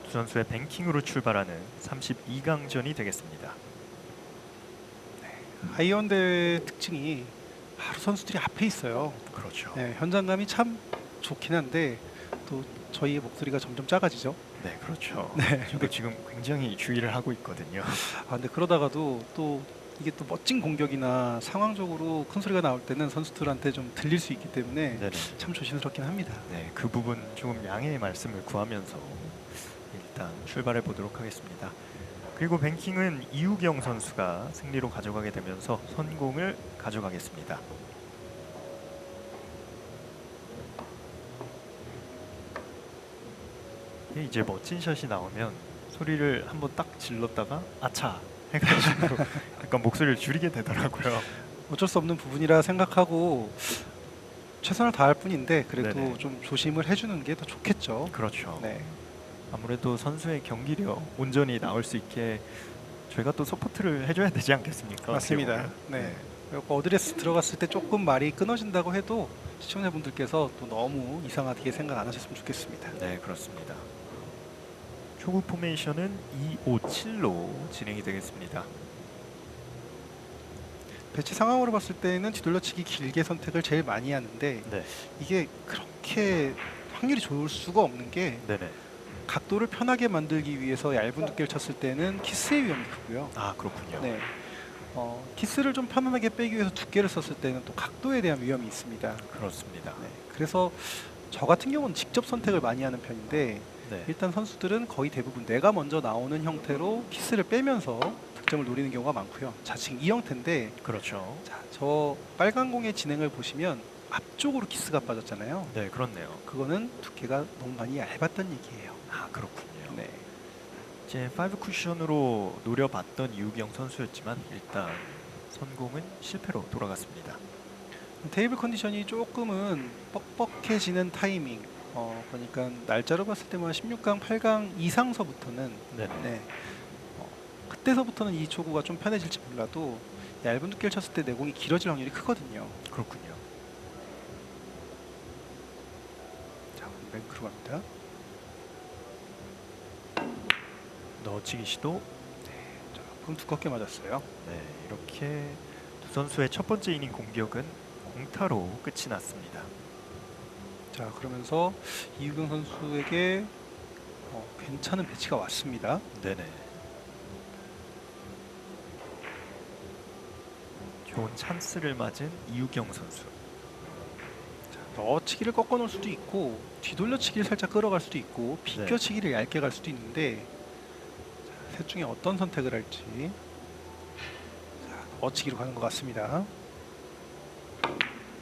두 선수의 뱅킹으로 출발하는 32강전이 되겠습니다. 하이언 대회 특징이 바로 선수들이 앞에 있어요. 그렇죠. 네, 현장감이 참 좋긴 한데 또 저희의 목소리가 점점 작아지죠. 네, 그렇죠. 네. 저도 지금 굉장히 주의를 하고 있거든요. 근데 그러다가도 또 이게 또 멋진 공격이나 상황적으로 큰 소리가 나올 때는 선수들한테 좀 들릴 수 있기 때문에 네네. 참 조심스럽긴 합니다. 네, 그 부분 조금 양해의 말씀을 구하면서 일단 출발해 보도록 하겠습니다. 그리고 뱅킹은 이우경 선수가 승리로 가져가게 되면서 선공을 가져가겠습니다. 이제 멋진 샷이 나오면 소리를 한번 딱 질렀다가 아차 해가지고 약간 목소리를 줄이게 되더라고요. 어쩔 수 없는 부분이라 생각하고 최선을 다할 뿐인데 그래도 네네. 좀 조심을 해주는 게 더 좋겠죠. 그렇죠. 네. 아무래도 선수의 경기력 온전히 나올 수 있게 저희가 또 서포트를 해줘야 되지 않겠습니까? 맞습니다. 어떻게 보면. 네. 그리고 어드레스 들어갔을 때 조금 말이 끊어진다고 해도 시청자분들께서 또 너무 이상하게 생각 안 하셨으면 좋겠습니다. 네, 그렇습니다. 초구 포메이션은 2-5-7로 진행이 되겠습니다. 배치 상황으로 봤을 때는 뒤돌려치기 길게 선택을 제일 많이 하는데 네, 이게 그렇게 확률이 좋을 수가 없는 게 네네. 각도를 편하게 만들기 위해서 얇은 두께를 쳤을 때는 키스의 위험이 크고요. 아, 그렇군요. 네. 키스를 좀 편안하게 빼기 위해서 두께를 썼을 때는 또 각도에 대한 위험이 있습니다. 그렇습니다. 네. 그래서 저 같은 경우는 직접 선택을 많이 하는 편인데 네, 일단 선수들은 거의 대부분 내가 먼저 나오는 형태로 키스를 빼면서 득점을 노리는 경우가 많고요. 자, 지금 이 형태인데 그렇죠. 자, 저 빨간 공의 진행을 보시면 앞쪽으로 키스가 빠졌잖아요. 네, 그렇네요. 그거는 두께가 너무 많이 얇았던 얘기예요. 아, 그렇군요. 네. 이제 5 쿠션으로 노려봤던 이우경 선수였지만 일단 선공은 실패로 돌아갔습니다. 테이블 컨디션이 조금은 뻑뻑해지는 타이밍. 그러니까 날짜로 봤을 때만 16강, 8강 이상서부터는 네네. 네. 그때서부터는 이 초구가 좀 편해질지 몰라도 얇은 두께를 쳤을 때 내공이 길어질 확률이 크거든요. 그렇군요. 자, 뱅크로 갑니다. 넣어치기 시도. 조금 두껍게 맞았어요. 네, 이렇게 두 선수의 첫 번째 이닝 공격은 공타로 끝이 났습니다. 자, 그러면서 이유경 선수에게 괜찮은 배치가 왔습니다. 네네. 좋은 찬스를 맞은 이우경 선수. 넣어치기를 꺾어 놓을 수도 있고 뒤돌려치기를 살짝 끌어갈 수도 있고 비껴치기를 얇게 갈 수도 있는데 자, 셋 중에 어떤 선택을 할지. 자, 넣어치기로 가는 것 같습니다.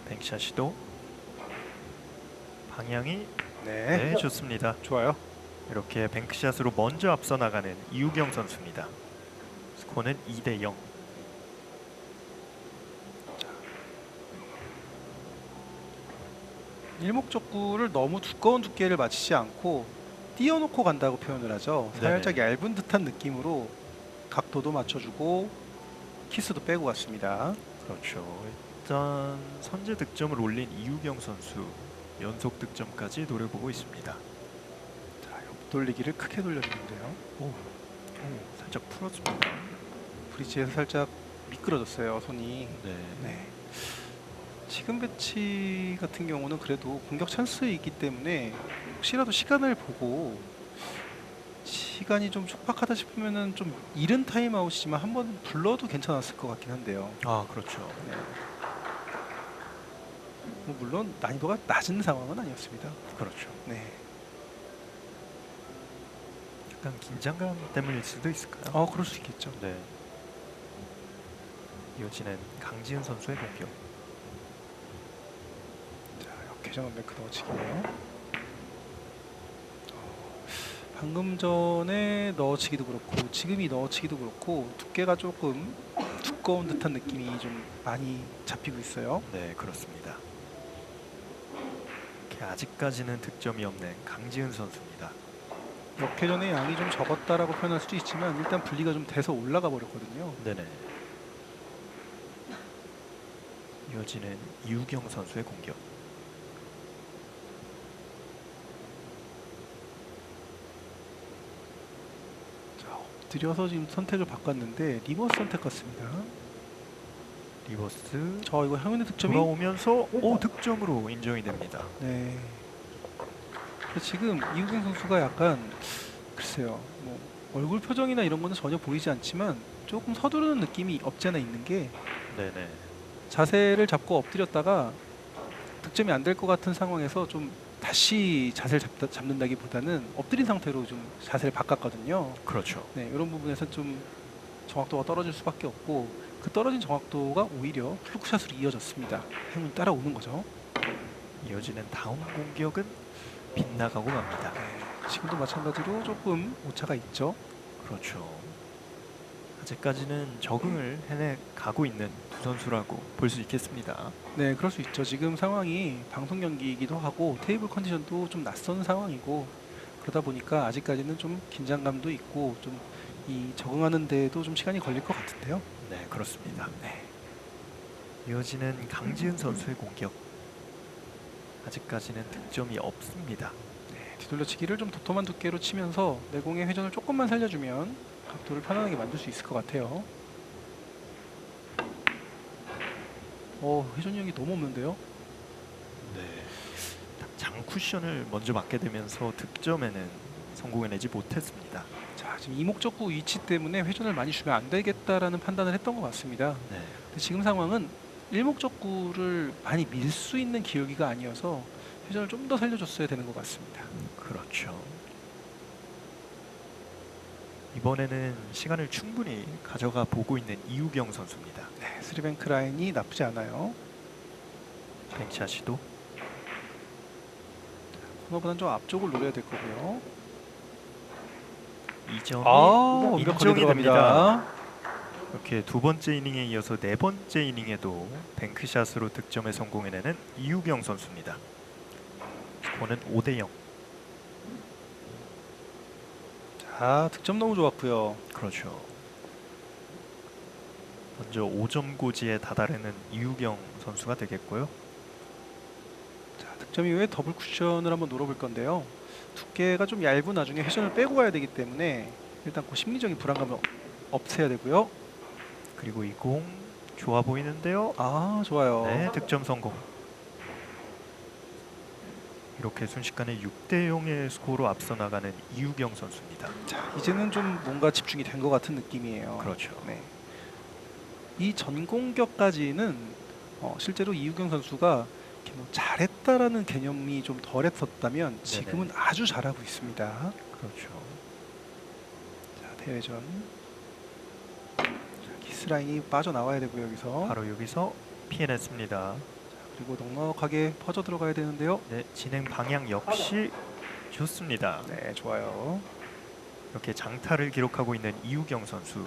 뱅샷 시도. 방향이 네, 네, 좋습니다. 좋아요. 이렇게 뱅크샷으로 먼저 앞서 나가는 이우경 선수입니다. 스코어는 2-0. 일목적구를 너무 두꺼운 두께를 맞추지 않고 띄워놓고 간다고 표현을 하죠. 살짝 얇은 듯한 느낌으로 각도도 맞춰주고 키스도 빼고 갔습니다. 그렇죠. 일단 선제 득점을 올린 이우경 선수 연속 득점까지 노려보고 있습니다. 자, 옆돌리기를 크게 돌려주는데요. 오, 살짝 풀었습니다. 브릿지에서 살짝 미끄러졌어요, 손이. 네. 네. 지금 배치 같은 경우는 그래도 공격 찬스이기 때문에 혹시라도 시간을 보고 시간이 좀 촉박하다 싶으면은 좀 이른 타임아웃이지만 한번 불러도 괜찮았을 것 같긴 한데요. 아, 그렇죠. 네. 뭐 물론 난이도가 낮은 상황은 아니었습니다. 그렇죠. 네. 약간 긴장감 때문일 수도 있을까요? 그럴 수 있겠죠. 네. 이어지는 강지은 선수의 공격. 자, 역회전은 뱅크 넣어치기네요. 방금 전에 넣어치기도 그렇고 지금 이 넣어치기도 그렇고 두께가 조금 두꺼운 듯한 느낌이 좀 많이 잡히고 있어요. 네, 그렇습니다. 이렇게 아직까지는 득점이 없는 강지은 선수입니다. 역회전의 양이 좀 적었다라고 표현할 수도 있지만 일단 분리가 좀 돼서 올라가 버렸거든요. 네네. 이어지는 이우경 선수의 공격. 엎드려서 지금 선택을 바꿨는데 리버스 선택 같습니다. 리버스 저 이거 향연의 득점이 돌아오면서 득점으로 인정이 됩니다. 네. 그래서 지금 이우경 선수가 약간 글쎄요, 뭐 얼굴 표정이나 이런 거는 전혀 보이지 않지만 조금 서두르는 느낌이 없지 않아 있는 게 네네. 자세를 잡고 엎드렸다가 득점이 안 될 것 같은 상황에서 좀 다시 자세를 잡는다기보다는 엎드린 상태로 좀 자세를 바꿨거든요. 그렇죠. 네, 이런 부분에서 좀 정확도가 떨어질 수밖에 없고 그 떨어진 정확도가 오히려 플루크샷으로 이어졌습니다. 행운이 따라오는 거죠. 이어지는 다음 공격은 빗나가고 맙니다. 네, 지금도 마찬가지로 조금 오차가 있죠. 그렇죠. 아직까지는 적응을 해내가고 있는 두 선수라고 볼 수 있겠습니다. 네, 그럴 수 있죠. 지금 상황이 방송 경기이기도 하고 테이블 컨디션도 좀 낯선 상황이고 그러다 보니까 아직까지는 좀 긴장감도 있고 좀 이 적응하는 데에도 좀 시간이 걸릴 것 같은데요. 네, 그렇습니다. 네. 이어지는 강지은 선수의 공격. 아직까지는 득점이 없습니다. 네, 뒤돌려치기를 좀 도톰한 두께로 치면서 내공의 회전을 조금만 살려주면 각도를 편안하게 만들 수 있을 것 같아요. 회전력이 너무 없는데요. 네. 장 쿠션을 먼저 맞게 되면서 득점에는 성공해내지 못했습니다. 자, 지금 이목적구 위치 때문에 회전을 많이 주면 안 되겠다라는 판단을 했던 것 같습니다. 네. 근데 지금 상황은 일목적구를 많이 밀 수 있는 기울기가 아니어서 회전을 좀 더 살려줬어야 되는 것 같습니다. 그렇죠. 이번에는 시간을 충분히 가져가 보고 있는 이우경 선수입니다. 네, 스리뱅크 라인이 나쁘지 않아요. 뱅차 시도. 코너보다는 좀 앞쪽을 노려야 될 거고요. 이 점이 완벽하게 인정이 들어갑니다. 됩니다. 이렇게 두 번째 이닝에 이어서 네 번째 이닝에도 뱅크샷으로 득점에 성공해내는 이우경 선수입니다. 스코어는 5대0. 자, 득점 너무 좋았고요. 그렇죠. 먼저 5점 고지에 다다르는 이우경 선수가 되겠고요. 자, 득점 이후에 더블 쿠션을 한번 노려볼 건데요. 두께가 좀 얇은 와중에 회전을 빼고 가야 되기 때문에 일단 그 심리적인 불안감을 없애야 되고요. 그리고 이 공 좋아 보이는데요. 아, 좋아요. 네, 득점 성공. 이렇게 순식간에 6대0의 스코어로 앞서 나가는 이우경 선수입니다. 자, 이제는 좀 뭔가 집중이 된 것 같은 느낌이에요. 그렇죠. 네. 이 전공격까지는 실제로 이우경 선수가 이렇게 뭐 잘했다라는 개념이 좀 덜했었다면 지금은 아주 잘하고 있습니다. 그렇죠. 자, 대회전. 자, 키스라인이 빠져나와야 되고요, 여기서. 바로 여기서 피해냈습니다. 그리고 넉넉하게 퍼져 들어가야 되는데요. 네, 진행 방향 역시 좋습니다. 네, 좋아요. 이렇게 장타를 기록하고 있는 이우경 선수.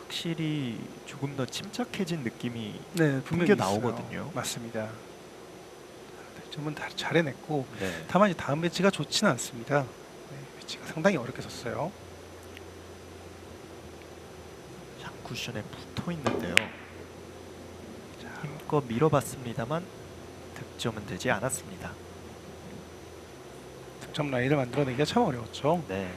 확실히 조금 더 침착해진 느낌이 네, 분명히 있어요. 나오거든요. 맞습니다. 득점은 다 잘해냈고 네. 다만 이 다음 배치가 좋지는 않습니다. 네, 배치가 상당히 어렵게 섰어요. 장 쿠션에 붙어 있는데요. 자, 힘껏 밀어봤습니다만 득점은 되지 않았습니다. 득점 라인을 만들어내기가 참 어려웠죠. 네.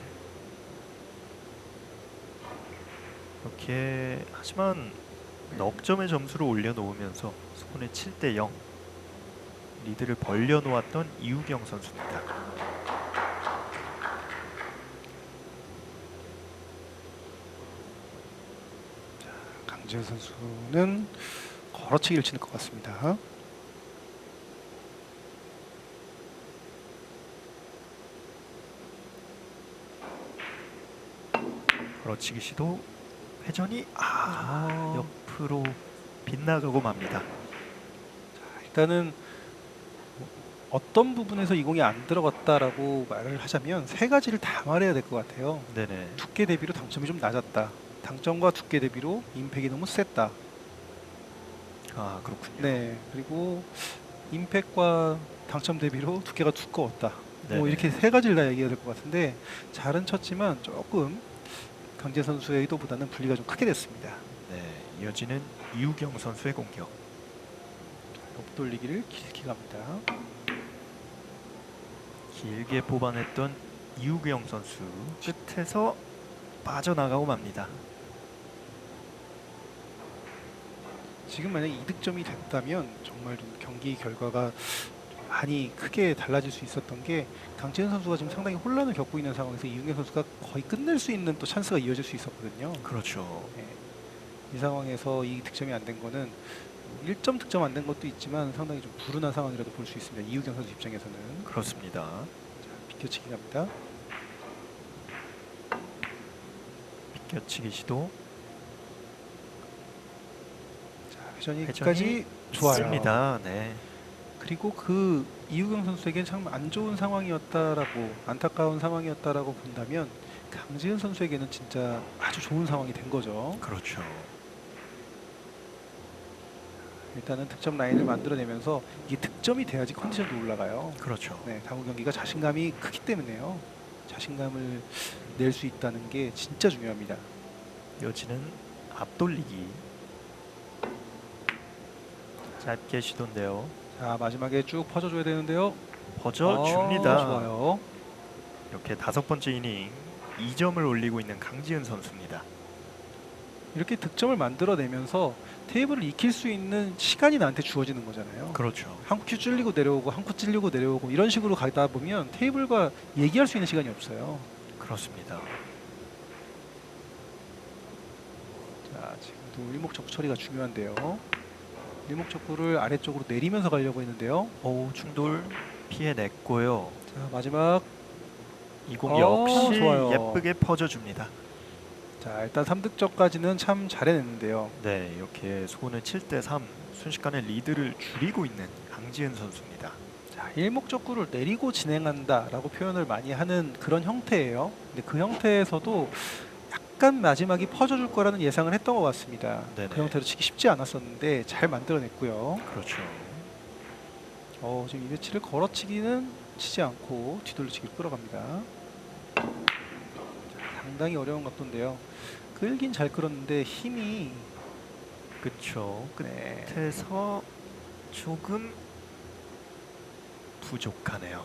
이렇게 하지만 넉점의 점수를 올려놓으면서 스코어는 7대0 리드를 벌려놓았던 이우경 선수입니다. 강지현 선수는 걸어치기를 치는 것 같습니다. 걸어치기 시도 회전이 옆으로 빗나가고 맙니다. 일단은 어떤 부분에서 이 공이 안 들어갔다라고 말을 하자면 세 가지를 다 말해야 될 것 같아요. 네네. 두께 대비로 당점이 좀 낮았다. 당점과 두께 대비로 임팩이 너무 셌다. 아, 그렇군요. 네, 그리고 임팩과 당점 대비로 두께가 두꺼웠다. 네네. 뭐 이렇게 세 가지를 다 얘기해야 될 것 같은데 잘은 쳤지만 조금 강재 선수의 의도보다는 분리가 좀 크게 됐습니다. 네, 이어지는 이우경 선수의 공격. 높 돌리기를 길게 갑니다. 길게 뽑아냈던 이우경 선수 끝에서 빠져나가고 맙니다. 지금 만약 이득점이 됐다면 정말 좀 경기 결과가 많이 크게 달라질 수 있었던 게 강지은 선수가 지금 상당히 혼란을 겪고 있는 상황에서 이윤경 선수가 거의 끝낼 수 있는 또 찬스가 이어질 수 있었거든요. 그렇죠. 네. 이 상황에서 이 득점이 안 된 거는 1점 득점 안 된 것도 있지만 상당히 좀 불운한 상황이라도 볼 수 있습니다. 이우경 선수 입장에서는. 그렇습니다. 자, 비껴치기 갑니다. 비껴치기 시도 자, 회전이 회전이 끝까지 좋아요. 있습니다. 네. 그리고 그 이우경 선수에겐 참 안 좋은 상황이었다라고, 안타까운 상황이었다라고 본다면 강지은 선수에게는 진짜 아주 좋은 상황이 된 거죠. 그렇죠. 일단은 득점 라인을 만들어내면서 이게 득점이 돼야지 컨디션도 올라가요. 그렇죠. 네, 당구 경기가 자신감이 크기 때문에요. 자신감을 낼 수 있다는 게 진짜 중요합니다. 이어지는 앞돌리기. 짧게 시도인데요. 자, 마지막에 쭉 퍼져줘야 되는데요. 퍼져 줍니다. 좋아요. 이렇게 5번째 이닝 2점을 올리고 있는 강지은 선수입니다. 이렇게 득점을 만들어내면서 테이블을 익힐 수 있는 시간이 나한테 주어지는 거잖아요. 그렇죠. 한 큐 찔리고 내려오고 한 큐 찔리고 내려오고 이런 식으로 가다 보면 테이블과 얘기할 수 있는 시간이 없어요. 그렇습니다. 자, 지금도 일목적구 처리가 중요한데요. 일목적구를 아래쪽으로 내리면서 가려고 했는데요. 오, 충돌 피해냈고요. 자, 마지막. 이 공 역시 좋아요. 예쁘게 퍼져줍니다. 자, 일단 3득점까지는 참 잘해냈는데요. 네, 이렇게 스코어는 7대3 순식간에 리드를 줄이고 있는 강지은 선수입니다. 자, 일목적구를 내리고 진행한다라고 표현을 많이 하는 그런 형태예요. 근데 그 형태에서도 약간 마지막이 퍼져줄 거라는 예상을 했던 것 같습니다. 네네. 그 형태로 치기 쉽지 않았었는데 잘 만들어냈고요. 그렇죠. 지금 이 배치를 걸어치기는 치지 않고 뒤돌려치기를 끌어갑니다. 자, 상당히 어려운 각도인데요. 끌긴 잘 끌었는데 힘이 그렇죠. 네. 끝에서 조금 부족하네요.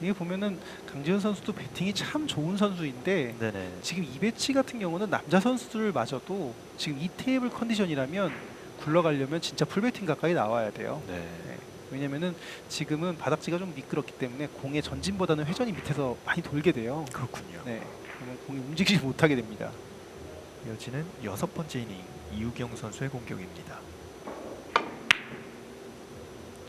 이게 보면은 강지은 선수도 배팅이 참 좋은 선수인데 네네. 지금 이 배치 같은 경우는 남자 선수들마저도 지금 이 테이블 컨디션이라면 굴러가려면 진짜 풀배팅 가까이 나와야 돼요. 네. 네. 왜냐면은 지금은 바닥지가 좀 미끄럽기 때문에 공의 전진보다는 회전이 밑에서 많이 돌게 돼요. 그렇군요. 네. 그러면 공이 움직이지 못하게 됩니다. 이어지는 6번째 이닝 이우경 선수의 공격입니다.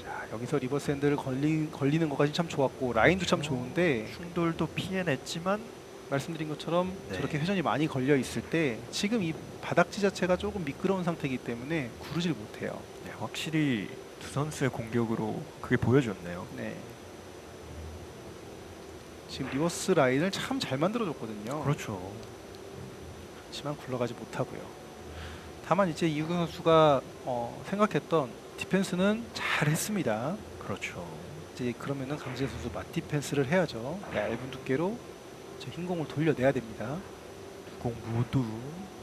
자, 여기서 리버스 핸들을 걸리는 것까지 참 좋았고 라인도 참 좋은데 충돌도 피해냈지만 말씀드린 것처럼 네. 저렇게 회전이 많이 걸려 있을 때 지금 이 바닥지 자체가 조금 미끄러운 상태이기 때문에 구르질 못해요. 네, 확실히 두 선수의 공격으로 그게 보여줬네요. 네. 지금 리버스 라인을 참 잘 만들어줬거든요. 그렇죠. 하지만 굴러가지 못하고요. 다만 이제 이우경 선수가 생각했던 디펜스는 잘했습니다. 그렇죠. 이제 그러면은 강지현 선수 맞 디펜스를 해야죠. 얇은 두께로 저 흰 공을 돌려내야 됩니다. 두 공 모두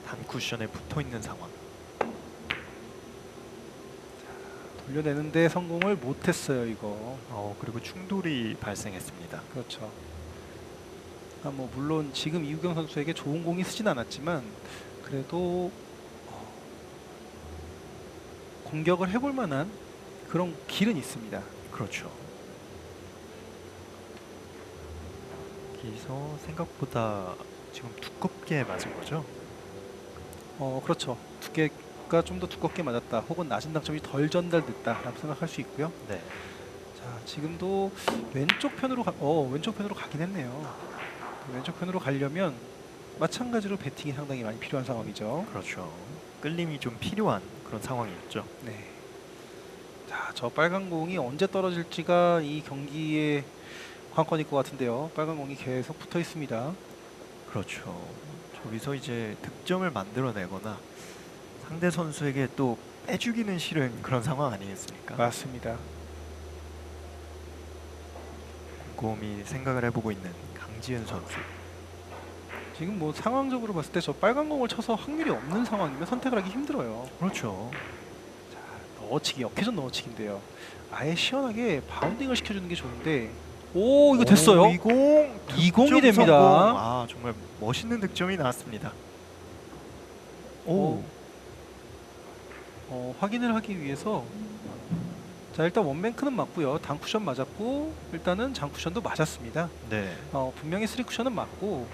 단 쿠션에 붙어 있는 상황. 돌려내는데 성공을 못했어요. 이거. 그리고 충돌이 발생했습니다. 그렇죠. 뭐 물론 지금 이우경 선수에게 좋은 공이 쓰진 않았지만 그래도 공격을 해볼 만한 그런 길은 있습니다. 그렇죠. 여기서 생각보다 지금 두껍게 맞은 거죠? 그렇죠. 두께가 좀 더 두껍게 맞았다. 혹은 낮은 당점이 덜 전달됐다라고 생각할 수 있고요. 네. 자, 지금도 왼쪽 편으로 왼쪽 편으로 가긴 했네요. 왼쪽 편으로 가려면 마찬가지로 배팅이 상당히 많이 필요한 상황이죠. 그렇죠. 끌림이 좀 필요한 그런 상황이었죠. 네. 자, 저 빨간 공이 언제 떨어질지가 이 경기의 관건일 것 같은데요. 빨간 공이 계속 붙어 있습니다. 그렇죠. 저기서 이제 득점을 만들어내거나 상대 선수에게 또 빼주기는 싫은 그런 상황 아니겠습니까? 맞습니다. 곰곰이 생각을 해보고 있는 강지은 선수. 지금 뭐 상황적으로 봤을 때 저 빨간 공을 쳐서 확률이 없는 상황이면 선택을 하기 힘들어요. 그렇죠. 자, 넣어치기, 역회전 넣어치기인데요. 아예 시원하게 바운딩을 시켜주는 게 좋은데 오, 이거 됐어요. 20 20이 됩니다. 성공. 아, 정말 멋있는 득점이 나왔습니다. 오, 확인을 하기 위해서 자, 일단 원뱅크는 맞고요. 단쿠션 맞았고 일단은 장쿠션도 맞았습니다. 네, 분명히 3쿠션은 맞고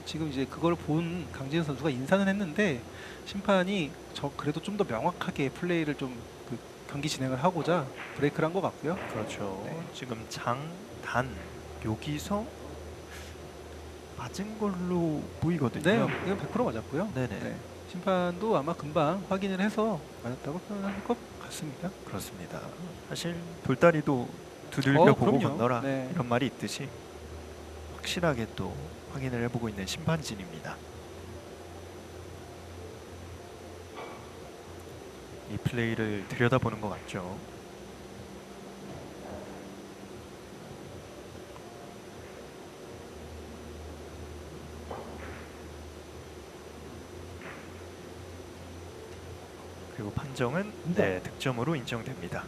지금 이제 그걸 본 강지은 선수가 인사는 했는데 심판이 그래도 좀 더 명확하게 플레이를 좀 그 경기 진행을 하고자 브레이크를 한 것 같고요. 그렇죠. 네. 지금 장, 단 여기서 맞은 걸로 보이거든요. 네, 이건 100% 맞았고요. 네네. 네. 심판도 아마 금방 확인을 해서 맞았다고 표현할 것 같습니다. 그렇습니다. 사실 돌다리도 두들겨 보고 그럼요. 건너라 네. 이런 말이 있듯이 확실하게 또 확인을 해보고 있는 심판진입니다. 이 플레이를 들여다보는 것 같죠. 그리고 판정은 네, 득점으로 인정됩니다.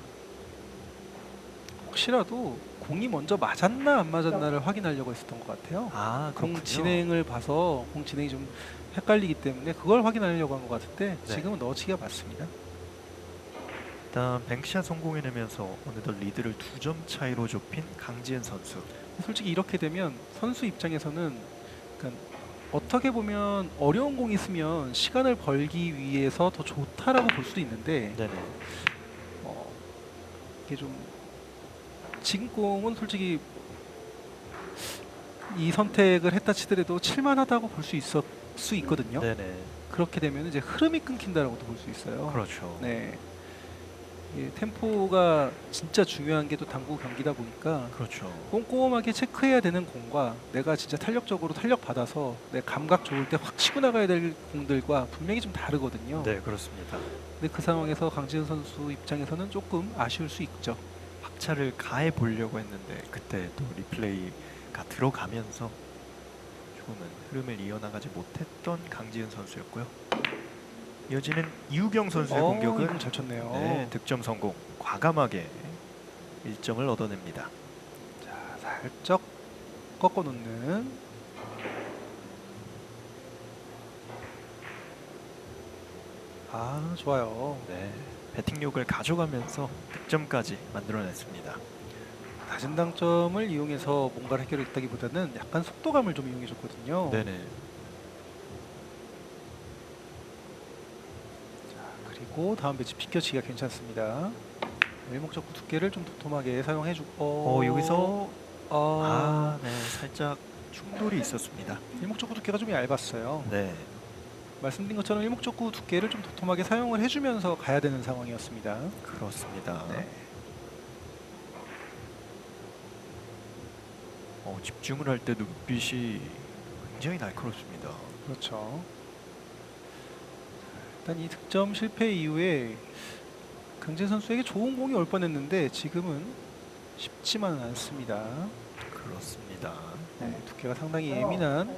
혹시라도 공이 먼저 맞았나 안 맞았나를 확인하려고 했었던 것 같아요. 아, 공 그렇군요. 진행을 봐서 공 진행이 좀 헷갈리기 때문에 그걸 확인하려고 한 것 같은데 네. 지금은 넣어치기가 맞습니다. 일단 뱅크샷 성공해내면서 어느덧 리드를 2점 차이로 좁힌 강지은 선수. 솔직히 이렇게 되면 선수 입장에서는 그러니까 어떻게 보면 어려운 공이 있으면 시간을 벌기 위해서 더 좋다라고 볼 수도 있는데 네네. 이게 좀 지금 공은 솔직히 이 선택을 했다 치더라도 칠만하다고 볼 수 있거든요. 네네. 그렇게 되면 이제 흐름이 끊긴다라고도 볼 수 있어요. 그렇죠. 네. 이 템포가 진짜 중요한 게 또 당구 경기다 보니까 그렇죠. 꼼꼼하게 체크해야 되는 공과 내가 진짜 탄력적으로 탄력 받아서 내 감각 좋을 때 확 치고 나가야 될 공들과 분명히 좀 다르거든요. 네, 그렇습니다. 근데 그 상황에서 강지은 선수 입장에서는 조금 아쉬울 수 있죠. 박차를 가해 보려고 했는데 그때 또 리플레이가 들어가면서 조금은 흐름을 이어나가지 못했던 강지은 선수였고요. 이어지는 이우경 선수의 공격은 이걸 잘 쳤네요. 네, 득점 성공. 과감하게 1점을 얻어냅니다. 자, 살짝 꺾어 놓는. 아, 좋아요. 네, 배팅력을 가져가면서 득점까지 만들어냈습니다. 낮은 당점을 이용해서 뭔가를 해결했다기보다는 약간 속도감을 좀 이용해 줬거든요. 네네. 그리고 다음 배치 비껴치기가 괜찮습니다. 일목적구 두께를 좀 도톰하게 사용해 주고 여기서 아, 네, 살짝 충돌이 있었습니다. 일목적구 두께가 좀 얇았어요. 네, 말씀드린 것처럼 일목적구 두께를 좀 도톰하게 사용을 해주면서 가야 되는 상황이었습니다. 그렇습니다. 네. 집중을 할 때 눈빛이 굉장히 날카롭습니다. 그렇죠. 일단 이 득점 실패 이후에 강진 선수에게 좋은 공이 올 뻔했는데 지금은 쉽지만은 않습니다. 그렇습니다. 네, 두께가 상당히 예민한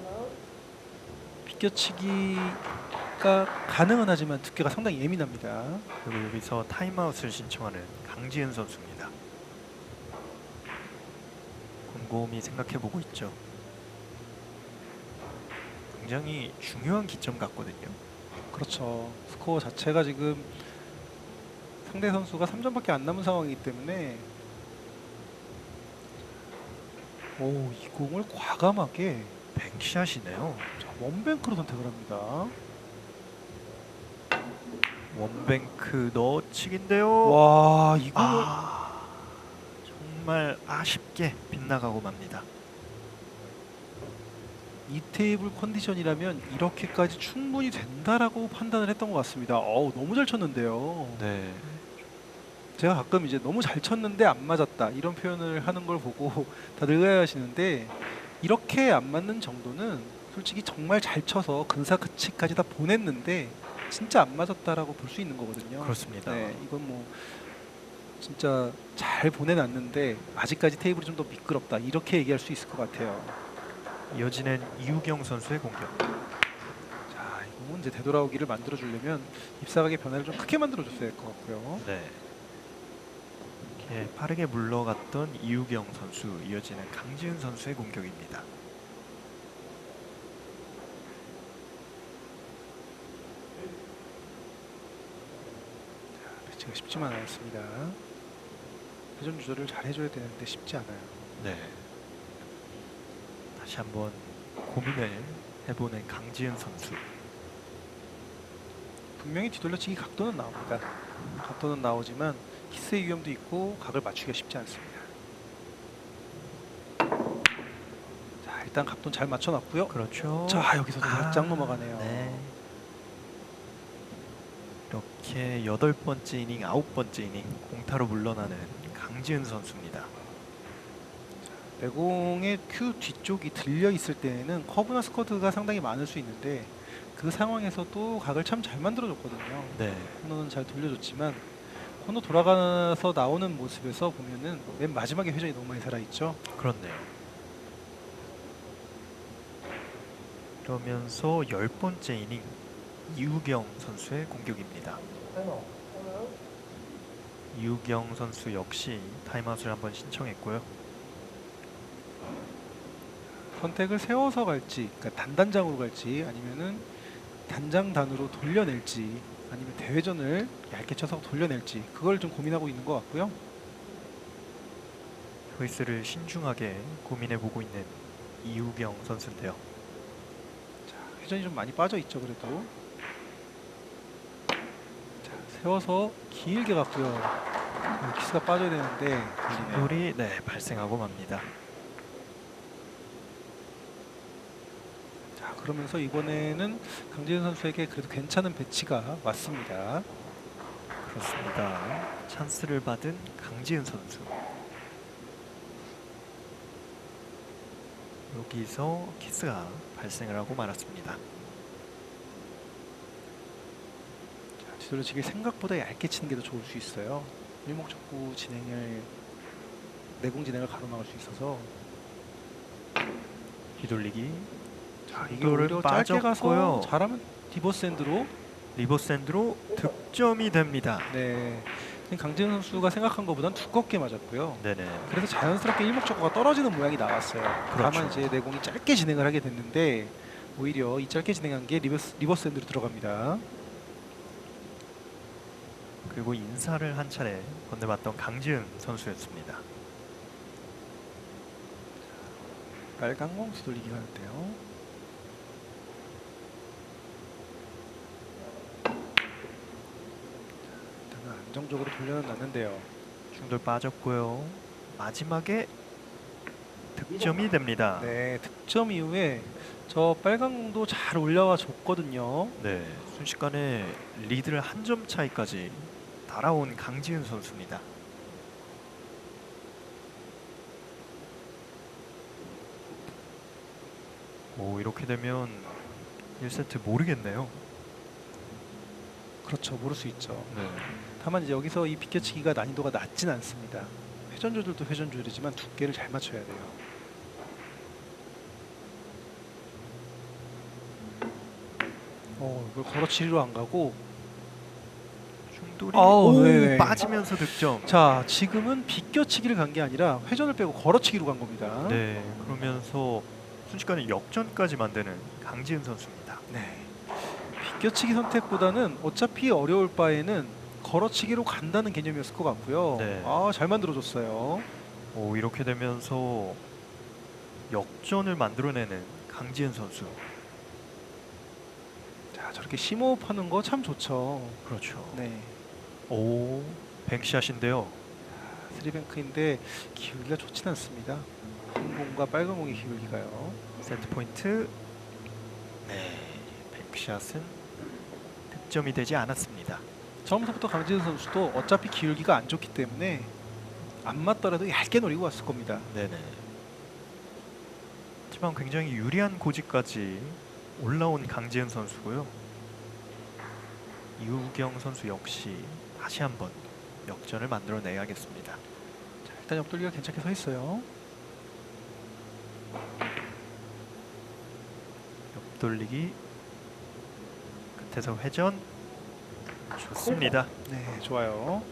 비껴치기가 가능은 하지만 두께가 상당히 예민합니다. 그리고 여기서 타임아웃을 신청하는 강지은 선수입니다. 곰곰이 생각해보고 있죠. 굉장히 중요한 기점 같거든요. 그렇죠. 스코어 자체가 지금 상대 선수가 3점밖에 안 남은 상황이기 때문에 이 공을 과감하게 뱅샷이네요. 자, 원뱅크로 선택을 합니다. 원뱅크 넣어치기인데요. 와, 이 공을 정말 아쉽게 빗나가고 맙니다. 이 테이블 컨디션이라면 이렇게까지 충분히 된다라고 판단을 했던 것 같습니다. 너무 잘 쳤는데요. 네, 제가 가끔 이제 너무 잘 쳤는데 안 맞았다 이런 표현을 하는 걸 보고 다들 의아해하시는데 이렇게 안 맞는 정도는 솔직히 정말 잘 쳐서 근사치까지 다 보냈는데 진짜 안 맞았다라고 볼 수 있는 거거든요. 그렇습니다. 네, 이건 뭐 진짜 잘 보내놨는데 아직까지 테이블이 좀 더 미끄럽다 이렇게 얘기할 수 있을 것 같아요. 이어지는 이우경 선수의 공격. 자, 이거는 이제 되돌아오기를 만들어주려면 입사각의 변화를 좀 크게 만들어줬어야 할 것 같고요. 네, 이렇게 빠르게 물러갔던 이우경 선수, 이어지는 강지은 선수의 공격입니다. 배치가 쉽지만 않았습니다. 회전 조절을 잘 해줘야 되는데 쉽지 않아요. 네. 다시 한번 고민을 해보는 강지은 선수. 분명히 뒤돌려치기 각도는 나옵니다. 각도는 나오지만 키스의 위험도 있고 각을 맞추기가 쉽지 않습니다. 자, 일단 각도는 잘 맞춰놨고요. 그렇죠. 자, 여기서도 살짝 넘어가네요. 네. 이렇게 8번째 이닝, 9번째 이닝 공타로 물러나는 강지은 선수입니다. 내공의 큐 뒤쪽이 들려 있을 때에는 커브나 스쿼드가 상당히 많을 수 있는데 그 상황에서도 각을 참 잘 만들어줬거든요. 네. 코너는 잘 돌려줬지만 코너 돌아가서 나오는 모습에서 보면은 맨 마지막에 회전이 너무 많이 살아있죠. 그렇네요. 그러면서 10번째 이닝 이우경 선수의 공격입니다. 이우경 선수 역시 타임아웃을 한번 신청했고요. 선택을 세워서 갈지, 그러니까 단단장으로 갈지, 아니면은 단장단으로 돌려낼지, 아니면 대회전을 얇게 쳐서 돌려낼지, 그걸 좀 고민하고 있는 것 같고요. 초이스를 신중하게 고민해보고 있는 이우경 선수인데요. 자, 회전이 좀 많이 빠져 있죠, 그래도. 자, 세워서 길게 갔고요. 키스가 빠져야 되는데 걸리네요. 볼이 발생하고 맙니다. 자, 그러면서 이번에는 강재현 선수에게 그래도 괜찮은 배치가 왔습니다. 그렇습니다. 찬스를 받은 강지은 선수. 여기서 키스가 발생을 하고 말았습니다. 자, 뒤돌려치기 생각보다 얇게 치는 게 더 좋을 수 있어요. 일목적구 진행을 내공 진행을 가로막을 수 있어서. 뒤돌리기. 자, 이게 이거를 오히려 짧게 가서 빠졌고요. 잘하면 디버스핸드로. 리버스핸드로 득점이 됩니다. 네, 강재현 선수가 생각한 것보단 두껍게 맞았고요. 네네. 그래서 자연스럽게 일목적구가 떨어지는 모양이 나왔어요. 그렇죠. 다만 이제 내공이 짧게 진행을 하게 됐는데 오히려 이 짧게 진행한 게 리버스핸드로 들어갑니다. 그리고 인사를 한 차례 건네봤던 강지은 선수였습니다. 빨간 공 뒤돌리기 하는데요. 일단은 안정적으로 돌려놨는데요. 중돌 빠졌고요. 마지막에 득점이 됩니다. 네, 득점 이후에 저 빨간 공도 잘 올라와 줬거든요. 네, 순식간에 리드를 한 점 차이까지 달아온 강지은 선수입니다. 오, 이렇게 되면 1세트 모르겠네요. 그렇죠, 모를 수 있죠. 네. 다만 이제 여기서 이 비껴치기가 난이도가 낮진 않습니다. 회전 조절도 회전 조절이지만 두께를 잘 맞춰야 돼요. 이걸 걸어치기로 안 가고. 중돌이 아우, 네네. 빠지면서 득점. 자, 지금은 비껴치기를 간 게 아니라 회전을 빼고 걸어치기로 간 겁니다. 네, 그러면서 순식간에 역전까지 만드는 강지은 선수입니다. 네. 비껴치기 선택보다는 어차피 어려울 바에는 걸어치기로 간다는 개념이었을 것 같고요. 네. 아, 잘 만들어줬어요. 오, 이렇게 되면서 역전을 만들어내는 강지은 선수. 자, 저렇게 심호흡하는 거 참 좋죠. 그렇죠. 네. 오, 뱅크샷인데요. 스리뱅크인데 기울기가 좋진 않습니다. 흰 공과 빨간 공의 기울기가요. 세트 포인트. 네, 뱅크샷은 득점이 되지 않았습니다. 처음부터 강지은 선수도 어차피 기울기가 안 좋기 때문에 안 맞더라도 얇게 노리고 왔을 겁니다. 네네. 하지만 굉장히 유리한 고지까지 올라온 강지은 선수고요. 이우경 선수 역시 다시 한번 역전을 만들어내야겠습니다. 자, 일단 옆돌리가 괜찮게 서 있어요. 옆돌리기 끝에서 회전 좋습니다. 네, 좋아요.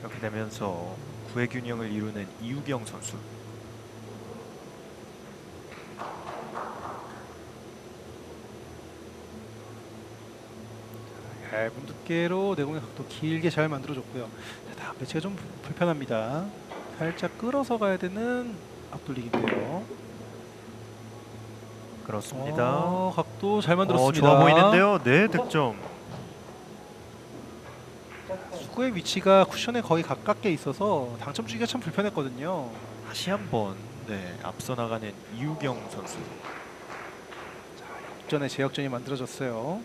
이렇게 되면서 부의 균형을 이루는 이우경 선수. 얇은 두께로 내공의 각도 길게 잘 만들어줬고요. 자, 다음 배치가 좀 불편합니다. 살짝 끌어서 가야 되는 앞돌리기인데요. 그렇습니다. 각도 잘 만들었습니다. 좋아 보이는데요. 네, 득점. 수구의 위치가 쿠션에 거의 가깝게 있어서 당점 주기가 참 불편했거든요. 다시 한번 네, 앞서 나가는 이우경 선수. 전에 제역전이 만들어졌어요.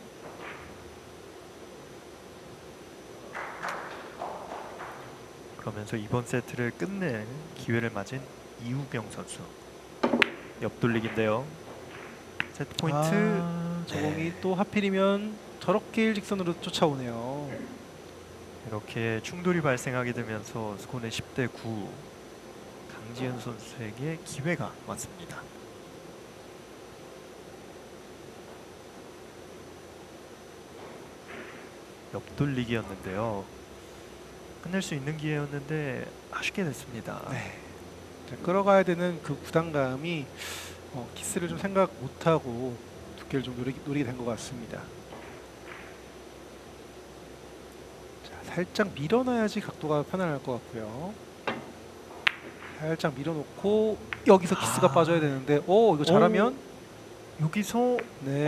그러면서 이번 세트를 끝낼 기회를 맞은 이우경 선수. 옆돌리기인데요. 세트 포인트. 저 공이 또 하필이면 저렇게 일직선으로 쫓아오네요. 이렇게 충돌이 발생하게 되면서 스코어는 10대 9. 강지은 선수에게 기회가 왔습니다. 옆돌리기였는데요. 끝낼 수 있는 기회였는데 아쉽게 됐습니다. 네. 끌어가야 되는 그 부담감이 키스를 좀 생각 못하고 두께를 좀 노리게 된 것 같습니다. 자, 살짝 밀어놔야지 각도가 편안할 것 같고요. 살짝 밀어놓고 여기서 키스가 빠져야 되는데 이거 잘하면 여기서 네.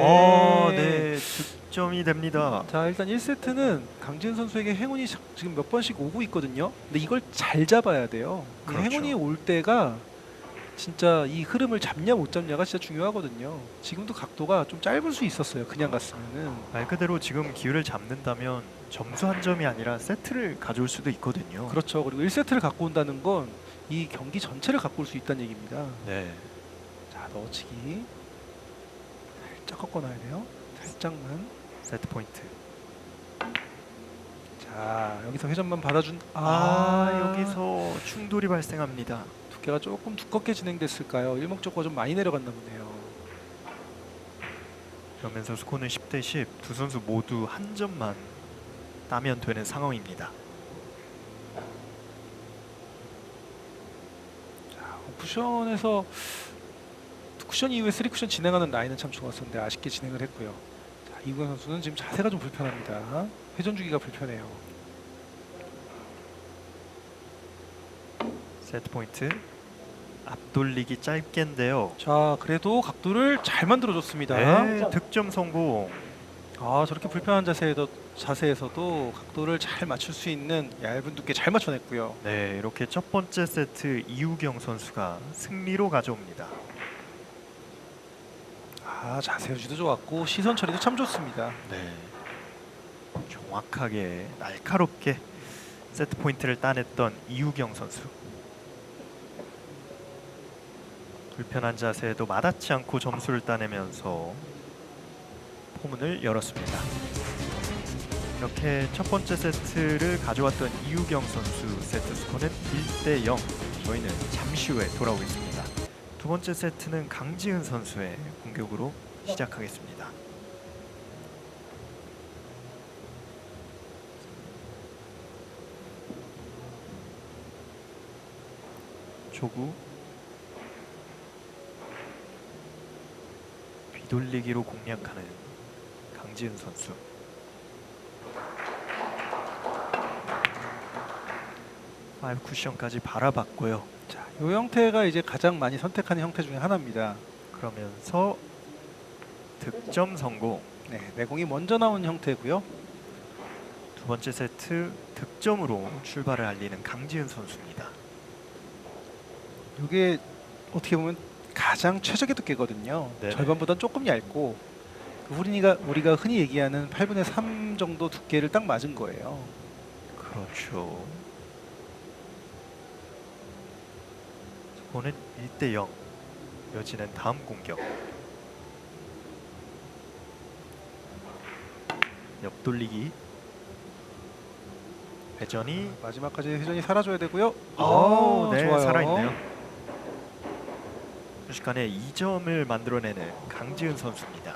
네, 득점이 됩니다. 자, 일단 1세트는 강지은 선수에게 행운이 지금 몇 번씩 오고 있거든요. 근데 이걸 잘 잡아야 돼요. 이 그렇죠. 행운이 올 때가 진짜 이 흐름을 잡냐 못 잡냐가 진짜 중요하거든요. 지금도 각도가 좀 짧을 수 있었어요. 그냥 갔으면은. 말 그대로 지금 기회를 잡는다면 점수 한 점이 아니라 세트를 가져올 수도 있거든요. 그렇죠. 그리고 1세트를 갖고 온다는 건 이 경기 전체를 갖고 올 수 있다는 얘기입니다. 네. 자, 넣어치기. 살짝 꺾어놔야 돼요. 살짝만. 세트 포인트. 자, 여기서 회전만 받아준. 여기서 충돌이 발생합니다. 두께가 조금 두껍게 진행됐을까요? 일목적으로 좀 많이 내려갔나 보네요. 그러면서 스코어는 10대 10. 두 선수 모두 한 점만 따면 되는 상황입니다. 자, 쿠션에서 쿠션 이후에 3쿠션 진행하는 라인은 참 좋았었는데 아쉽게 진행을 했고요. 자, 이우경 선수는 지금 자세가 좀 불편합니다. 회전 주기가 불편해요. 세트 포인트. 앞돌리기 짧게인데요. 자, 그래도 각도를 잘 만들어줬습니다. 네, 득점 성공. 저렇게 불편한 자세에서도 각도를 잘 맞출 수 있는 얇은 두께 잘 맞춰냈고요. 네, 이렇게 첫 번째 세트 이우경 선수가 승리로 가져옵니다. 자세 유지도 좋았고 시선 처리도 참 좋습니다. 네, 정확하게 날카롭게 세트 포인트를 따냈던 이우경 선수. 불편한 자세에도 마다치 않고 점수를 따내면서 포문을 열었습니다. 이렇게 첫 번째 세트를 가져왔던 이우경 선수 세트 스코어는 1대 0. 저희는 잠시 후에 돌아오겠습니다. 두 번째 세트는 강지은 선수의 공격으로 시작하겠습니다. 조구 뒤돌리기로 공략하는 강지은 선수. 파이브 쿠션까지 바라봤고요. 자, 이 형태가 이제 가장 많이 선택하는 형태 중에 하나입니다. 그러면서 득점 성공. 네, 내공이 먼저 나온 형태고요. 두 번째 세트 득점으로 출발을 알리는 강지은 선수입니다. 이게 어떻게 보면 가장 최적의 두께거든요. 네네. 절반보다 조금 얇고 우리가 흔히 얘기하는 8분의 3 정도 두께를 딱 맞은 거예요. 그렇죠. 스코어는 1대 0. 이어지는 다음 공격. 옆돌리기. 회전이 마지막까지 회전이 살아줘야 되고요. 네, 좋아요. 살아있네요. 순식간에 2점을 만들어내는 강지은 선수입니다.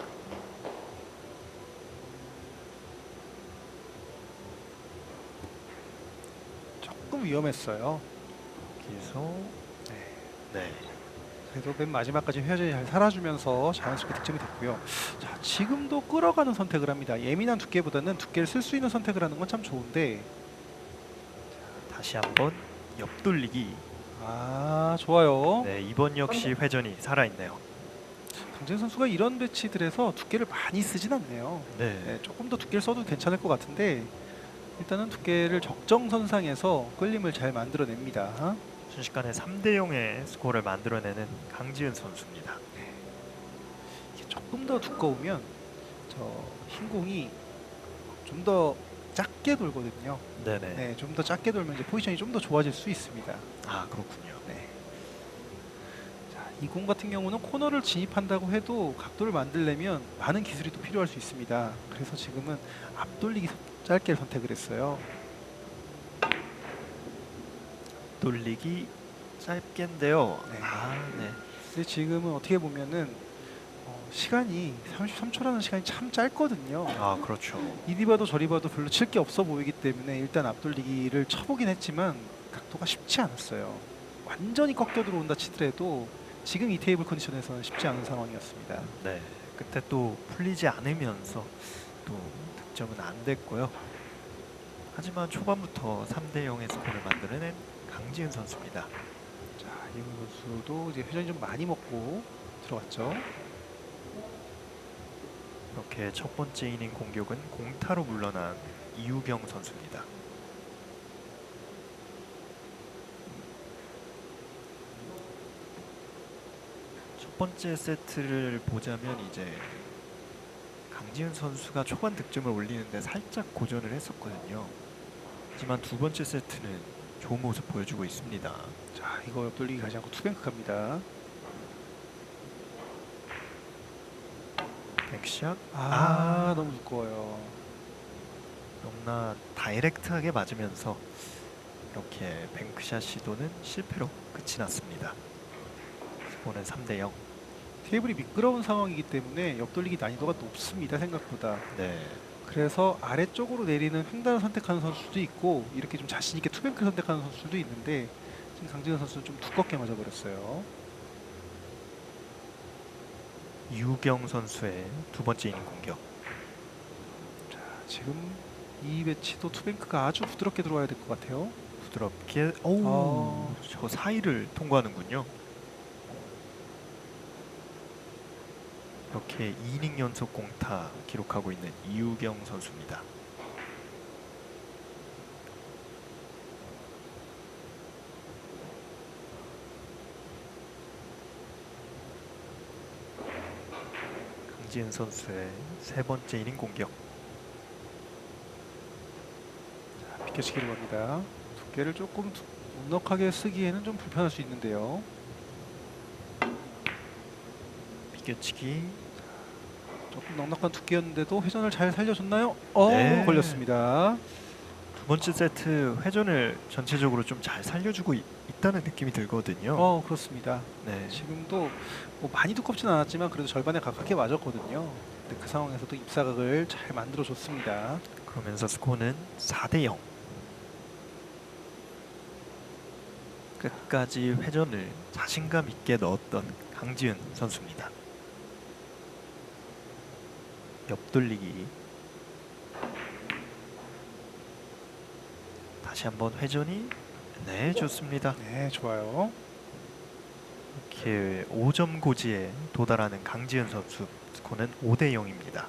조금 위험했어요. 여기서 네. 네. 그래도 맨 마지막까지 회전이 잘 살아주면서 자연스럽게 득점이 됐고요. 자, 지금도 끌어가는 선택을 합니다. 예민한 두께보다는 두께를 쓸 수 있는 선택을 하는 건 참 좋은데, 다시 한번 옆돌리기. 아 좋아요. 네, 이번 역시 회전이 살아있네요. 강진 선수가 이런 배치들에서 두께를 많이 쓰진 않네요. 네. 네, 조금 더 두께를 써도 괜찮을 것 같은데 일단은 두께를 적정선상에서 끌림을 잘 만들어냅니다. 순식간에 3대 0의 스코어를 만들어내는 강지은 선수입니다. 이게 조금 더 두꺼우면 저 흰 공이 좀 더 작게 돌거든요. 네네. 네, 좀 더 작게 돌면 이제 포지션이 좀 더 좋아질 수 있습니다. 아 그렇군요. 네. 자, 이 공 같은 경우는 코너를 진입한다고 해도 각도를 만들려면 많은 기술이 또 필요할 수 있습니다. 그래서 지금은 앞돌리기 짧게 선택을 했어요. 돌리기 짧게인데요. 네. 네. 근데 지금은 어떻게 보면은 시간이 33초라는 시간이 참 짧거든요. 아 그렇죠. 이리 봐도 저리 봐도 별로 칠 게 없어 보이기 때문에 일단 앞돌리기를 쳐보긴 했지만 각도가 쉽지 않았어요. 완전히 꺾여 들어온다 치더라도 지금 이 테이블 컨디션에서는 쉽지 않은 상황이었습니다. 네. 끝에 또 풀리지 않으면서 또 득점은 안 됐고요. 하지만 초반부터 3대 0의 스코어를 만들어낸 강지은 선수입니다. 자, 이훈 선수도 이제 회전이 좀 많이 먹고 들어갔죠. 이렇게 첫 번째 이닝 공격은 공타로 물러난 이우경 선수입니다. 첫 번째 세트를 보자면 이제 강지은 선수가 초반 득점을 올리는데 살짝 고전을 했었거든요. 하지만 두 번째 세트는 좋은 모습 보여주고 있습니다. 자, 이거 옆돌리기 가지 않고 투뱅크 갑니다. 백샷. 너무 두꺼워요. 너무나 다이렉트하게 맞으면서 이렇게 뱅크샷 시도는 실패로 끝이 났습니다. 스코어는 3대 0. 테이블이 미끄러운 상황이기 때문에 옆돌리기 난이도가 높습니다. 생각보다. 네. 그래서 아래쪽으로 내리는 횡단을 선택하는 선수도 있고 이렇게 좀 자신 있게 투뱅크를 선택하는 선수도 있는데 지금 강진현 선수는 좀 두껍게 맞아버렸어요. 유경 선수의 두 번째 이닝 공격. 자, 지금 이 배치도 투뱅크가 아주 부드럽게 들어와야 될 것 같아요. 부드럽게 저 사이를 통과하는군요. 이렇게 2이닝 연속 공타 기록하고 있는 이우경 선수입니다. 강지은 선수의 세 번째 이닝 공격. 자, 비켜치기로 갑니다. 두께를 조금 넉넉하게 쓰기에는 좀 불편할 수 있는데요. 비껴치기. 조금 넉넉한 두께였는데도 회전을 잘 살려줬나요? 네. 걸렸습니다. 두 번째 세트 회전을 전체적으로 좀 잘 살려주고 있다는 느낌이 들거든요. 그렇습니다. 네. 지금도 뭐 많이 두껍진 않았지만 그래도 절반에 가깝게 맞았거든요. 근데 그 상황에서도 입사각을 잘 만들어줬습니다. 그러면서 스코어는 4대 0. 끝까지 회전을 자신감 있게 넣었던 강지은 선수입니다. 옆돌리기. 다시 한번 회전이 네 좋습니다. 네, 좋아요. 이렇게 5점 고지에 도달하는 강지은 선수 스코어는 5대 0입니다.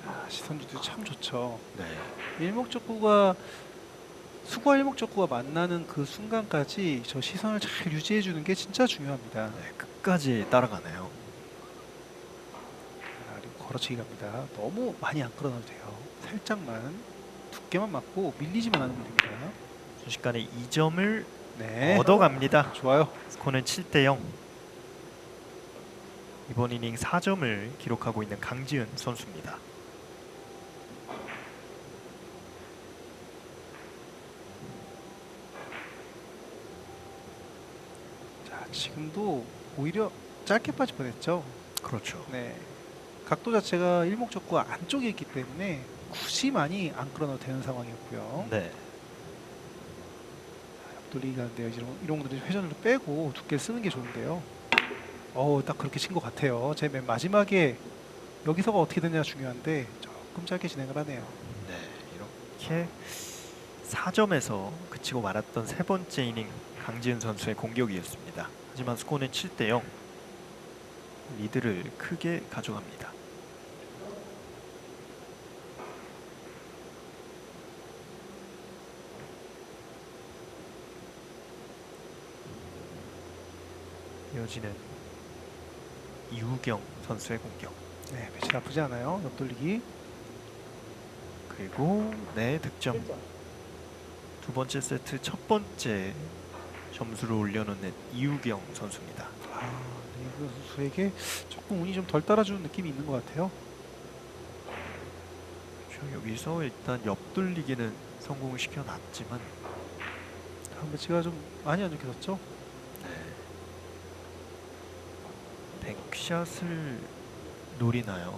자, 시선 주도 참 좋죠. 네. 일목적구가 수구와 일목적구가 만나는 그 순간까지 저 시선을 잘 유지해 주는 게 진짜 중요합니다. 네, 끝까지 따라가네요. 자, 그리고 걸어치기 갑니다. 너무 많이 안 끌어놔도 돼요. 살짝만 두께만 맞고 밀리지만 않으면 됩니다. 순식간에 2점을 네, 얻어갑니다. 좋아요. 스코어는 7대 0. 이번 이닝 4점을 기록하고 있는 강지은 선수입니다. 자, 지금도 오히려 짧게 빠질 뻔했죠. 그렇죠. 네, 각도 자체가 일목적구 안쪽에 있기 때문에 굳이 많이 안 끌어넣어도 되는 상황이었고요. 네. 돌리기가 하는데요. 이런 것들이 회전을 빼고 두께를 쓰는 게 좋은데요. 딱 그렇게 친 것 같아요. 제 맨 마지막에 여기서가 어떻게 되느냐 중요한데 조금 짧게 진행을 하네요. 네. 이렇게 4점에서 그치고 말았던 세 번째 이닝 강지은 선수의 공격이었습니다. 하지만 스코어는 7대 0. 리드를 크게 가져갑니다. 이어지는 이우경 선수의 공격. 네, 배치 나쁘지 않아요. 옆돌리기. 그리고 네 득점. 두 번째 세트 첫 번째 점수를 올려놓는 이우경 선수입니다. 네, 그 선수에게 조금 운이 좀 덜 따라주는 느낌이 있는 것 같아요. 그렇죠. 여기서 일단 옆돌리기는 성공을 시켜놨지만 다음 배치가 좀 많이 안 좋게 섰죠. 백샷을 노리나요?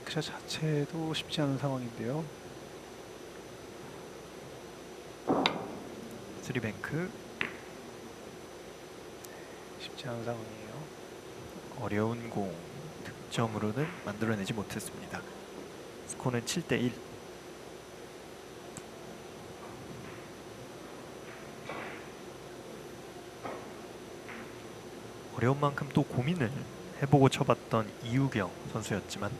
백샷 자체도 쉽지 않은 상황인데요. 쓰리뱅크 쉽지 않은 상황이에요. 어려운 공 득점으로는 만들어내지 못했습니다. 스코어는 7대 1. 어려운 만큼 또 고민을 해보고 쳐봤던 이우경 선수였지만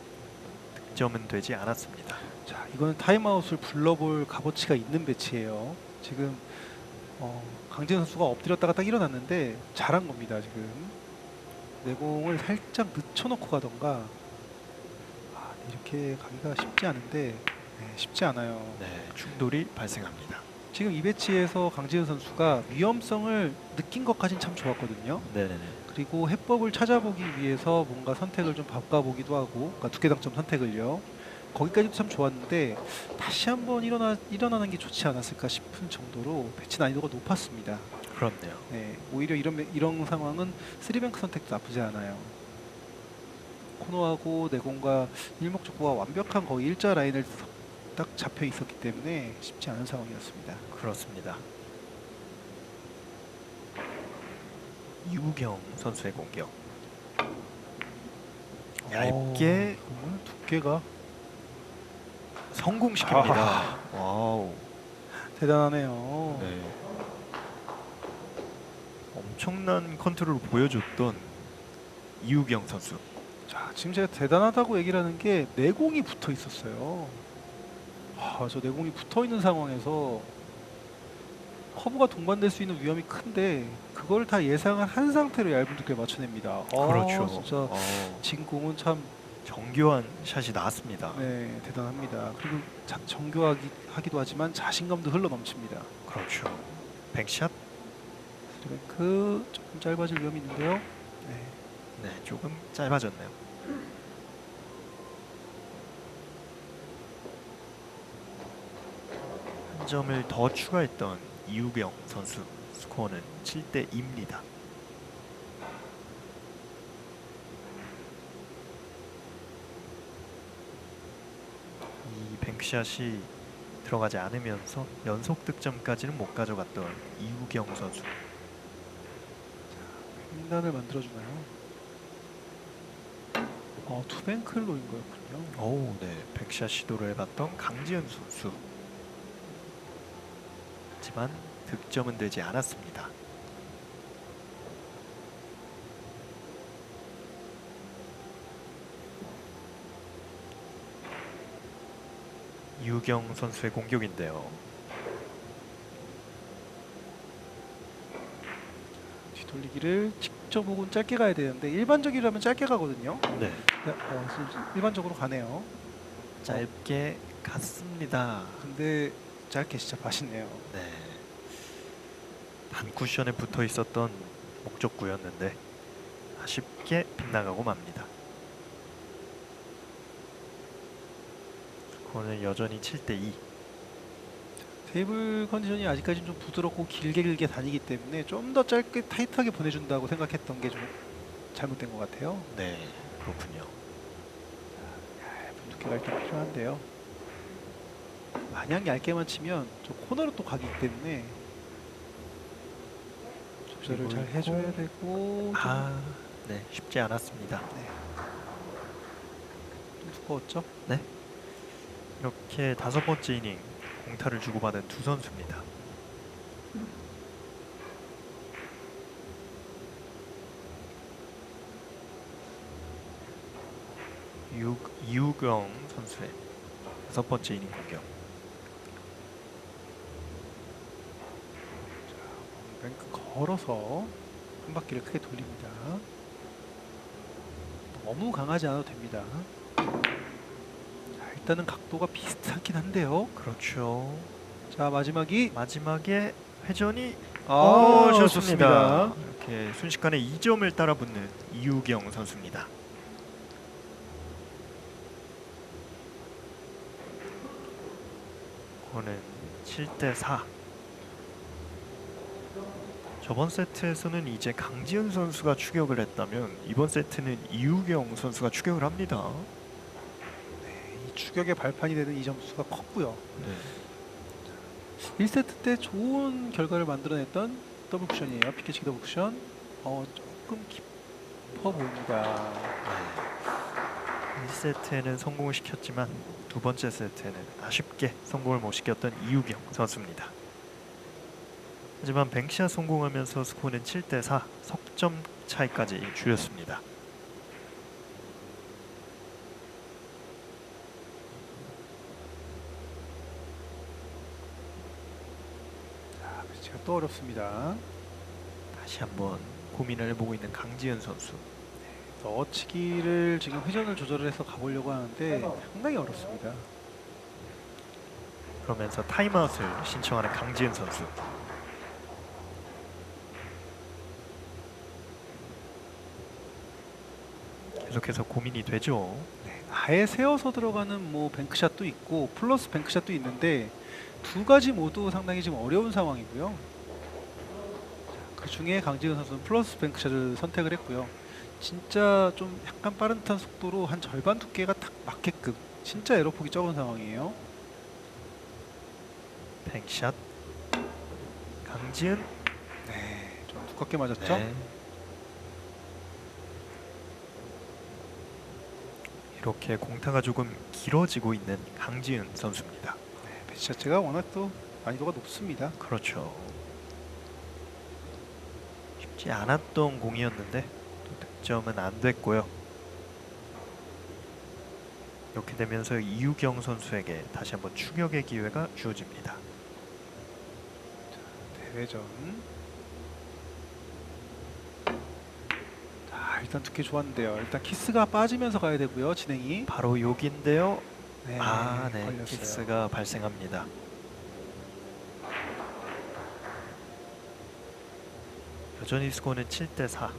득점은 되지 않았습니다. 자, 이거는 타임아웃을 불러볼 값어치가 있는 배치예요. 지금 강재현 선수가 엎드렸다가 딱 일어났는데 잘한 겁니다. 지금 내공을 살짝 늦춰놓고 가던가 이렇게 가기가 쉽지 않은데 쉽지 않아요. 네, 충돌이 발생합니다. 지금 이 배치에서 강재현 선수가 위험성을 느낀 것까진 참 좋았거든요. 네네네. 그리고 해법을 찾아보기 위해서 뭔가 선택을 좀 바꿔보기도 하고, 그러니까 두께 당점 선택을요. 거기까지도 참 좋았는데 다시 한번 일어나는 게 좋지 않았을까 싶은 정도로 배치 난이도가 높았습니다. 그렇네요. 네, 오히려 이런 상황은 쓰리뱅크 선택도 나쁘지 않아요. 코너하고 내공과 일목적구가 완벽한 거의 일자 라인을 딱 잡혀 있었기 때문에 쉽지 않은 상황이었습니다. 그렇습니다. 이우경 선수의 공격. 얇게 오늘 두께가 성공시킵니다. 와우. 대단하네요. 네. 엄청난 컨트롤을 보여줬던 이우경 선수. 자, 지금 제가 대단하다고 얘기를 하는 게 내공이 붙어 있었어요. 저 내공이 붙어 있는 상황에서 커브가 동반될 수 있는 위험이 큰데 그걸 다 예상을 한 상태로 얇은 두께 맞춰냅니다. 그렇죠. 진짜 지금 공은 참 정교한 샷이 나왔습니다. 대단합니다. 그리고 정교하기도 하지만 자신감도 흘러 넘칩니다. 그렇죠. 백샷. 스리뱅크 조금 짧아질 위험이 있는데요. 네, 조금 짧아졌네요. 한 점을 더 추가했던 이우경 선수. 스코어는 7대 2입니다. 이 뱅크샷이 들어가지 않으면서 연속 득점까지는 못 가져갔던 이우경 선수. 횡단을 만들어주나요? 투뱅크를 노린 거였군요. 오, 네, 백샷 시도를 해봤던 강지은 선수. 하지만 득점은 되지 않았습니다. 이우경 선수의 공격인데요. 뒤돌리기를 직접 혹은 짧게 가야 되는데 일반적이라면 짧게 가거든요. 네, 일반적으로 가네요. 짧게 갔습니다. 근데 짧게 진짜 맛있네요. 네, 반 쿠션에 붙어 있었던 목적구였는데 아쉽게 빗나가고 맙니다. 스코어는 여전히 7대 2. 테이블 컨디션이 아직까지는 좀 부드럽고 길게 다니기 때문에 좀 더 짧게 타이트하게 보내준다고 생각했던 게 좀 잘못된 것 같아요. 네, 그렇군요. 얇은 두께가 일단 필요한데요. 마냥 얇게만 치면 저 코너로 또 가기 때문에 조절을 잘 그리고 해줘야 되고 아, 네, 쉽지 않았습니다. 좀 두꺼웠죠? 이렇게 5번째 이닝 공타를 주고받은 두 선수입니다. 이우경 선수의 6번째 이닝 공격. 뱅크 걸어서 한 바퀴를 크게 돌립니다. 너무 강하지 않아도 됩니다. 자, 일단은 각도가 비슷하긴 한데요. 그렇죠. 자, 마지막에 회전이 좋습니다. 좋습니다. 이렇게 순식간에 2점을 따라붙는 이우경 선수입니다. 이거는 7대4. 저번 세트에서는 이제 강지은 선수가 추격을 했다면 이번 세트는 이우경 선수가 추격을 합니다. 이 추격의 발판이 되는 이 점수가 컸고요. 네. 1세트 때 좋은 결과를 만들어냈던 더블 쿠션이에요. 피켓치기 더블 쿠션. 조금 깊어 보입니다. 1세트에는 성공을 시켰지만 두 번째 세트에는 아쉽게 성공을 못 시켰던 이우경 선수입니다. 하지만 뱅크샷 성공하면서 스코어는 7대4, 석점 차이까지 줄였습니다. 자, 배치가 또 어렵습니다. 다시 한번 고민을 해보고 있는 강지은 선수. 넣어치기를 지금 회전을 조절을 해서 가보려고 하는데 상당히 어렵습니다. 그러면서 타임아웃을 신청하는 강지은 선수. 계속해서 고민이 되죠. 아예 세워서 들어가는 뭐 뱅크샷도 있고 플러스 뱅크샷도 있는데 두 가지 모두 상당히 지금 어려운 상황이고요. 그 중에 강지은 선수는 플러스 뱅크샷을 선택을 했고요. 진짜 좀 약간 빠른 듯한 속도로 한 절반 두께가 딱 맞게끔 진짜 에러폭이 적은 상황이에요. 뱅크샷. 강지은. 네, 좀 두껍게 맞았죠. 네. 이렇게 공타가 조금 길어지고 있는 강지은 선수입니다. 네, 배치 자체가 워낙 또 난이도가 높습니다. 그렇죠. 쉽지 않았던 공이었는데 또 득점은 안 됐고요. 이렇게 되면서 이우경 선수에게 다시 한번 추격의 기회가 주어집니다. 대회전. 자, 일단 두께 좋았는데요. 일단 키스가 빠지면서 가야 되고요. 진행이. 바로 여기인데요. 네, 네. 걸렸어요. 키스가 발생합니다. 여전히 스코어는 7대4.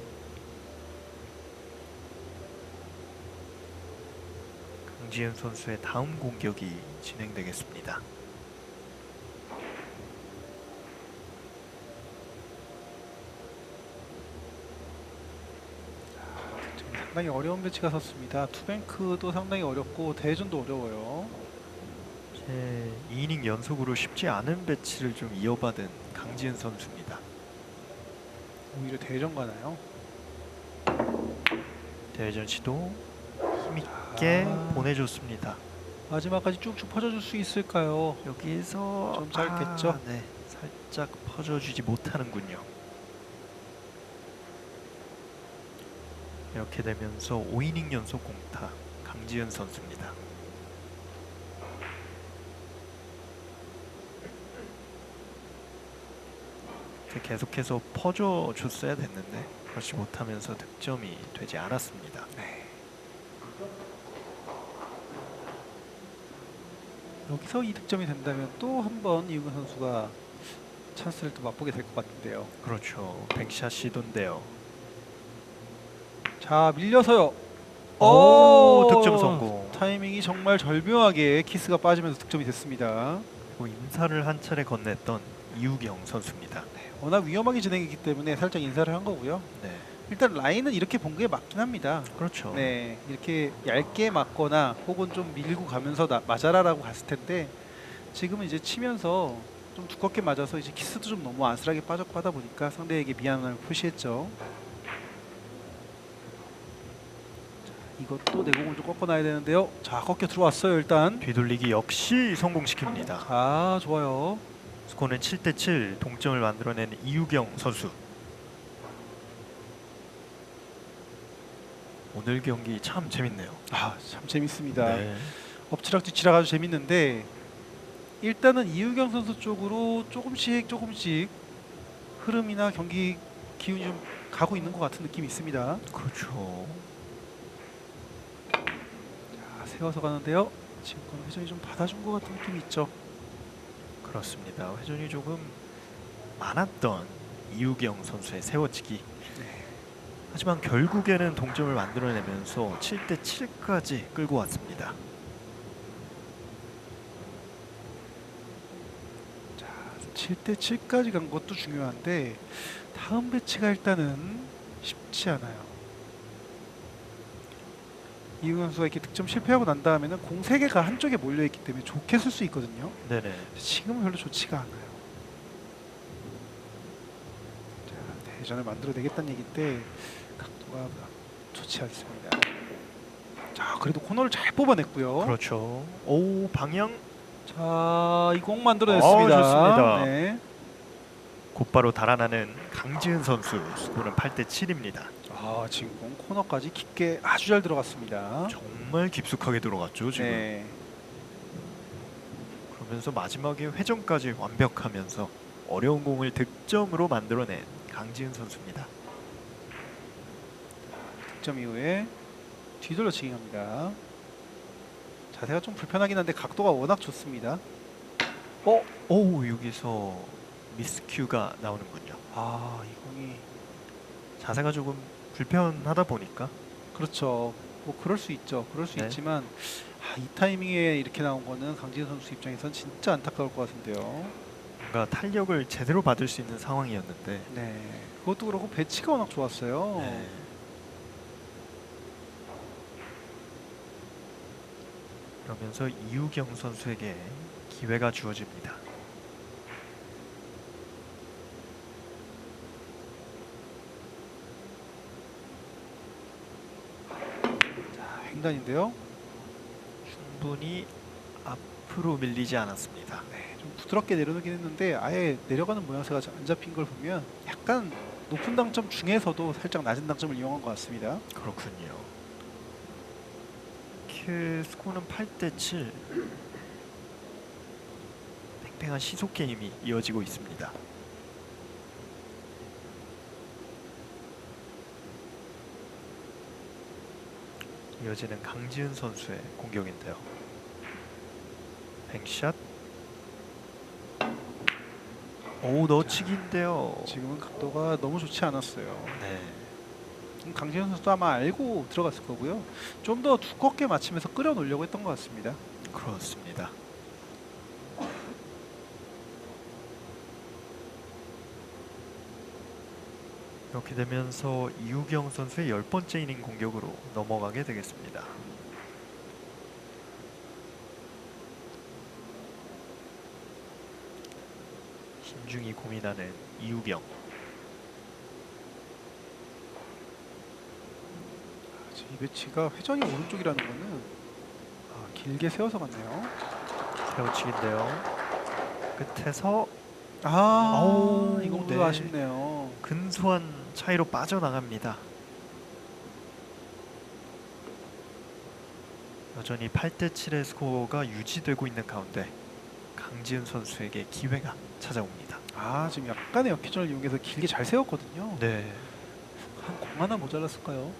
강지은 선수의 다음 공격이 진행되겠습니다. 상당히 어려운 배치가 섰습니다. 투뱅크도 상당히 어렵고 대회전도 어려워요. 이제 2이닝 연속으로 쉽지 않은 배치를 좀 이어받은 강지은 선수입니다. 오히려 대회전 가나요? 대회전 시도 힘있게 아. 보내줬습니다. 마지막까지 쭉쭉 퍼져줄 수 있을까요? 여기서 좀 짧겠죠? 네, 살짝 퍼져주지 못하는군요. 이렇게 되면서 5이닝 연속 공타 강지은 선수입니다. 계속해서 퍼줘줬어야 됐는데 그렇지 못하면서 득점이 되지 않았습니다. 네. 여기서 이 득점이 된다면 또 한 번 이우근 선수가 찬스를 또 맛보게 될 것 같은데요. 그렇죠. 뱅크샷 시도인데요. 자, 밀려서요. 득점 성공. 타이밍이 정말 절묘하게 키스가 빠지면서 득점이 됐습니다. 그리고 인사를 한 차례 건넸던 이우경 선수입니다. 워낙 위험하게 진행했기 때문에 살짝 인사를 한 거고요. 네. 일단 라인은 이렇게 본 게 맞긴 합니다. 그렇죠. 네, 이렇게 얇게 맞거나 혹은 좀 밀고 가면서 맞아라라고 갔을 텐데 지금은 이제 치면서 좀 두껍게 맞아서 이제 키스도 좀 너무 안쓰하게 빠졌고 하다 보니까 상대에게 미안함을 표시했죠. 이것도 내공을 좀 꺾어놔야 되는데요. 자, 꺾여 들어왔어요 일단. 뒤돌리기 역시 성공시킵니다. 자, 좋아요. 스코어는 7대7 동점을 만들어낸 이유경 선수. 오늘 경기 참 재밌네요. 아, 참 재밌습니다. 네. 엎치락뒤치락 아주 재밌는데 일단은 이유경 선수 쪽으로 조금씩 흐름이나 경기 기운이 좀 가고 있는 것 같은 느낌이 있습니다. 그렇죠. 자, 세워서 가는데요. 지금 거는 회전이 좀 받아준 것 같은 느낌이 있죠. 그렇습니다. 회전이 조금 많았던 이유경 선수의 세워치기. 네. 하지만 결국에는 동점을 만들어내면서 7대7까지 끌고 왔습니다. 자, 7대7까지 간 것도 중요한데 다음 배치가 일단은 쉽지 않아요. 이유경 선수가 이렇게 득점 실패하고 난 다음에는 공 3개가 한쪽에 몰려있기 때문에 좋게 쓸 수 있거든요. 네네. 지금은 별로 좋지가 않아요. 자, 대전을 만들어내겠다는 얘기인데 각도가 좋지 않습니다. 자, 그래도 코너를 잘 뽑아냈고요. 그렇죠. 오, 방향 자, 이 공 만들어냈습니다. 좋습니다. 네. 곧바로 달아나는 강지은 선수. 스코어는 8대7입니다. 아, 지금 공 코너까지 깊게 아주 잘 들어갔습니다. 정말 깊숙하게 들어갔죠 지금. 네. 그러면서 마지막에 회전까지 완벽하면서 어려운 공을 득점으로 만들어낸 강지은 선수입니다. 득점 이후에 뒤돌려치기 합니다. 자세가 좀 불편하긴 한데 각도가 워낙 좋습니다. 오, 여기서 미스큐가 나오는군요. 아, 이 공이 자세가 조금 불편하다 보니까. 그렇죠. 뭐 그럴 수 있죠. 그럴 수 네. 있지만 이 타이밍에 이렇게 나온 거는 강진 선수 입장에선 진짜 안타까울 것 같은데요. 뭔가 탄력을 제대로 받을 수 있는 상황이었는데. 네. 그것도 그렇고 배치가 워낙 좋았어요. 네. 그러면서 이유경 선수에게 기회가 주어집니다. 자, 횡단인데요. 충분히 앞으로 밀리지 않았습니다. 네, 좀 부드럽게 내려놓긴 했는데 아예 내려가는 모양새가 안 잡힌 걸 보면 약간 높은 당점 중에서도 살짝 낮은 당점을 이용한 것 같습니다. 그렇군요. 이렇게 스코어는 8대7. 팽팽한 시속 게임이 이어지고 있습니다. 이어지는 강지은 선수의 공격인데요. 뱅샷. 오, 넣치기인데요. 지금은 각도가 너무 좋지 않았어요. 네. 강진현 선수도 아마 알고 들어갔을 거고요. 좀 더 두껍게 맞추면서 끌어놓으려고 했던 것 같습니다. 그렇습니다. 이렇게 되면서 이우경 선수의 10번째 이닝 공격으로 넘어가게 되겠습니다. 신중히 고민하는 이우경. 이 배치가 회전이 오른쪽이라는 거는 길게 세워서 갔네요. 세우치기인데요. 끝에서 이 공도 네. 아쉽네요. 근소한 차이로 빠져나갑니다. 여전히 8대7의 스코어가 유지되고 있는 가운데 강지은 선수에게 기회가 찾아옵니다. 지금 약간의 역회전을 이용해서 길게 잘 세웠거든요. 네, 한 공 하나 모자랐을까요?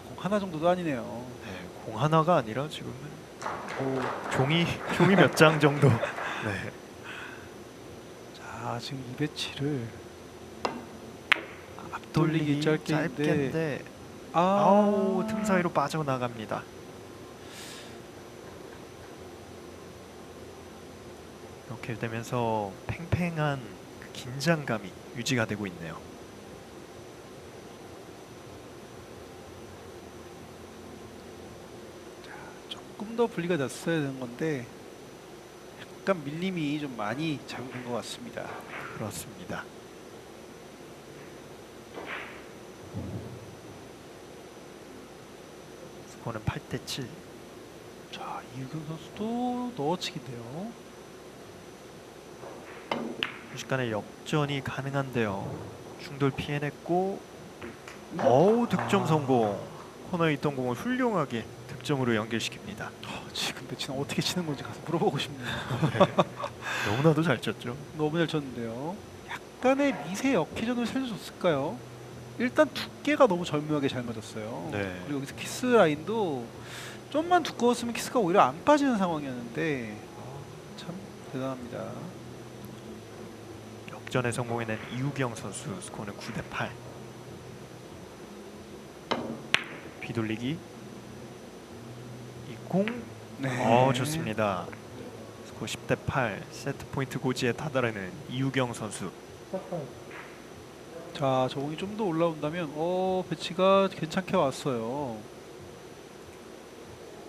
공 하나 정도도 아니네요. 네, 공 하나가 아니라 지금은 종이 몇 장 정도. 네, 자, 지금 이 배치를 앞돌리기 짧게인데 짧게인데 틈 사이로 빠져나갑니다. 이렇게 되면서 팽팽한 그 긴장감이 유지가 되고 있네요. 조금 더 분리가 됐어야 되는 건데 약간 밀림이 좀 많이 작용된 것 같습니다. 그렇습니다. 스코어는 8대7. 자, 이유경 선수도 넣어치기인데요. 순식간에 역전이 가능한데요. 충돌 피해냈고 득점 성공. 코너에 있던 공을 훌륭하게 득점으로 연결시킵니다. 지금 배치는 어떻게 치는 건지 가서 물어보고 싶네요. 너무나도 잘 쳤죠. 너무 잘 쳤는데요. 약간의 미세 역회전을 살려줬을까요? 일단 두께가 너무 절묘하게 잘 맞았어요. 네. 그리고 여기서 키스 라인도 좀만 두꺼웠으면 키스가 오히려 안 빠지는 상황이었는데 참 대단합니다. 역전에 성공해낸 이우경 선수. 스코어는 9대8. 비돌리기. 이 공 네. 좋습니다. 스코어 10대8. 세트 포인트 고지에 다다르는 이우경 선수. 자, 저공이 좀 더 올라온다면 배치가 괜찮게 왔어요.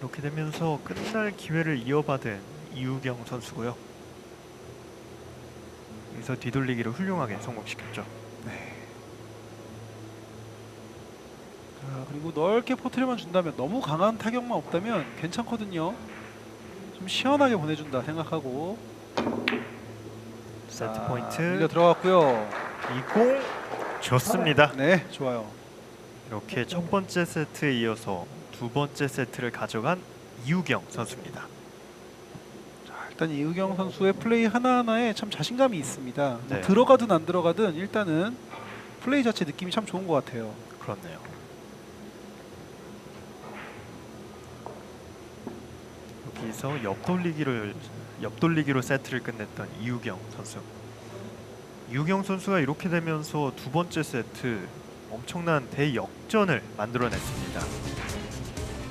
이렇게 되면서 끝날 기회를 이어받은 이우경 선수고요. 여기서 뒤돌리기를 훌륭하게 성공시켰죠. 네. 자, 그리고 넓게 포트리만 준다면 너무 강한 타격만 없다면 괜찮거든요. 좀 시원하게 보내준다 생각하고 세트 밀려 포인트. 들어갔고요. 이 공 좋습니다. 네, 좋아요. 이렇게 첫 번째 세트에 이어서 두 번째 세트를 가져간 이우경 선수입니다. 자, 일단 이우경 선수의 플레이 하나하나에 참 자신감이 있습니다. 뭐 네. 들어가든 안 들어가든 일단은 플레이 자체 느낌이 참 좋은 것 같아요. 그렇네요. 여기서 옆돌리기로 세트를 끝냈던 이우경 선수. 이우경 선수가 이렇게 되면서 두 번째 세트 엄청난 대역전을 만들어냈습니다.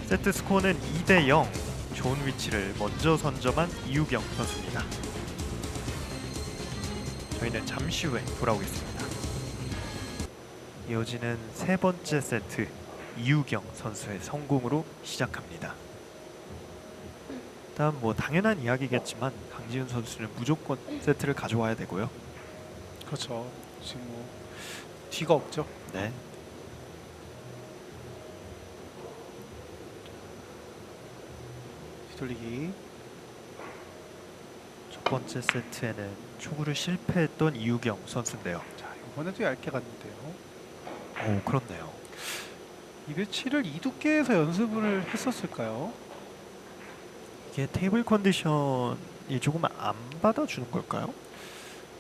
세트 스코어는 2대0. 좋은 위치를 먼저 선점한 이우경 선수입니다. 저희는 잠시 후에 돌아오겠습니다. 이어지는 세 번째 세트, 이우경 선수의 성공으로 시작합니다. 일단 뭐 당연한 이야기겠지만 강지훈 선수는 무조건 세트를 가져와야 되고요. 그렇죠. 지금 뭐 뒤가 없죠. 네. 뒤돌리기. 첫 번째 세트에는 초구를 실패했던 이우경 선수인데요. 자, 이번에도 얇게 갔는데요. 오, 그렇네요. 이 배치를 이 두께에서 연습을 했었을까요? 이게 테이블 컨디션이 조금 안 받아주는 걸까요?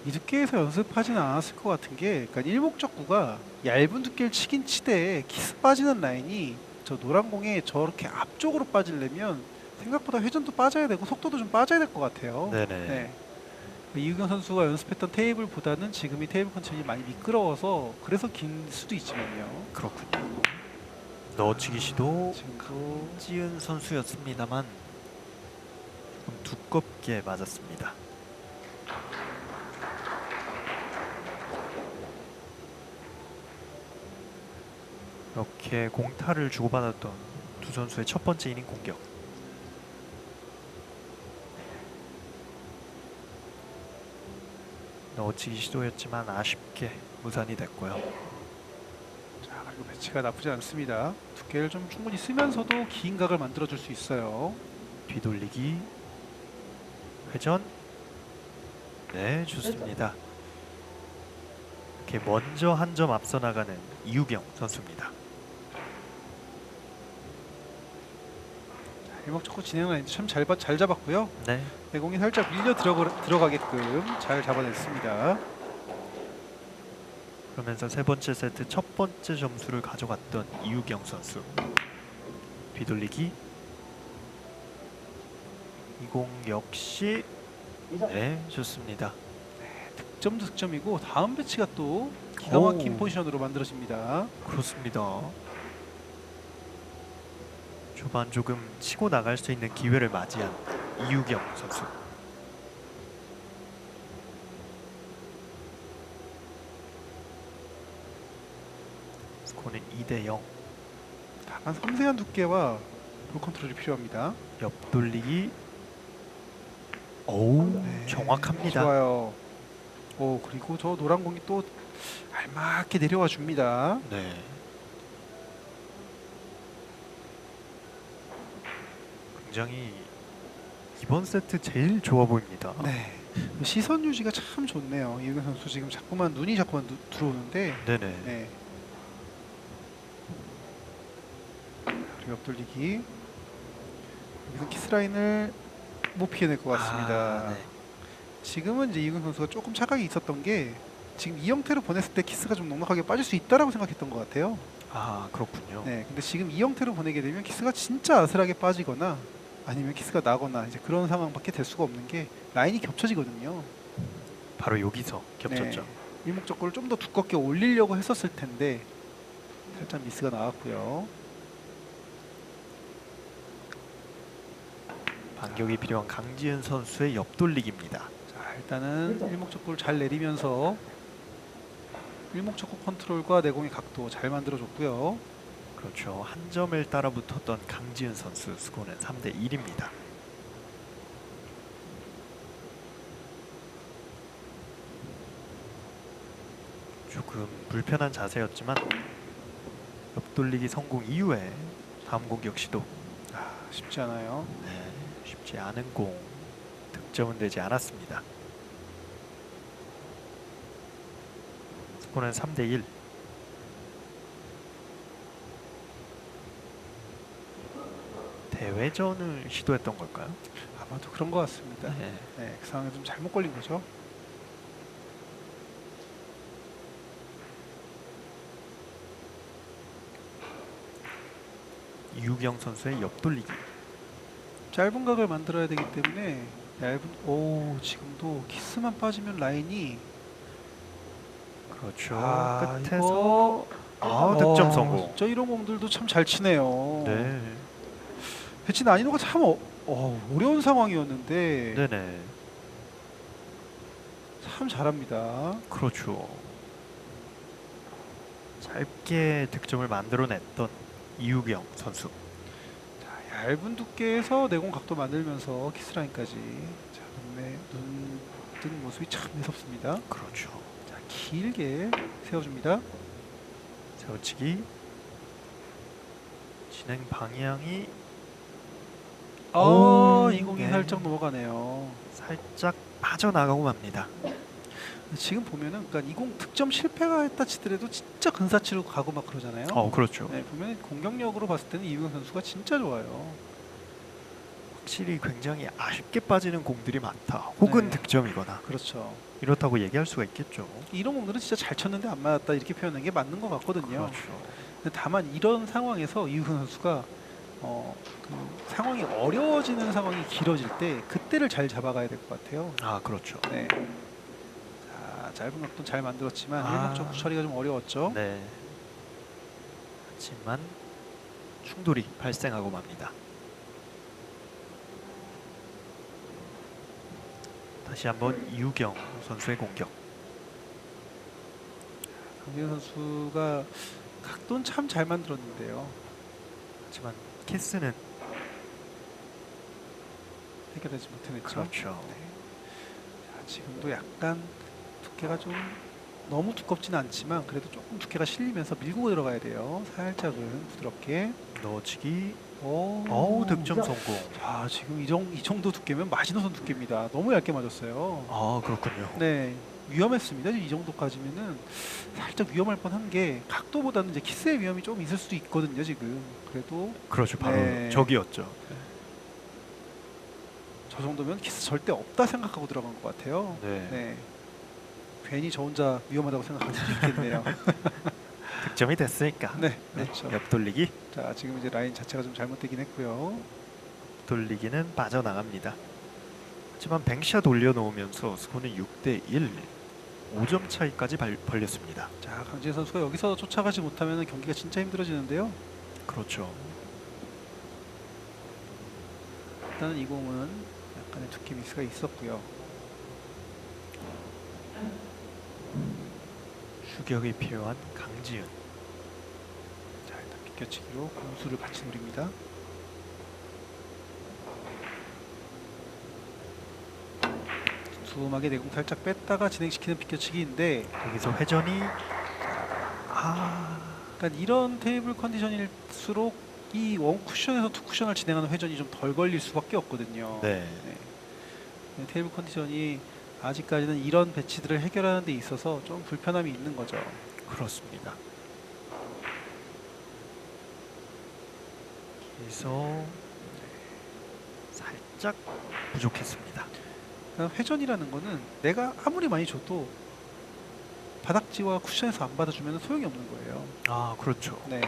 이 두께에서 연습하지는 않았을 것 같은 게, 그러니까 일목적구가 얇은 두께를 치긴 치되 키스 빠지는 라인이 저 노란 공에 저렇게 앞쪽으로 빠지려면 생각보다 회전도 빠져야 되고 속도도 좀 빠져야 될 것 같아요. 네네. 네. 이우경 선수가 연습했던 테이블보다는 지금 이 테이블 컨디션이 많이 미끄러워서 그래서 긴 수도 있지만요. 그렇군요. 넣어치기 시도 지금도 찌은 선수였습니다만 조금 두껍게 맞았습니다. 이렇게 공타를 주고받았던 두 선수의 첫 번째 이닝 공격. 넣어치기 시도였지만 아쉽게 무산이 됐고요. 자, 그리고 배치가 나쁘지 않습니다. 두께를 좀 충분히 쓰면서도 긴 각을 만들어줄 수 있어요. 뒤돌리기, 회전. 네, 좋습니다. 이렇게 먼저 한 점 앞서 나가는 이우경 선수입니다. 일목적구 진행 라인 참 잘 잡았고요. 네, 공이 살짝 밀려 들어가게끔 잘 잡아냈습니다. 그러면서 세 번째 세트 첫 번째 점수를 가져갔던 이우경 선수. 뒤돌리기. 이 공 역시 네, 좋습니다. 득점도 득점이고 다음 배치가 또 기가 막힌 오. 포지션으로 만들어집니다. 그렇습니다. 초반 조금 치고 나갈 수 있는 기회를 맞이한 이우경 선수. 스코어는 2대0. 다만 섬세한 두께와 볼 컨트롤이 필요합니다. 옆돌리기. 오, 네, 정확합니다. 좋아요. 오, 그리고 저 노란 공이 또 알맞게 내려와 줍니다. 네. 굉장히 이번 세트 제일 좋아 보입니다. 네. 시선 유지가 참 좋네요. 이우경 선수 지금 자꾸만 눈이 자꾸만 들어오는데 네네. 네. 그리고 옆돌리기. 여기서 키스라인을 못 피해낼 것 같습니다. 아, 네. 지금은 이제 이우경 선수가 조금 착각이 있었던 게 지금 이 형태로 보냈을 때 키스가 좀 넉넉하게 빠질 수 있다라고 생각했던 것 같아요. 아, 그렇군요. 네, 근데 지금 이 형태로 보내게 되면 키스가 진짜 아슬하게 빠지거나 아니면 키스가 나거나 이제 그런 상황밖에 될 수가 없는 게 라인이 겹쳐지거든요. 바로 여기서 겹쳤죠. 네, 일목적고를 좀 더 두껍게 올리려고 했었을 텐데 살짝 미스가 나왔고요. 반격이 필요한 강지은 선수의 옆돌리기입니다. 자, 일단은 일목적고를 잘 내리면서 일목적고 컨트롤과 내공의 각도 잘 만들어줬고요. 그렇죠. 한 점을 따라 붙었던 강지은 선수 스코어는 3대 1입니다. 조금 불편한 자세였지만 옆돌리기 성공 이후에 다음 공 역시도 쉽지 않아요. 네, 쉽지 않은 공 득점은 되지 않았습니다. 스코어는 3대 1. 대회전을 시도했던 걸까요? 아마도 그런 것 같습니다. 네. 네, 그 상황에 좀 잘못 걸린 거죠. 이우경 선수의 옆돌리기. 짧은 각을 만들어야 되기 때문에 얇은 오 지금도 키스만 빠지면 라인이 그렇죠. 이거 끝에서 득점 성공. 진짜 이런 공들도 참 잘 치네요. 네. 배치 난이도가 참 어려운 상황이었는데 네네. 참 잘합니다. 그렇죠. 짧게 득점을 만들어냈던 이우경 선수. 자, 얇은 두께에서 내공 각도 만들면서 키스라인까지 자, 눈 뜨는 모습이 참 매섭습니다. 그렇죠. 자, 길게 세워줍니다. 세워치기. 진행 방향이 이 공이 네. 살짝 넘어가네요. 살짝 빠져나가고 맙니다. 지금 보면은 그러니까 이 공 득점 실패가 했다 치더라도 진짜 근사치로 가고 막 그러잖아요. 그렇죠. 네, 보면 공격력으로 봤을 때는 이우경 선수가 진짜 좋아요. 확실히 굉장히 아쉽게 빠지는 공들이 많다. 혹은 네. 득점이거나 그렇죠. 이렇다고 얘기할 수가 있겠죠. 이런 공들은 진짜 잘 쳤는데 안 맞았다 이렇게 표현하는 게 맞는 것 같거든요. 그렇죠. 근데 다만 이런 상황에서 이우경 선수가 그 상황이 어려워지는 상황이 길어질 때 그때를 잘 잡아가야 될 것 같아요. 아, 그렇죠. 네. 자, 짧은 각도 잘 만들었지만 아. 일목적 처리가 좀 어려웠죠. 네. 하지만 충돌이 발생하고 맙니다. 다시 한번 이우경 선수의 공격. 강민 선수가 각도는 참 잘 만들었는데요. 하지만 키스는 해결하지 못해냈죠. 그렇죠. 네. 자, 지금도 약간 두께가 좀 너무 두껍지는 않지만 그래도 조금 두께가 실리면서 밀고 들어가야 돼요. 살짝은 부드럽게. 넣어치기. 오, 득점 성공. 자, 지금 이 정도 두께면 마지노선 두께입니다. 너무 얇게 맞았어요. 아, 그렇군요. 네, 위험했습니다. 이 정도까지면은 살짝 위험할 뻔한 게 각도보다는 이제 키스의 위험이 좀 있을 수도 있거든요. 지금 그래도 그렇죠. 바로 네. 저기였죠. 저 정도면 키스 절대 없다 생각하고 들어간 것 같아요. 네. 네. 괜히 저 혼자 위험하다고 생각할 수도 있겠네요. 득점이 됐으니까. 네, 그렇죠. 옆돌리기. 자, 지금 이제 라인 자체가 좀 잘못되긴 했고요. 돌리기는 빠져나갑니다. 하지만 뱅샷 올려놓으면서 스코어는 6대 1. 5점 차이까지 벌렸습니다. 자, 강지혜 선수가 여기서 쫓아가지 못하면 경기가 진짜 힘들어지는데요. 그렇죠. 일단은 이 공은 약간의 두께 미스가 있었고요. 추격이 필요한 강지은. 자, 일단 비껴치기로 공수를 같이 노립니다. 두툼하게 내공 살짝 뺐다가 진행시키는 비껴치기인데, 여기서 회전이 그러니까 이런 테이블 컨디션일수록 이 원 쿠션에서 투 쿠션을 진행하는 회전이 좀 덜 걸릴 수밖에 없거든요. 네. 네, 테이블 컨디션이 아직까지는 이런 배치들을 해결하는 데 있어서 좀 불편함이 있는 거죠. 그렇습니다. 그래서 살짝 부족했습니다. 그러니까 회전이라는 거는 내가 아무리 많이 줘도 바닥지와 쿠션에서 안 받아주면 소용이 없는 거예요. 아, 그렇죠. 네.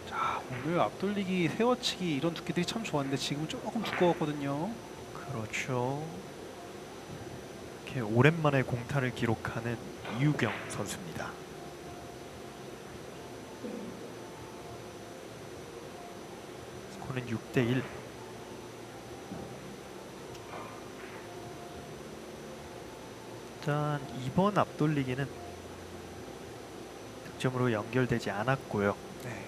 자, 오늘 앞돌리기, 세워치기 이런 두께들이 참 좋았는데 지금은 조금 두꺼웠거든요. 그렇죠. 이렇게 오랜만에 공타를 기록하는 이유경 선수입니다. 스코어는 6대1. 일단 이번 앞돌리기는 득점으로 연결되지 않았고요. 네.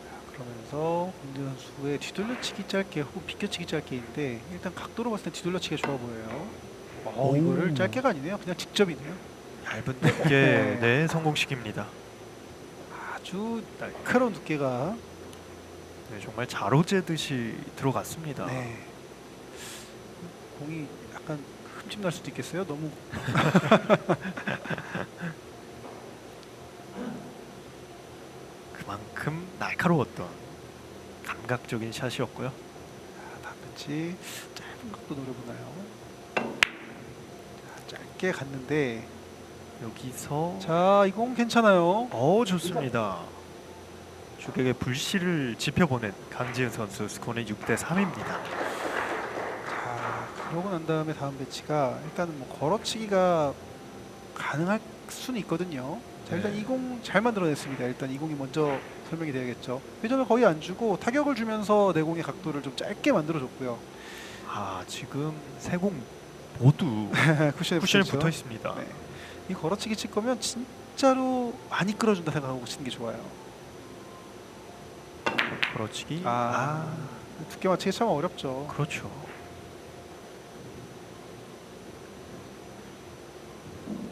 자, 그러면서 공대 선수의 뒤돌려치기 짧게 혹은 비껴치기 짧게인데 일단 각도로 봤을 때 뒤돌려치기가 좋아 보여요. 오. 이거를 짧게가 아니네요. 그냥 직접이네요. 얇은 두께 네, 성공식입니다. 아주 날카로운 두께가. 네, 정말 자로재듯이 들어갔습니다. 네. 공이 약간 흠집 날 수도 있겠어요. 너무. 그만큼 날카로웠던 감각적인 샷이었고요. 자, 다음 배치 짧은 각도 노려보나요? 자, 짧게 갔는데 여기서 자, 이 공 괜찮아요. 좋습니다. 주객의 불씨를 지펴보는 강지은 선수. 스코어는 6대3입니다. 자, 그러고 난 다음에 다음 배치가 일단은 뭐 걸어치기가 가능할 수는 있거든요. 자, 일단 네. 이 공 잘 만들어냈습니다. 일단 이 공이 먼저 설명이 돼야겠죠. 회전을 거의 안 주고 타격을 주면서 내 공의 각도를 좀 짧게 만들어줬고요. 지금 세 공 모두 쿠션에 쿠션에 붙어있죠. 붙어 있습니다. 네. 이 걸어치기 칠 거면 진짜로 많이 끌어준다 생각하고 치는 게 좋아요. 걸어치기. 두께 맞추기 참 어렵죠. 그렇죠.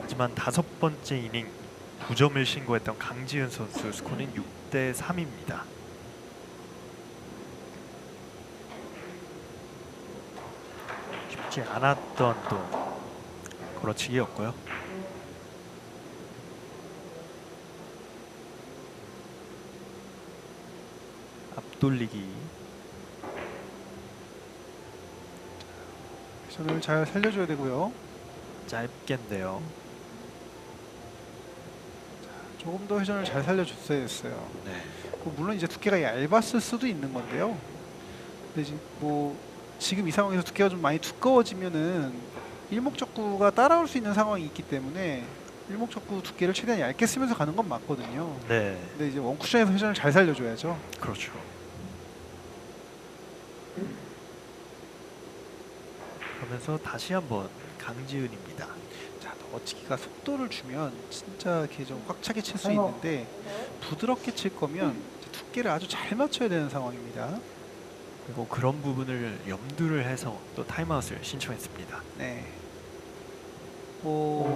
하지만 5번째 이닝 9점을 신고했던 강지은 선수. 스코어는 6대3입니다. 쉽지 않았던 또 걸어치기였고요. 앞돌리기. 회전을 잘 살려줘야 되고요. 짧게인데요. 조금 더 회전을 잘 살려줬어야 했어요. 네. 물론 이제 두께가 얇았을 수도 있는 건데요. 근데 지금 이 상황에서 두께가 좀 많이 두꺼워지면은 일목적구가 따라올 수 있는 상황이 있기 때문에 일목적구 두께를 최대한 얇게 쓰면서 가는 건 맞거든요. 네. 근데 이제 원쿠션에서 회전을 잘 살려줘야죠. 그렇죠. 그러면서 다시 한번 강지은입니다. 자, 넣어치기가 속도를 주면 진짜 이렇게 좀 꽉 차게 칠 수 있는데 부드럽게 칠 거면 이제 두께를 아주 잘 맞춰야 되는 상황입니다. 그리고 그런 부분을 염두를 해서 또 타임아웃을 신청했습니다. 네.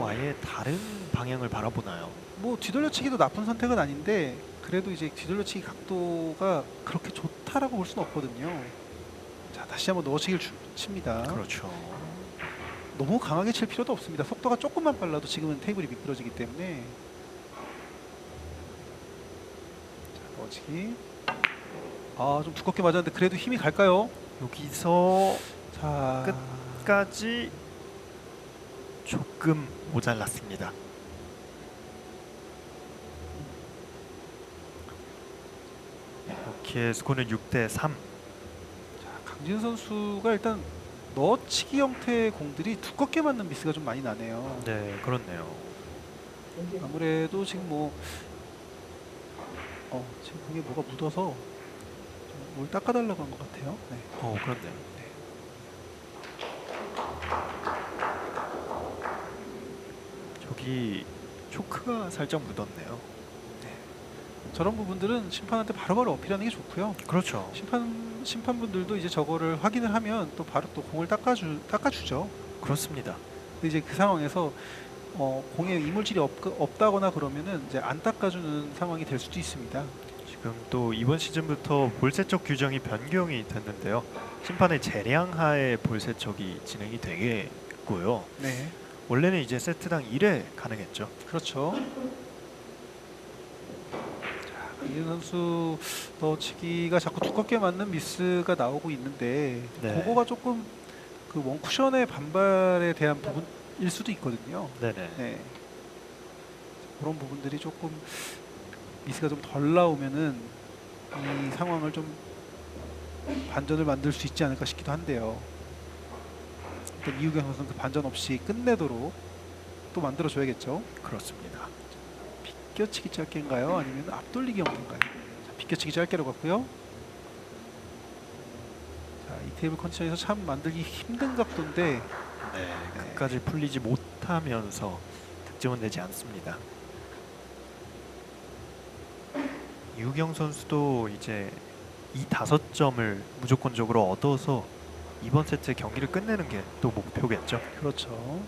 아예 다른 방향을 바라보나요? 뭐 뒤돌려치기도 나쁜 선택은 아닌데 그래도 이제 뒤돌려치기 각도가 그렇게 좋다라고 볼 수는 없거든요. 자, 다시 한번 넣어치기를 칩니다. 그렇죠. 너무 강하게 칠 필요도 없습니다. 속도가 조금만 빨라도 지금은 테이블이 미끄러지기 때문에. 자, 넣어치기. 좀 두껍게 맞았는데 그래도 힘이 갈까요? 여기서 자, 끝까지 조금 모자랐습니다. 이렇게 스코어는 6대3. 자, 강진 선수가 일단 넣어치기 형태의 공들이 두껍게 맞는 미스가 좀 많이 나네요. 네, 그렇네요. 아무래도 지금 지금 공에 뭐가 묻어서 뭘 닦아달라고 한 것 같아요. 네. 그렇네요. 저기 초크가 살짝 묻었네요. 저런 부분들은 심판한테 바로바로 어필하는 게 좋고요. 그렇죠. 심판 심판분들도 이제 저거를 확인을 하면 또 바로 또 공을 닦아주죠. 그렇습니다. 근데 이제 그 상황에서 공에 이물질이 없다거나 그러면은 이제 안 닦아주는 상황이 될 수도 있습니다. 지금 또 이번 시즌부터 볼세척 규정이 변경이 됐는데요. 심판의 재량하에 볼세척이 진행이 되겠고요. 네, 원래는 이제 세트당 1회 가능했죠. 그렇죠. 이은 선수 넣어치기가 자꾸 두껍게 맞는 미스가 나오고 있는데 네. 그거가 조금 그 원쿠션의 반발에 대한 부분일 수도 있거든요. 네네. 네. 그런 부분들이 조금 미스가 좀 덜 나오면은 이 상황을 좀 반전을 만들 수 있지 않을까 싶기도 한데요. 일단 이우경 선수는 그 반전 없이 끝내도록 또 만들어줘야겠죠. 그렇습니다. 비껴치기 짧게인가요? 아니면 앞돌리기 형태인가요? 자, 비껴치기 짧게로 갔고요. 자, 이 테이블 컨디션에서 참 만들기 힘든 각도인데 네, 끝까지 풀리지 못하면서 득점은 내지 않습니다. 유경 선수도 이제 이 5점을 무조건적으로 얻어서 이번 세트 경기를 끝내는 게 또 목표겠죠. 그렇죠.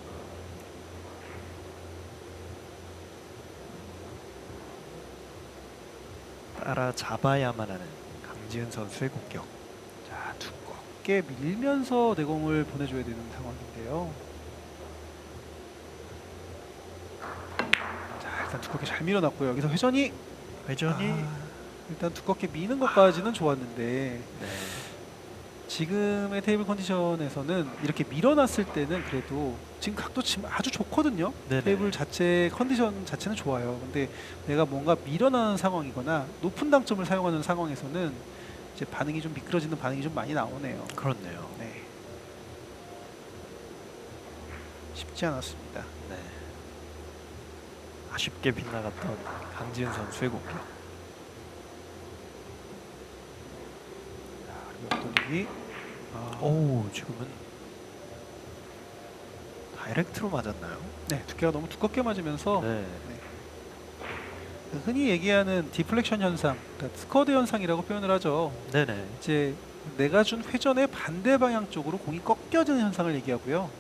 따라 잡아야만 하는 강지은 선수의 공격. 자, 두껍게 밀면서 내공을 보내줘야 되는 상황인데요. 자, 일단 두껍게 잘 밀어놨고요. 여기서 회전이 회전이 일단 두껍게 미는 것까지는 좋았는데 네, 지금의 테이블 컨디션에서는 이렇게 밀어놨을 때는 그래도 지금 각도 지금 아주 좋거든요. 네네. 테이블 자체 컨디션 자체는 좋아요. 근데 내가 뭔가 밀어나는 상황이거나 높은 당점을 사용하는 상황에서는 이제 반응이 좀 미끄러지는 반응이 좀 많이 나오네요. 그렇네요. 네. 쉽지 않았습니다. 네. 아쉽게 빗나갔던 강지은 선수의 공격. 옆돌리기. 오, 지금은 다이렉트로 맞았나요? 네, 두께가 너무 두껍게 맞으면서 네. 흔히 얘기하는 디플렉션 현상, 그러니까 스쿼드 현상이라고 표현을 하죠. 네네. 이제 내가 준 회전의 반대 방향 쪽으로 공이 꺾여지는 현상을 얘기하고요.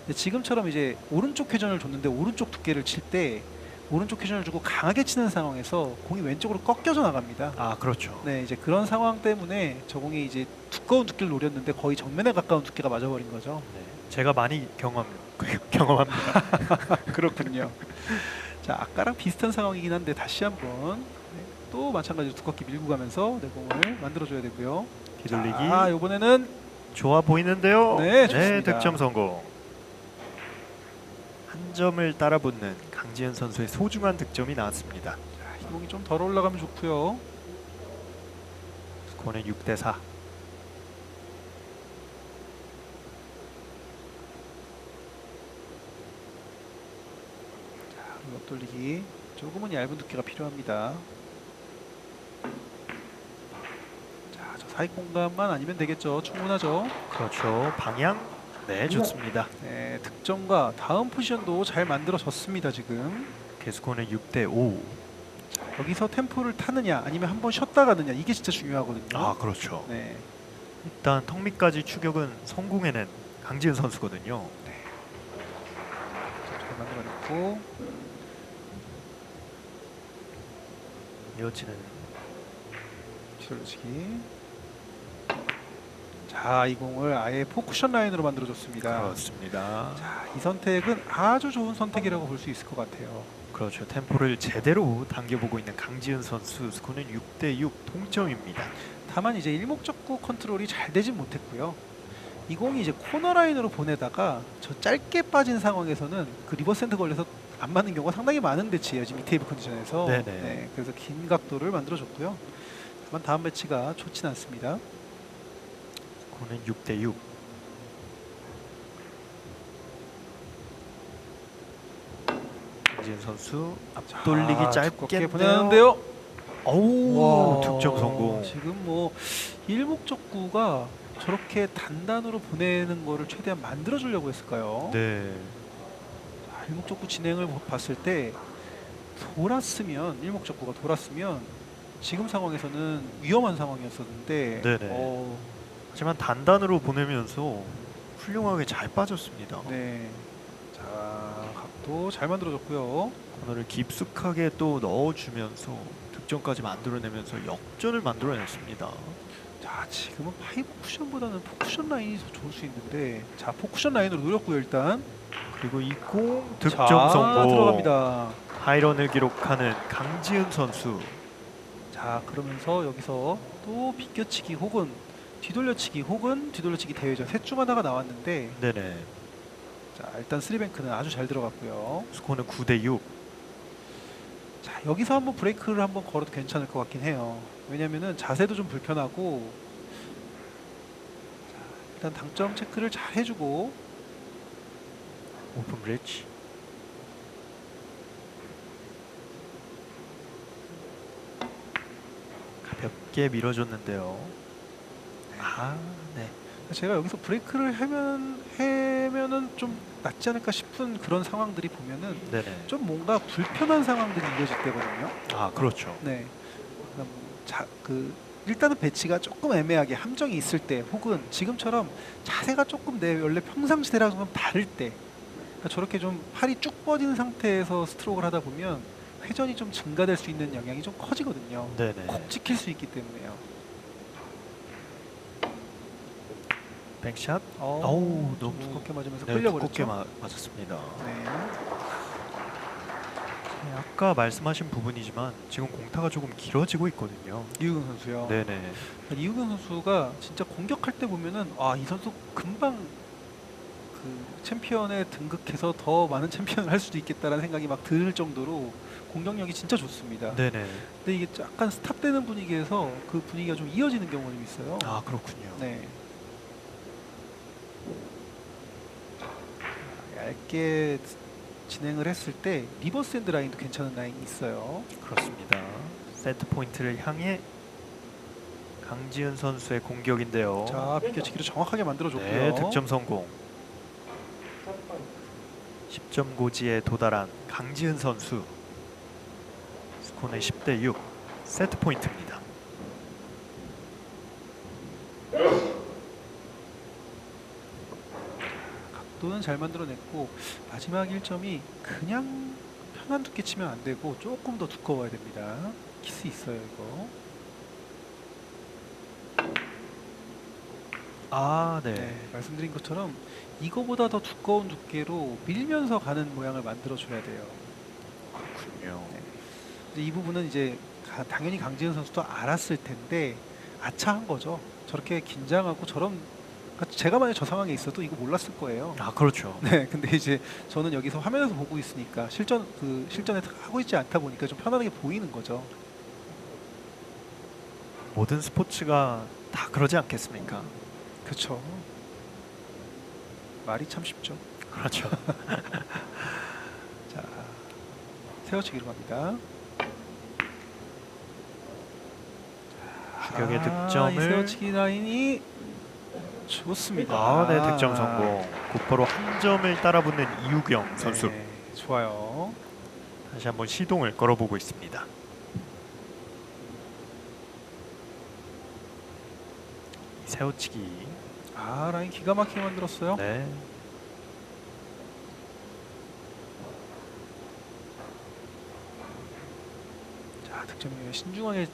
근데 지금처럼 이제 오른쪽 회전을 줬는데 오른쪽 두께를 칠 때 오른쪽 회전을 주고 강하게 치는 상황에서 공이 왼쪽으로 꺾여져 나갑니다. 아, 그렇죠. 네, 이제 그런 상황 때문에 저 공이 이제 두꺼운 두께를 노렸는데 거의 정면에 가까운 두께가 맞아버린 거죠. 네. 제가 많이 경험합니다. 그렇군요. 자, 아까랑 비슷한 상황이긴 한데 다시 한번 또 마찬가지로 두껍게 밀고 가면서 내공을 만들어줘야 되고요. 뒤돌리기. 아, 이번에는 좋아 보이는데요. 네, 좋습니다. 득점 성공. 한 점을 따라붙는 강지은 선수의 소중한 득점이 나왔습니다. 자, 이 공이 좀 덜 올라가면 좋고요. 스코어는 6대 4. 옆돌리기 조금은 얇은 두께가 필요합니다. 자, 저 사이 공간만 아니면 되겠죠. 충분하죠. 그렇죠. 방향. 네, 좋습니다. 네, 득점과 다음 포지션도 잘 만들어졌습니다. 지금 스코어는 6대 5. 여기서 템포를 타느냐 아니면 한번 쉬었다 가느냐 이게 진짜 중요하거든요. 아, 그렇죠. 네, 일단 턱 밑까지 추격은 성공해낸 강지은 선수거든요. 잘 만들어냈고 이어지는 뒤돌려치기. 자, 이 공을 아예 포쿠션 라인으로 만들어줬습니다. 그렇습니다. 자, 이 선택은 아주 좋은 선택이라고 볼 수 있을 것 같아요. 그렇죠. 템포를 제대로 당겨보고 있는 강지은 선수. 스코어는 6대 6 동점입니다. 다만 이제 일목적구 컨트롤이 잘 되진 못했고요. 이 공이 이제 코너 라인으로 보내다가 저 짧게 빠진 상황에서는 그 리버스 핸드 걸려서 안 맞는 경우가 상당히 많은 배치예요. 지금 이 테이블 컨디션에서. 네네. 네, 그래서 긴 각도를 만들어줬고요. 다만 다음 배치가 좋진 않습니다. 스코어는 6대 6. 강지은 선수 앞돌리기 자, 짧게 두껍게 보내는데요. 오, 득점 성공. 지금 뭐 일목적구가 저렇게 단단으로 보내는 거를 최대한 만들어 주려고 했을까요? 네. 자, 일목적구 진행을 봤을 때 돌았으면 일목적구가 돌았으면 지금 상황에서는 위험한 상황이었었는데 네네. 하지만 단단으로 보내면서 훌륭하게 잘 빠졌습니다. 네. 자, 각도 잘 만들어줬고요. 코너를 깊숙하게 또 넣어주면서 득점까지 만들어내면서 역전을 만들어냈습니다. 자, 지금은 파이브 쿠션보다는 포쿠션 라인이 더 좋을 수 있는데, 자, 포쿠션 라인으로 노렸고요 일단. 그리고 이 공 자, 득점 성공. 들어갑니다. 하이런을 기록하는 강지은 선수. 자, 그러면서 여기서 또 비껴치기 혹은 뒤돌려치기 혹은 뒤돌려치기 대회전 셋 중 하나가 나왔는데, 네네. 자, 일단 쓰리뱅크는 아주 잘 들어갔고요. 스코어는 9대6. 자, 여기서 한번 브레이크를 한번 걸어도 괜찮을 것 같긴 해요. 왜냐면은 자세도 좀 불편하고. 자, 일단 당점 체크를 잘 해주고. 오픈 브릿지. 가볍게 밀어줬는데요. 아, 네. 제가 여기서 브레이크를 하면은 좀 낫지 않을까 싶은 그런 상황들이 보면은 네네. 좀 뭔가 불편한 상황들이 이어질 때거든요. 아, 그렇죠. 네. 일단은 배치가 조금 애매하게 함정이 있을 때, 혹은 지금처럼 자세가 조금 내 원래 평상시대랑 좀 다를 때, 그러니까 저렇게 좀 팔이 쭉 뻗인 상태에서 스트로크를 하다 보면 회전이 좀 증가될 수 있는 영향이 좀 커지거든요. 네네. 콕 찍힐 수 있기 때문에요. 백샷. 어우, 너무 좀 두껍게 맞으면서 네, 끌려버렸죠. 두껍게 맞았습니다. 네. 네, 아까 말씀하신 부분이지만 지금 공타가 조금 길어지고 있거든요. 이우경 선수요. 네네. 이우경 선수가 진짜 공격할 때 보면은 이 선수 금방 그 챔피언에 등극해서 더 많은 챔피언을 할 수도 있겠다라는 생각이 막 들 정도로 공격력이 진짜 좋습니다. 네네. 근데 이게 약간 스탑되는 분위기에서 그 분위기가 좀 이어지는 경우가 좀 있어요. 아, 그렇군요. 네. 얇게 진행을 했을 때 리버스 핸드 라인도 괜찮은 라인이 있어요. 그렇습니다. 세트 포인트를 향해 강지은 선수의 공격인데요. 자, 비껴치기로 정확하게 만들어줬고요. 네, 득점 성공. 10점 고지에 도달한 강지은 선수. 스코어는 10대6. 세트 포인트입니다. 각도는 잘 만들어냈고, 마지막 1점이 그냥 편한 두께 치면 안 되고 조금 더 두꺼워야 됩니다. 키스 있어요 이거. 아, 네. 네, 말씀드린 것처럼 이거보다 더 두꺼운 두께로 밀면서 가는 모양을 만들어줘야 돼요. 그렇군요. 네. 근데 이 부분은 이제 당연히 강지은 선수도 알았을 텐데 아차한 거죠. 저렇게 긴장하고 저런, 그러니까 제가 만약 저 상황에 있어도 이거 몰랐을 거예요. 아, 그렇죠. 네, 근데 이제 저는 여기서 화면에서 보고 있으니까 실전에 하고 있지 않다 보니까 좀 편안하게 보이는 거죠. 모든 스포츠가 다 그러지 않겠습니까? 그렇죠. 말이 참 쉽죠. 그렇죠. 자, 세워치기로 갑니다. 추격의 이 득점을. 세워치기 라인이 좋습니다. 아, 네, 득점 성공. 곧바로 한 점을 따라붙는 이우경 선수. 네, 좋아요. 다시 한번 시동을 걸어보고 있습니다. 세우치기. 라인 기가 막히게 만들었어요. 네. 자, 득점에 신중하게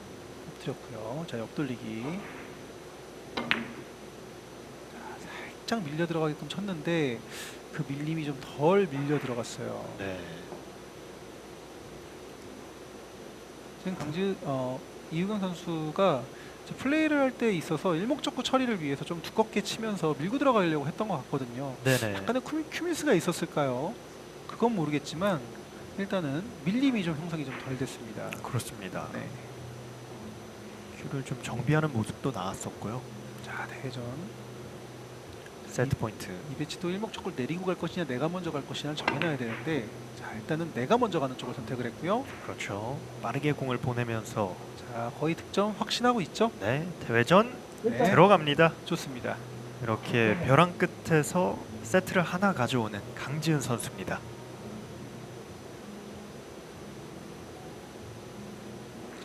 드렸고요. 자, 옆돌리기. 자, 살짝 밀려 들어가게끔 쳤는데 그 밀림이 좀 덜 밀려 들어갔어요. 네. 지금 이우경 선수가 플레이를 할 때 있어서 일목적구 처리를 위해서 좀 두껍게 치면서 밀고 들어가려고 했던 것 같거든요. 네네. 약간의 큐미스가 있었을까요? 그건 모르겠지만 일단은 밀림이 좀 형성이 좀 덜 됐습니다. 그렇습니다. 네. 큐를 좀 정비하는 모습도 나왔었고요. 자, 대회전. 세트 포인트. 이 배치도 일목적구를 내리고 갈 것이냐 내가 먼저 갈 것이냐를 정해놔야 되는데, 자, 일단은 내가 먼저 가는 쪽을 선택을 했고요. 그렇죠. 빠르게 공을 보내면서. 자, 거의 득점 확신하고 있죠? 네, 대회전 네. 들어갑니다. 좋습니다. 이렇게 벼랑 끝에서 세트를 하나 가져오는 강지은 선수입니다.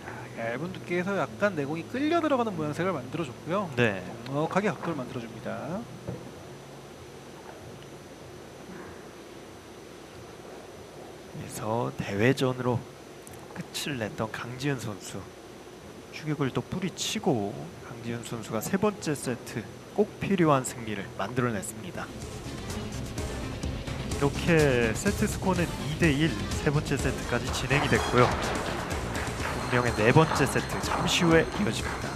자, 얇은 두께에서 약간 내공이 끌려 들어가는 모양새를 만들어줬고요. 네. 넉넉하게 각도를 만들어줍니다. 그래서 대회전으로 끝을 냈던 강지은 선수. 추격을 또 뿌리치고 강지은 선수가 세 번째 세트 꼭 필요한 승리를 만들어냈습니다. 이렇게 세트 스코어는 2대1 세 번째 세트까지 진행이 됐고요. 운명의 네 번째 세트 잠시 후에 이어집니다.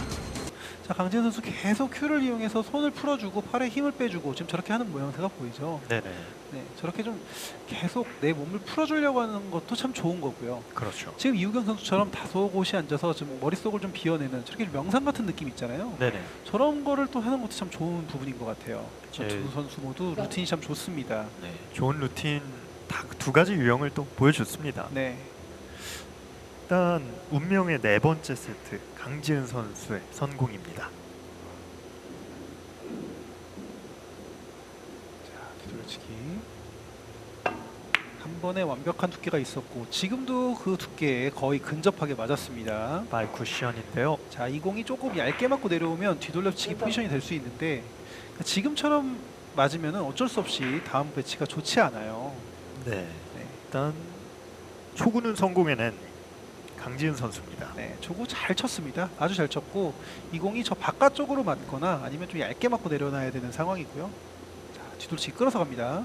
자, 강지현 선수 계속 큐를 이용해서 손을 풀어주고 팔에 힘을 빼주고 지금 저렇게 하는 모양새가 보이죠. 네네. 네, 저렇게 좀 계속 내 몸을 풀어주려고 하는 것도 참 좋은 거고요. 그렇죠. 지금 이우경 선수처럼 다소 곳이 앉아서 좀 머릿속을 좀 비워내는 저렇게 명상 같은 느낌 있잖아요. 네네. 저런 거를 또 하는 것도 참 좋은 부분인 것 같아요. 제- 두 선수 모두 루틴이 참 좋습니다. 네. 좋은 루틴 두 가지 유형을 또 보여줬습니다. 네, 일단 운명의 네 번째 세트 강지은 선수의 선공입니다. 자, 뒤돌려치기. 한 번에 완벽한 두께가 있었고 지금도 그 두께에 거의 근접하게 맞았습니다. 발 쿠션인데요. 자, 이 공이 조금 얇게 맞고 내려오면 뒤돌려치기 포지션이 될 수 있는데 지금처럼 맞으면 어쩔 수 없이 다음 배치가 좋지 않아요. 네. 네, 일단 초구는 성공해낸 강지은 선수입니다. 네, 저거 잘 쳤습니다. 아주 잘 쳤고 이 공이 저 바깥쪽으로 맞거나 아니면 좀 얇게 맞고 내려놔야 되는 상황이고요. 자, 뒤돌치기 끌어서 갑니다.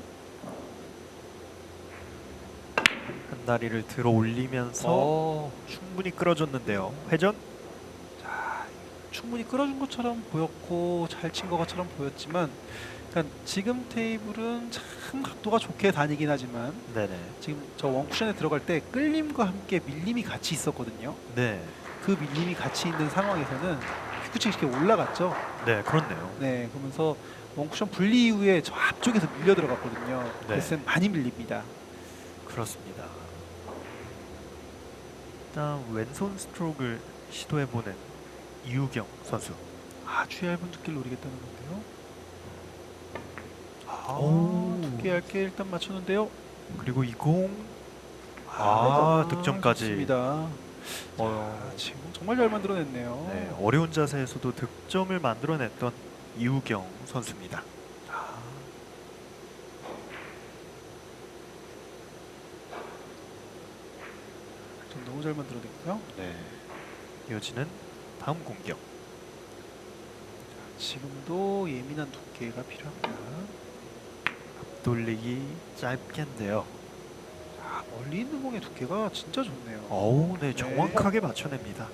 한 다리를 들어 올리면서 어, 충분히 끌어줬는데요. 회전. 자, 충분히 끌어준 것처럼 보였고 잘 친 것처럼 보였지만 그러니까 지금 테이블은 참 각도가 좋게 다니긴 하지만 네네. 지금 저 원쿠션에 들어갈 때 끌림과 함께 밀림이 같이 있었거든요. 네. 그 밀림이 같이 있는 상황에서는 큐쿠치 이렇게 올라갔죠. 네, 그렇네요. 네, 그러면서 원쿠션 분리 이후에 저 앞쪽에서 밀려 들어갔거든요. 네. 그래서 많이 밀립니다. 그렇습니다. 일단 왼손 스트로크를 시도해보는 이우경 선수. 아주 얇은 두께를 노리겠다는 건데요. 오. 두께 얇게 일단 맞췄는데요. 그리고 이 공. 득점까지. 좋습니다. 지금 정말 잘 만들어냈네요. 네, 어려운 자세에서도 득점을 만들어냈던 이우경 선수입니다. 아, 좀 너무 잘 만들어냈고요. 네. 이어지는 다음 공격. 지금도 예민한 두께가 필요합니다. 돌리기 짧게인데요. 아, 멀리 있는 공의 두께가 진짜 좋네요. 어우, 네, 정확하게 맞춰냅니다.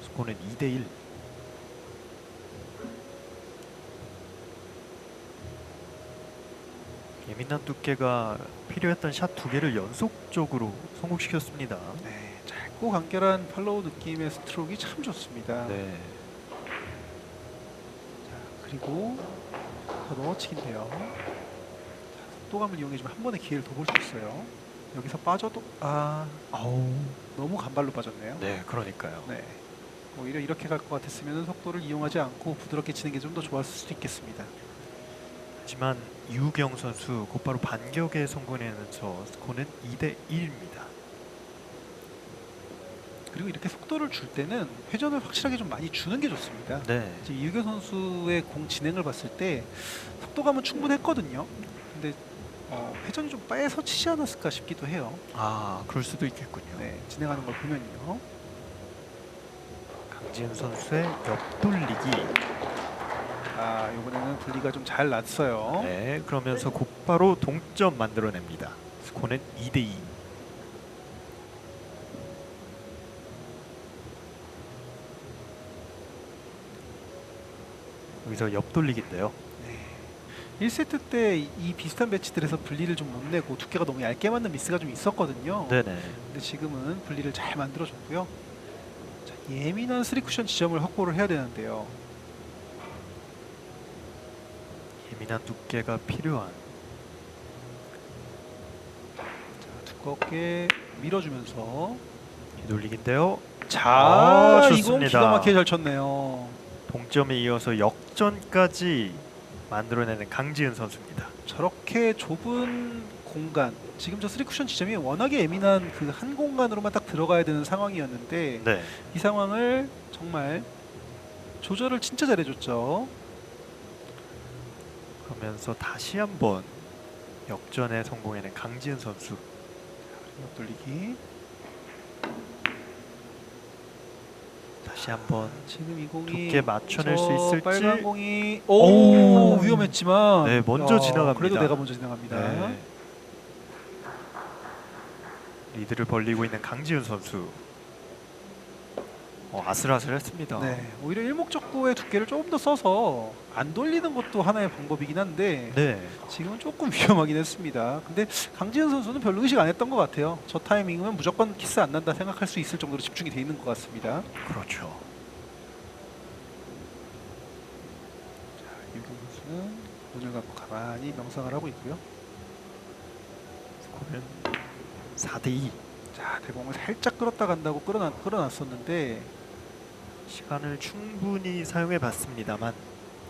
스코어는 2대1. 예민한 두께가 필요했던 샷 두 개를 연속적으로 성공시켰습니다. 네, 짧고 간결한 팔로우 느낌의 스트로크가 참 좋습니다. 네. 자, 그리고 더 넣어치기인데요. 자, 속도감을 이용해주면 한 번의 기회를 더 볼 수 있어요. 여기서 빠져도 아우. 너무 간발로 빠졌네요. 네, 그러니까요. 네. 오히려 이렇게 갈 것 같았으면 속도를 이용하지 않고 부드럽게 치는 게 좀 더 좋았을 수도 있겠습니다. 하지만 이우경 선수 곧바로 반격에 성공하면서 스코어는 2대1입니다. 그리고 이렇게 속도를 줄 때는 회전을 확실하게 좀 많이 주는 게 좋습니다. 네. 지금 이우경 선수의 공 진행을 봤을 때 속도감은 충분했거든요. 근데 회전이 좀 빠에서 치지 않았을까 싶기도 해요. 그럴 수도 있겠군요. 네, 진행하는 걸 보면요. 강지은 선수의 옆돌리기. 이번에는 분리가 좀 잘 났어요. 네, 그러면서 곧바로 동점 만들어냅니다. 스코어는 2대2. 여기서 옆돌리기인데요. 1세트 때 이 비슷한 배치들에서 분리를 좀 못 내고 두께가 너무 얇게 맞는 미스가 좀 있었거든요. 네네. 근데 지금은 분리를 잘 만들어줬고요. 자, 예민한 3쿠션 지점을 확보를 해야 되는데요. 예민한 두께가 필요한. 자, 두껍게 밀어주면서 뒤돌리기인데요. 자, 이공 좋습니다. 기가 막히게 잘 쳤네요. 동점에 이어서 역전까지 만들어내는 강지은 선수입니다. 저렇게 좁은 공간, 지금 저 3쿠션 지점이 워낙에 예민한 그 한 공간으로만 딱 들어가야 되는 상황이었는데 네. 이 상황을 정말 조절을 진짜 잘해줬죠. 그러면서 다시 한번 역전에 성공해낸 강지은 선수. 옆돌리기. 다시 한번 지금 이 공이 두께 맞춰낼 수 있을지. 빨간 공이 오! 위험했지만 네, 먼저 지나갑니다. 그래도 내가 먼저 지나갑니다. 네. 리드를 벌리고 있는 강지은 선수. 아슬아슬했습니다. 네, 오히려 일목적구의 두께를 조금 더 써서 안 돌리는 것도 하나의 방법이긴 한데 네. 지금은 조금 위험하긴 했습니다. 근데 강지은 선수는 별로 의식 안 했던 것 같아요. 저 타이밍이면 무조건 키스 안 난다 생각할 수 있을 정도로 집중이 돼 있는 것 같습니다. 그렇죠. 유경 선수는 눈을 감고 가만히 명상을 하고 있고요. 스코어는 4대2. 자, 대공을 살짝 끌었다 간다고 끌어놨었는데 시간을 충분히 사용해 봤습니다만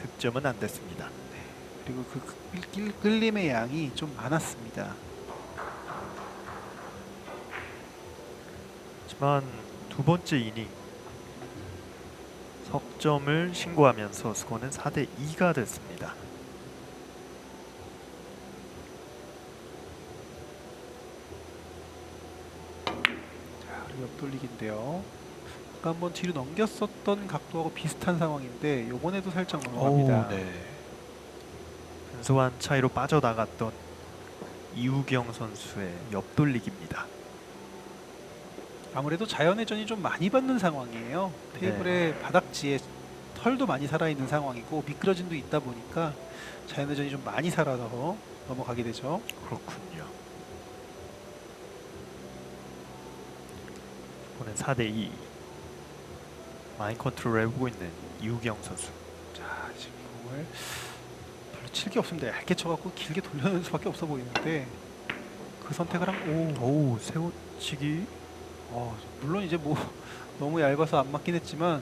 득점은 안 됐습니다. 그리고 그 끌림의 양이 좀 많았습니다. 하지만 두 번째 이닝 석점을 신고하면서 스코어는 4대2가 됐습니다. 자, 그리고 옆돌리기인데요. 아까 한번 뒤로 넘겼었던 각도하고 비슷한 상황인데 요번에도 살짝 넘어갑니다. 네. 근소한 차이로 빠져나갔던 이우경 선수의 옆돌리기입니다. 아무래도 자연회전이 좀 많이 받는 상황이에요. 테이블의 바닥지에 털도 많이 살아있는 상황이고 미끄러짐도 있다 보니까 자연회전이 좀 많이 살아서 넘어가게 되죠. 그렇군요. 스코어는 4대2. 마인 컨트롤을 해보고 있는 이우경 선수. 자, 지금 공을 별로 칠 게 없습니다. 얇게 쳐갖고 길게 돌려놓을 수밖에 없어 보이는데 그 선택을 오, 세워치기. 물론 이제 뭐 너무 얇아서 안 맞긴 했지만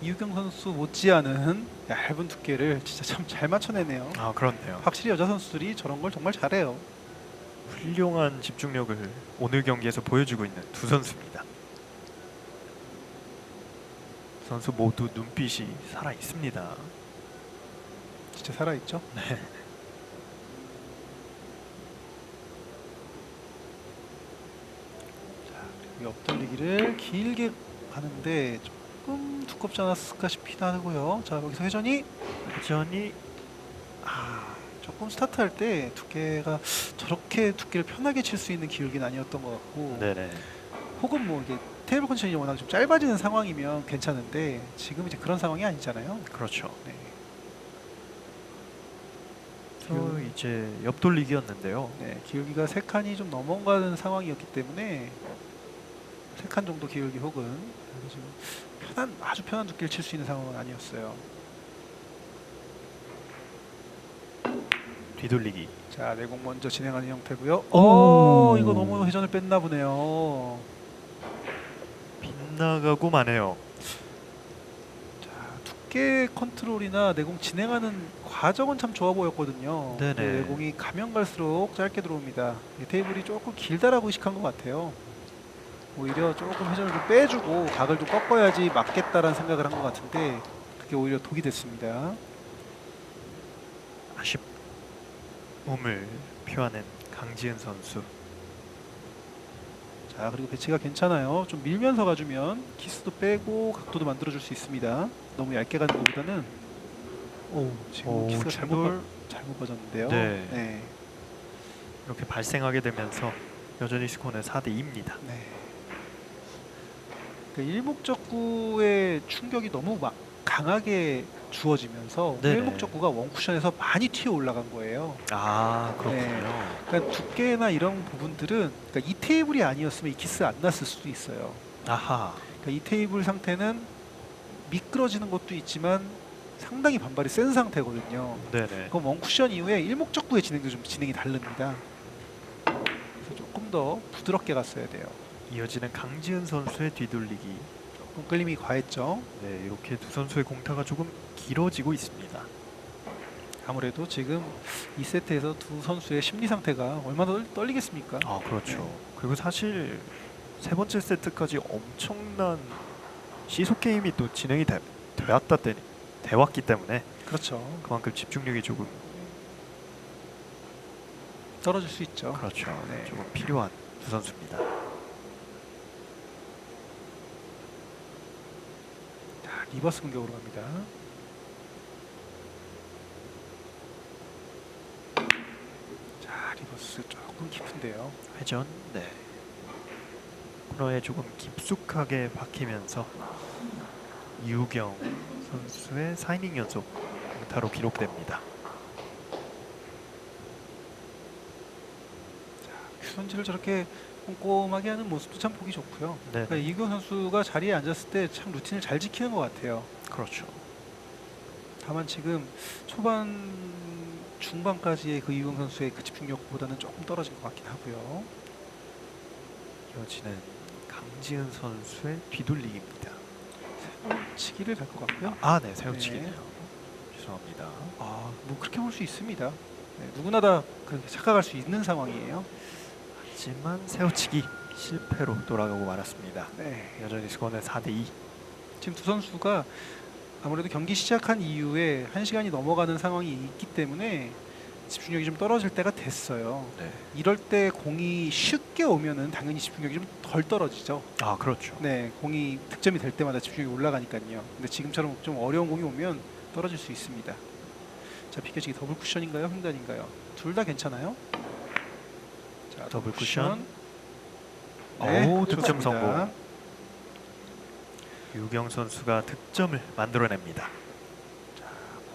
이우경 선수 못지않은 얇은 두께를 진짜 참 잘 맞춰내네요. 아, 그렇네요. 확실히 여자 선수들이 저런 걸 정말 잘해요. 훌륭한 집중력을 오늘 경기에서 보여주고 있는 두 선수입니다. 선수 모두 눈빛이 살아 있습니다. 진짜 살아있죠? 네. 옆돌리기를 길게 가는데 조금 두껍지 않았을까 싶기도 하고요. 자, 여기서 회전이 회전이 조금 스타트할 때 두께가 저렇게 두께를 편하게 칠 수 있는 기울기는 아니었던 것 같고 네네. 혹은 뭐 이게 테이블 컨디션이 워낙 좀 짧아지는 상황이면 괜찮은데 지금 이제 그런 상황이 아니잖아요. 그렇죠. 네. 저 이제 옆돌리기였는데요. 네, 기울기가 3칸이 좀 넘어가는 상황이었기 때문에 3칸 정도 기울기 혹은 지금 아주 편한 두께를 칠 수 있는 상황은 아니었어요. 뒤돌리기. 자, 내공 먼저 진행하는 형태고요. 오. 이거 너무 회전을 뺐나 보네요. 빗나가고 마네요. 자, 두께 컨트롤이나 내공 진행하는 과정은 참 좋아 보였거든요. 네네. 근데 내공이 가면 갈수록 짧게 들어옵니다. 테이블이 조금 길다라고 의식한 것 같아요. 오히려 조금 회전을 좀 빼주고 각을 좀 꺾어야지 맞겠다라는 생각을 한 것 같은데 그게 오히려 독이 됐습니다. 아쉬움을 표하는 강지은 선수. 자, 그리고 배치가 괜찮아요. 좀 밀면서 가주면 키스도 빼고 각도도 만들어줄 수 있습니다. 너무 얇게 가는 것보다는 지금 키스가 잘못 빠졌는데요. 네. 이렇게 발생하게 되면서 여전히 스코어는 4대2입니다. 네. 그러니까 일목적구의 충격이 너무 막 강하게 주어지면서 네네. 일목적구가 원쿠션에서 많이 튀어 올라간 거예요. 아, 그렇군요. 네. 그러니까 두께나 이런 부분들은 그러니까 이 테이블이 아니었으면 이 키스 안 났을 수도 있어요. 아하. 그러니까 이 테이블 상태는 미끄러지는 것도 있지만 상당히 반발이 센 상태거든요. 네네. 그럼 원쿠션 이후에 일목적구의 진행도 좀 진행이 다릅니다. 그래서 조금 더 부드럽게 갔어야 돼요. 이어지는 강지은 선수의 뒤돌리기. 조금 끌림이 과했죠. 네, 이렇게 두 선수의 공타가 조금 길어지고 있습니다. 아무래도 지금 2세트에서 두 선수의 심리 상태가 얼마나 떨리겠습니까? 아 그렇죠. 네. 그리고 사실 세 번째 세트까지 엄청난 시속 게임이 또 진행이 되었기 때문에 그렇죠. 그만큼 집중력이 조금 떨어질 수 있죠. 그렇죠. 네. 조금 필요한 두 선수입니다. 자, 리버스 공격으로 갑니다. 자, 리버스 조금 깊은데요. 회전, 네. 코너에 조금 깊숙하게 박히면서 이우경 선수의 4이닝 연속 안타로 기록됩니다. 큐선지를 저렇게 꼼꼼하게 하는 모습도 참 보기 좋고요. 네, 그러니까 이규영 선수가 자리에 앉았을 때 참 루틴을 잘 지키는 것 같아요. 그렇죠. 다만 지금 초반 중반까지의 그 이규영 선수의 그 집중력보다는 조금 떨어진 것 같긴 하고요. 이어지는 강지은 선수의 뒤돌리기입니다. 치기를 갈 것 같고요. 아, 네, 세우치기네요. 죄송합니다. 아, 뭐 그렇게 볼 수 있습니다. 네, 누구나 다 그렇게 착각할 수 있는 상황이에요. 하지만 세우치기 실패로 돌아가고 말았습니다. 네. 여전히 스코어는 4대2. 지금 두 선수가 아무래도 경기 시작한 이후에 1시간이 넘어가는 상황이 있기 때문에 집중력이 좀 떨어질 때가 됐어요. 네. 이럴 때 공이 쉽게 오면은 당연히 집중력이 좀 덜 떨어지죠. 아, 그렇죠. 네, 공이 득점이 될 때마다 집중력이 올라가니까요. 근데 지금처럼 좀 어려운 공이 오면 떨어질 수 있습니다. 자, 비켜치기 더블 쿠션인가요? 횡단인가요? 둘 다 괜찮아요? 자, 더블 쿠션. 네, 오, 득점 좋습니다. 성공. 유경 선수가 득점을 만들어냅니다.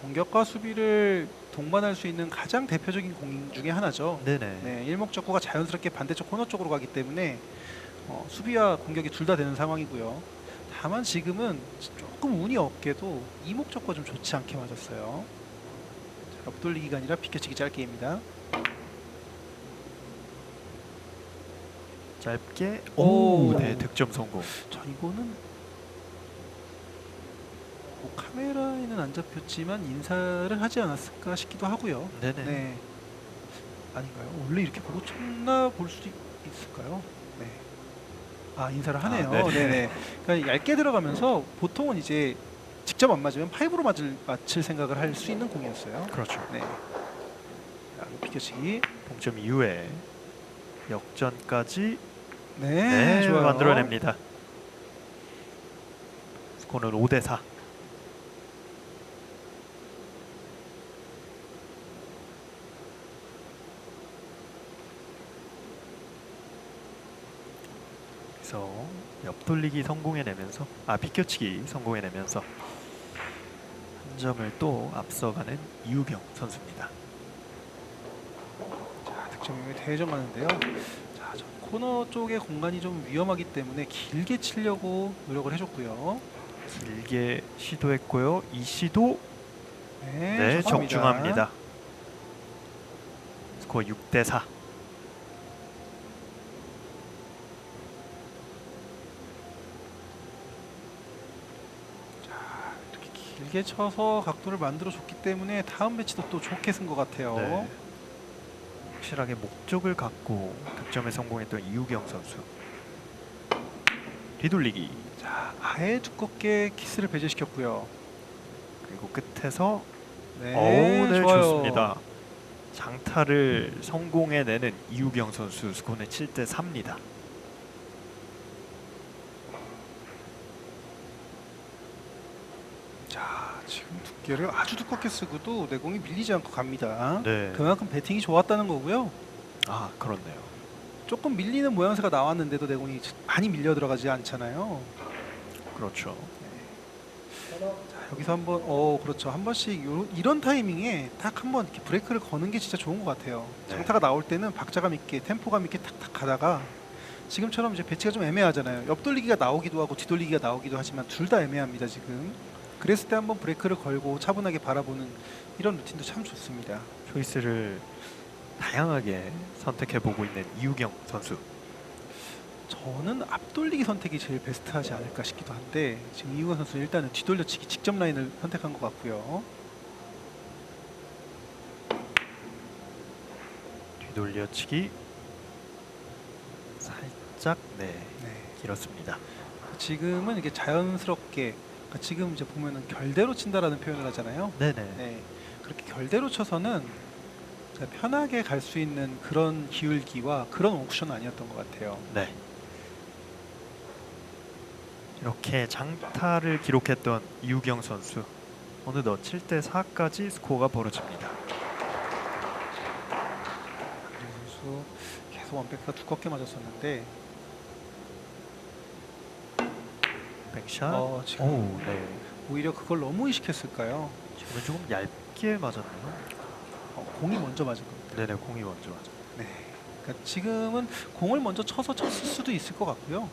공격과 수비를 동반할 수 있는 가장 대표적인 공 중에 하나죠. 네네. 네, 일목적구가 자연스럽게 반대쪽 코너 쪽으로 가기 때문에 수비와 공격이 둘 다 되는 상황이고요. 다만 지금은 조금 운이 없게도 이목적구가 좀 좋지 않게 맞았어요. 자, 앞돌리기가 아니라 비켜치기 짧게입니다. 짧게. 오. 오, 네, 득점 성공. 자, 이거는 뭐 카메라에는 안 잡혔지만 인사를 하지 않았을까 싶기도 하고요. 네네. 네. 아닌가요? 원래 이렇게 보고 쳤나 볼 수도 있을까요? 네. 아, 인사를 하네요. 아, 네네. 네네. 그러니까 얇게 들어가면서 보통은 이제 직접 안 맞으면 파이브로 맞힐 생각을 할 수 있는 공이었어요. 그렇죠. 네. 자, 비켜치기. 동점 이후에 역전까지 네, 좋아요. 만들어냅니다. 스코어는 5대4. 그래서 옆돌리기 성공해내면서 비껴치기 성공해내면서 한 점을 또 앞서가는 이우경 선수입니다. 자, 득점이 대정하는데요. 자, 저 코너 쪽의 공간이 좀 위험하기 때문에 길게 치려고 노력을 해줬고요. 길게 시도했고요. 이 시도 네, 적중합니다. 스코어 6대4. 이렇게 길게 쳐서 각도를 만들어 줬기 때문에 다음 배치도 또 좋게 쓴 것 같아요. 네. 확실하게 목적을 갖고 득점에 성공했던 이우경 선수. 뒤돌리기. 자, 아예 두껍게 키스를 배제시켰고요. 그리고 끝에서 네, 네, 좋아요. 좋습니다. 장타를 성공해내는 이우경 선수. 스코어는 7대4입니다. 자, 지금 두께를 아주 두껍게 쓰고도 내공이 밀리지 않고 갑니다. 네. 그만큼 배팅이 좋았다는 거고요. 아, 그렇네요. 조금 밀리는 모양새가 나왔는데도 내공이 많이 밀려 들어가지 않잖아요. 그렇죠. 자, 여기서 한번 그렇죠. 한 번씩 이런 타이밍에 딱 한 번 이렇게 브레이크를 거는 게 진짜 좋은 것 같아요. 네. 장타가 나올 때는 박자감 있게 템포감 있게 탁탁 가다가 지금처럼 이제 배치가 좀 애매하잖아요. 옆돌리기가 나오기도 하고 뒤돌리기가 나오기도 하지만 둘 다 애매합니다 지금. 그랬을 때 한번 브레이크를 걸고 차분하게 바라보는 이런 루틴도 참 좋습니다. 초이스를 다양하게 선택해보고 있는 이우경 선수. 저는 앞돌리기 선택이 제일 베스트하지 않을까 싶기도 한데 지금 이우경 선수는 일단은 뒤돌려치기 직접 라인을 선택한 것 같고요. 뒤돌려치기 살짝 네. 길었습니다. 지금은 이게 자연스럽게, 그러니까 지금 이제 보면은 결대로 친다라는 표현을 하잖아요. 네네. 네. 그렇게 결대로 쳐서는 제가 편하게 갈 수 있는 그런 기울기와 그런 옥션은 아니었던 것 같아요. 네. 이렇게 장타를 기록했던 이우경 선수 어느덧 7대 4까지 스코어가 벌어집니다. 강진 선수 계속 원백가 두껍게 맞았었는데 백샷. 지금 오, 네. 오히려 그걸 너무 의식했을까요? 지금은 조금 얇게 맞았네요. 공이 먼저 맞은 겁니다. 네네, 공이 먼저 맞아. 네. 그러니까 지금은 공을 먼저 쳐서 쳤을 수도 있을 것 같고요.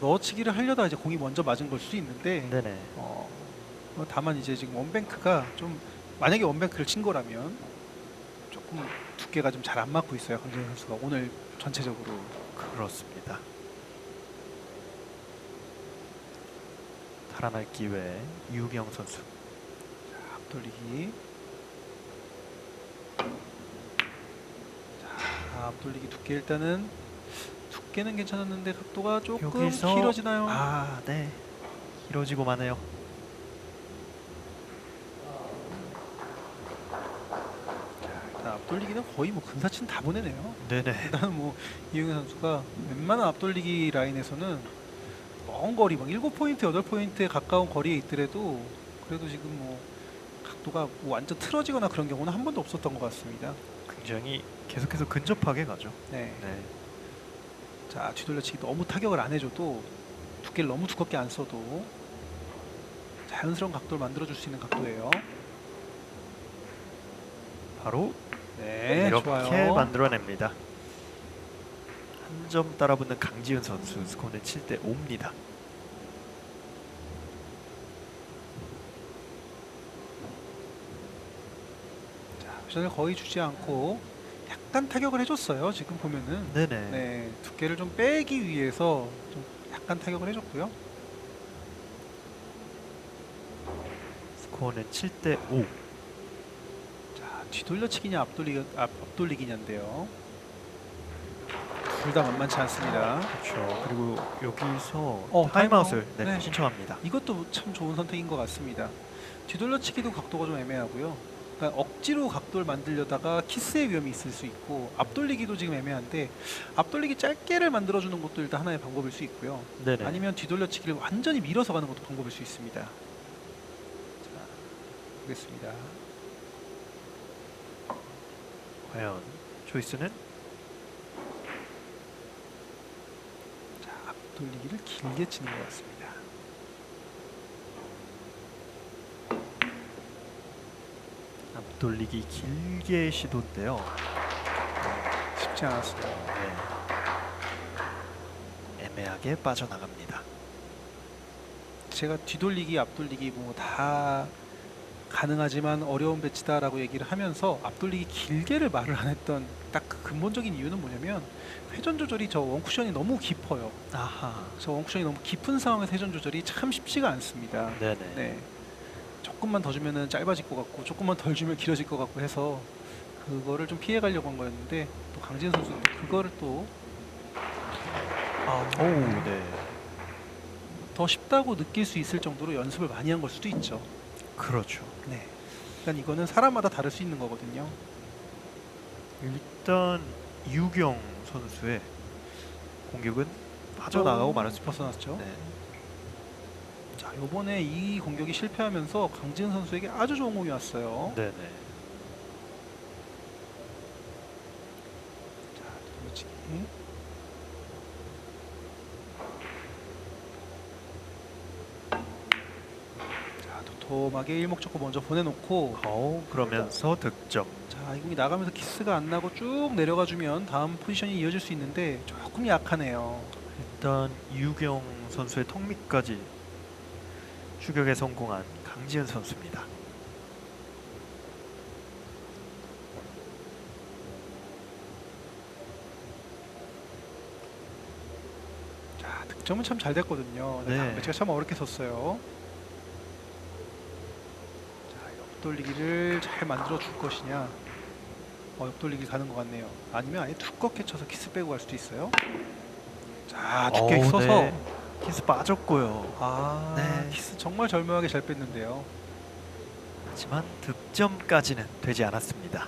넣어치기를 하려다 이제 공이 먼저 맞은 걸 수도 있는데 네네. 다만 이제 지금 원뱅크가 좀, 만약에 원뱅크를 친 거라면 조금 두께가 좀 잘 안 맞고 있어요. 강진호 선수가 오늘 전체적으로. 그렇습니다. 살아날 기회 이우경 선수. 앞돌리기. 자, 앞돌리기 두께, 일단은 두께는 괜찮았는데 각도가 조금 여기서 길어지나요? 네. 길어지고 마네요. 일단 앞돌리기는 거의 뭐 근사치는 다 보내네요. 네네. 일단 뭐 이용현 선수가 웬만한 앞돌리기 라인에서는 먼 거리, 막 7포인트, 8포인트에 가까운 거리에 있더라도 그래도 지금 뭐 각도가 뭐 완전 틀어지거나 그런 경우는 한 번도 없었던 것 같습니다. 굉장히 계속해서 근접하게 가죠. 네. 네. 자, 뒤돌려치기 너무 타격을 안 해줘도, 두께를 너무 두껍게 안 써도 자연스러운 각도를 만들어줄 수 있는 각도예요. 바로 네, 이렇게 좋아요. 만들어냅니다. 한 점 따라붙는 강지은 선수, 스코어는 7대 5입니다. 자, 쿠션을 거의 주지 않고 약간 타격을 해줬어요. 지금 보면은. 네네. 네, 두께를 좀 빼기 위해서 좀 약간 타격을 해줬고요. 스코어는 7대 5. 자, 뒤돌려치기냐 앞돌리기냐인데요. 둘 다 만만치 않습니다. 그렇죠. 그리고 여기서 타임아웃. 타임아웃을 네. 신청합니다. 이것도 참 좋은 선택인 것 같습니다. 뒤돌려치기도 각도가 좀 애매하고요. 그러니까 억지로 각도를 만들려다가 키스의 위험이 있을 수 있고, 앞돌리기도 지금 애매한데 앞돌리기 짧게를 만들어주는 것도 일단 하나의 방법일 수 있고요. 네네. 아니면 뒤돌려치기를 완전히 밀어서 가는 것도 방법일 수 있습니다. 자, 보겠습니다. 과연 초이스는 자, 앞돌리기를 길게 치는 것 같습니다. 앞돌리기 길게 시도인데요. 쉽지 않았습니다. 네. 애매하게 빠져나갑니다. 제가 뒤돌리기, 앞돌리기 뭐 다 가능하지만 어려운 배치다라고 얘기를 하면서 앞돌리기 길게를 말을 안 했던 딱 그 근본적인 이유는 뭐냐면, 회전 조절이 저 원쿠션이 너무 깊어요. 아하. 저 원쿠션이 너무 깊은 상황에서 회전 조절이 참 쉽지가 않습니다. 네네. 네. 조금만 더 주면은 짧아질 것 같고, 조금만 덜 주면 길어질 것 같고 해서 그거를 좀 피해 가려고 한 거였는데, 또 강진 선수는 또 그거를 또 오, 네. 더 쉽다고 느낄 수 있을 정도로 연습을 많이 한 걸 수도 있죠. 그렇죠. 네. 그러니까 이거는 사람마다 다를 수 있는 거거든요. 일단 이우경 선수의 공격은 빠져나가고 말았습니다 벗어났죠. 네. 자, 이번에 이 공격이 실패하면서 강지은 선수에게 아주 좋은 공이 왔어요. 네네. 자, 돌려치기. 자, 도톰하게 일목적고 먼저 보내놓고, 그러면서 득점. 자, 이 공이 나가면서 키스가 안 나고 쭉 내려가 주면 다음 포지션이 이어질 수 있는데 조금 약하네요. 일단 이우경 선수의 턱 밑까지 추격에 성공한 강지은 선수입니다. 자, 득점은 참 잘 됐거든요. 네. 다음 배치가 참 어렵게 섰어요. 자, 옆돌리기를 잘 만들어 줄 것이냐. 옆돌리기 가는 것 같네요. 아니면 아예 두껍게 쳐서 키스 빼고 갈 수도 있어요. 자, 두께 써서 네. 키스 빠졌고요. 아, 네. 키스 정말 절묘하게 잘 뺐는데요. 하지만 득점까지는 되지 않았습니다.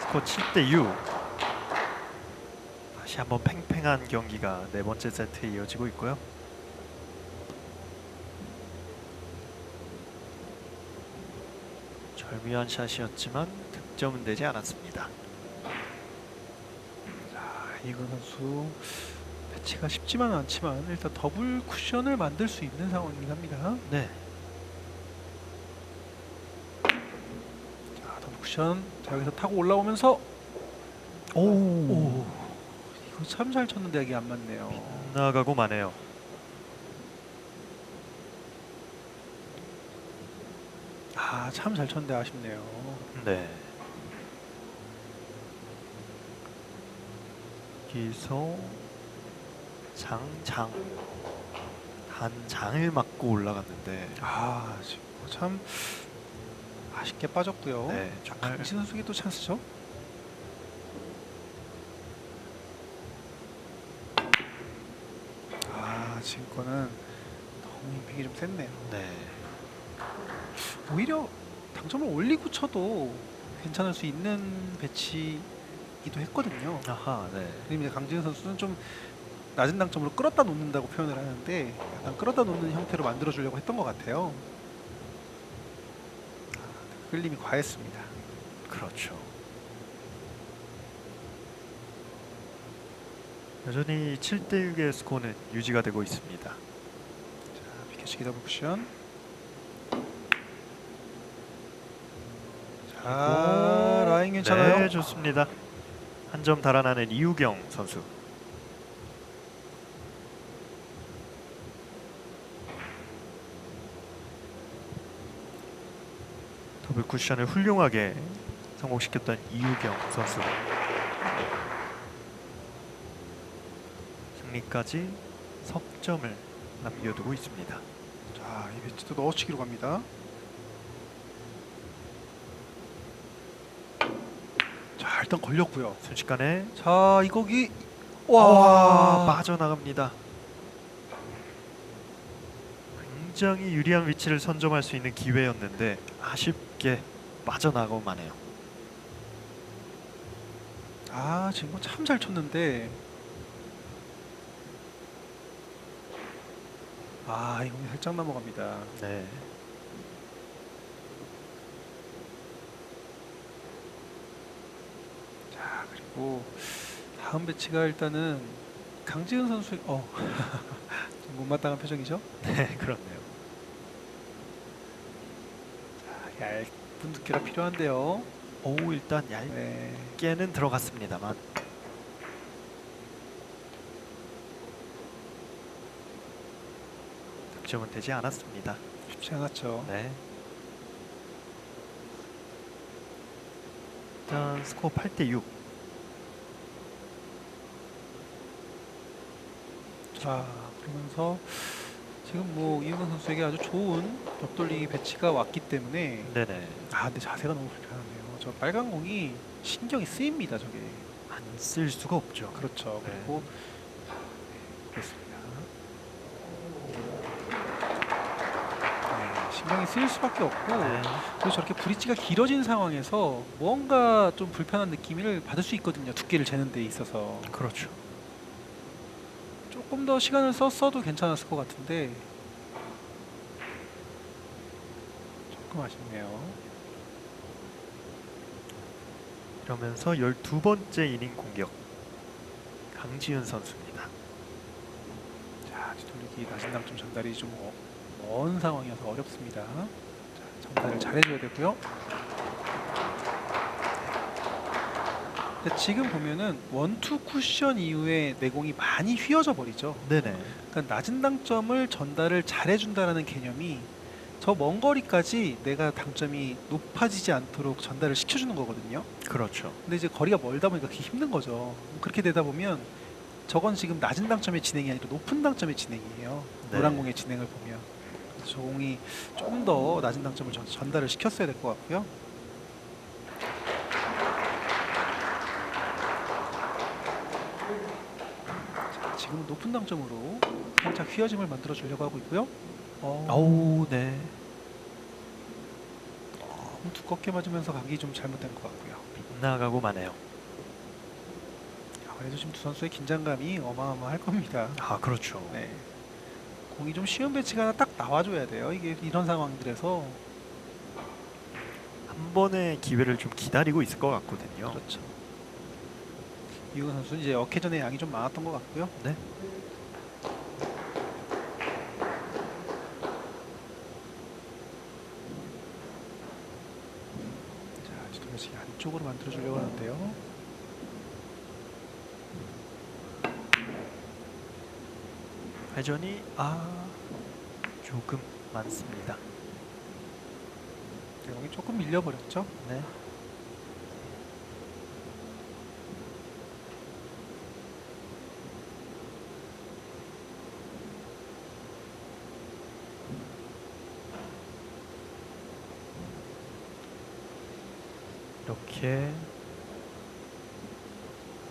스코어 7대6. 다시 한번 팽팽한 경기가 네 번째 세트에 이어지고 있고요. 절묘한 샷이었지만 득점은 되지 않았습니다. 자, 이건 선수 배치가 쉽지만은 않지만 일단 더블 쿠션을 만들 수 있는 상황이긴 합니다. 네. 자, 더블 쿠션. 자, 여기서 타고 올라오면서 오, 이거 참 잘 쳤는데 이게 안 맞네요. 나가고 마네요. 아, 참 잘 쳤는데 아쉽네요. 네. 여기서 장장 단장을 맞고 올라갔는데 아, 지금 참 아쉽게 빠졌고요. 네, 정말 강진 선수에게 또 찬스죠. 아, 지금 거는 너무 임팩이 좀 셌네요. 네. 오히려 당점을 올리고 쳐도 괜찮을 수 있는 배치이기도 했거든요. 아하, 네. 그리고 이제 강진 선수는 좀 낮은 당점으로 끌었다 놓는다고 표현을 하는데 약간 끌었다 놓는 형태로 만들어 주려고 했던 것 같아요. 아, 끌림이 과했습니다. 그렇죠. 여전히 7대6의 스코어는 유지가 되고 있습니다. 자, 비켜치기 더블 쿠션. 자, 라인 괜찮아요. 네, 좋습니다. 한 점 달아나는 이우경 선수. 더블 쿠션을 훌륭하게 성공시켰던 이우경 선수. 승리까지 석점을 남겨두고 있습니다. 자, 이 배치도 넣어치기로 갑니다. 자, 일단 걸렸고요. 순식간에 자, 이거기 와, 빠져나갑니다. 굉장히 유리한 위치를 선점할 수 있는 기회였는데 아쉽게 빠져나가고 마네요. 아, 지금 참 잘 쳤는데 아, 이거 살짝 넘어갑니다. 네. 자, 그리고 다음 배치가 일단은 강지은 선수 좀 못마땅한 표정이죠? 네, 그렇네요. 자, 얇은 두께가 필요한데요. 오, 일단 네. 얇게는 들어갔습니다만 득점은 되지 않았습니다. 쉽지 않았죠. 네. 일단 스코어 8대6. 자, 그러면서 지금 뭐 이은근 선수에게 아주 좋은 옆돌리기 배치가 왔기 때문에 네네. 아, 근데 자세가 너무 불편하네요. 저 빨간 공이 신경이 쓰입니다, 저게. 안 쓸 수가 없죠. 그렇죠. 네. 그리고 그렇습니다. 네, 신경이 쓰일 수밖에 없고 네. 그리고 저렇게 브릿지가 길어진 상황에서 뭔가 좀 불편한 느낌을 받을 수 있거든요. 두께를 재는 데 있어서 그렇죠. 조금 더 시간을 썼어도 괜찮았을 것 같은데 조금 아쉽네요. 그러면서 12번째 이닝 공격 강지윤 선수입니다. 자, 뒤돌리기 낮은 당점 전달이 좀 먼 상황이어서 어렵습니다. 자, 전달을 잘해줘야 되고요. 근데 지금 보면은 원투 쿠션 이후에 내공이 많이 휘어져 버리죠. 네네. 그러니까 낮은 당점을 전달을 잘해준다라는 개념이 저 먼 거리까지 내가 당점이 높아지지 않도록 전달을 시켜주는 거거든요. 그렇죠. 근데 이제 거리가 멀다 보니까 그게 힘든 거죠. 그렇게 되다 보면 저건 지금 낮은 당점의 진행이 아니라 높은 당점의 진행이에요. 네. 노란 공의 진행을 보면. 저 공이 좀 더 낮은 당점을 전달을 시켰어야 될 것 같고요. 자, 지금은 높은 당점으로 살짝 휘어짐을 만들어 주려고 하고 있고요. 오, 네. 너무 두껍게 맞으면서 각이 좀 잘못된 것 같고요. 빗나가고 마네요. 그래도 지금 두 선수의 긴장감이 어마어마할 겁니다. 아, 그렇죠. 네. 공이 좀 쉬운 배치가 하나 딱 나와줘야 돼요. 이게 이런 상황들에서. 한 번의 기회를 좀 기다리고 있을 것 같거든요. 그렇죠. 이훈 선수는 이제 어깨전에 양이 좀 많았던 것 같고요. 네. 자, 이제 돌려치기 안쪽으로 만들어 주려고 하는데요. 회전이 조금 많습니다. 공이 조금 밀려버렸죠. 네. 이렇게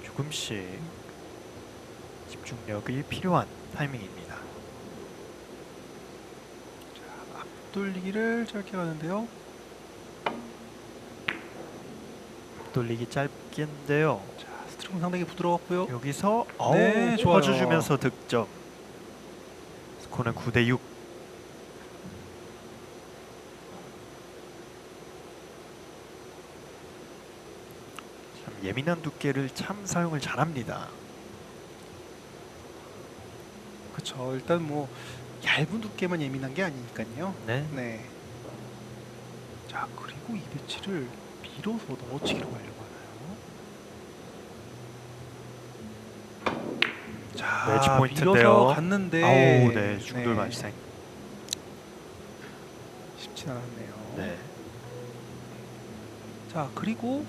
조금씩 집중력이 필요한 타이밍입니다. 자, 앞돌리기를 짧게 가는데요. 돌리기 짧긴데요. 자, 스트로크 상당히 부드러웠고요. 여기서 네, 좋아요. 퍼주면서 득점. 스코어는 9대6. 참 예민한 두께를 참 사용을 잘합니다. 그렇죠. 일단 뭐 얇은 두께만 예민한 게 아니니까요. 네. 네. 자, 그리고 이 배치를 밀어서 넣어치기로 가려고 하나요? 자, 매치 포인트인데요. 밀어서 갔는데 아우, 네, 중돌 발생. 쉽진 않았네요. 네. 자, 그리고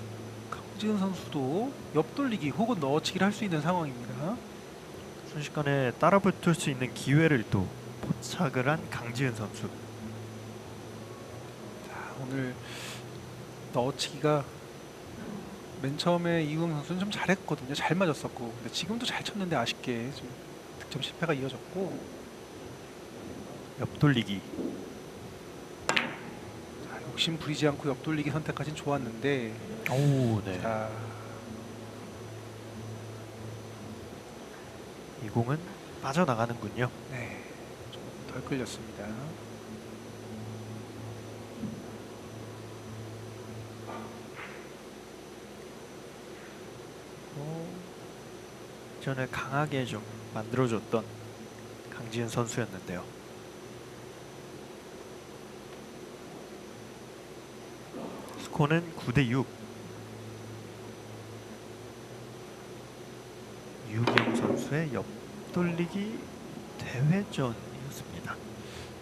강지은 선수도 옆돌리기 혹은 넣어치기를 할 수 있는 상황입니다. 순식간에 따라붙을 수 있는 기회를 또 포착을 한 강지은 선수. 자, 오늘 넣어치기가 맨 처음에 이웅 선수는 좀 잘했거든요. 잘 맞았었고, 근데 지금도 잘 쳤는데 아쉽게 좀 득점 실패가 이어졌고. 옆돌리기. 자, 욕심 부리지 않고 옆돌리기 선택까지는 좋았는데, 오, 네. 자, 이 공은 빠져나가는군요. 네, 좀 덜 끌렸습니다. 전을 강하게 좀 만들어줬던 강지은 선수였는데요. 스코어는 9대6. 유경 선수의 옆돌리기 대회전이었습니다.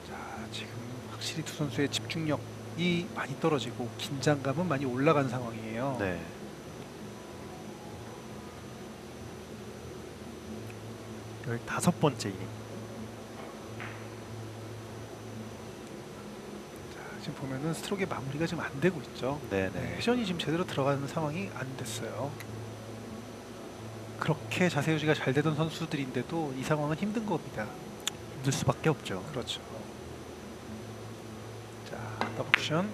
자, 지금 확실히 두 선수의 집중력이 많이 떨어지고 긴장감은 많이 올라간 상황이에요. 네. 열다섯 번째 이닝. 자, 지금 보면은 스트로크의 마무리가 지금 안 되고 있죠. 네, 네네. 회전이 지금 제대로 들어가는 상황이 안 됐어요. 그렇게 자세 유지가 잘 되던 선수들인데도 이 상황은 힘든 겁니다. 힘들 수밖에 없죠. 그렇죠. 자, 더블 쿠션.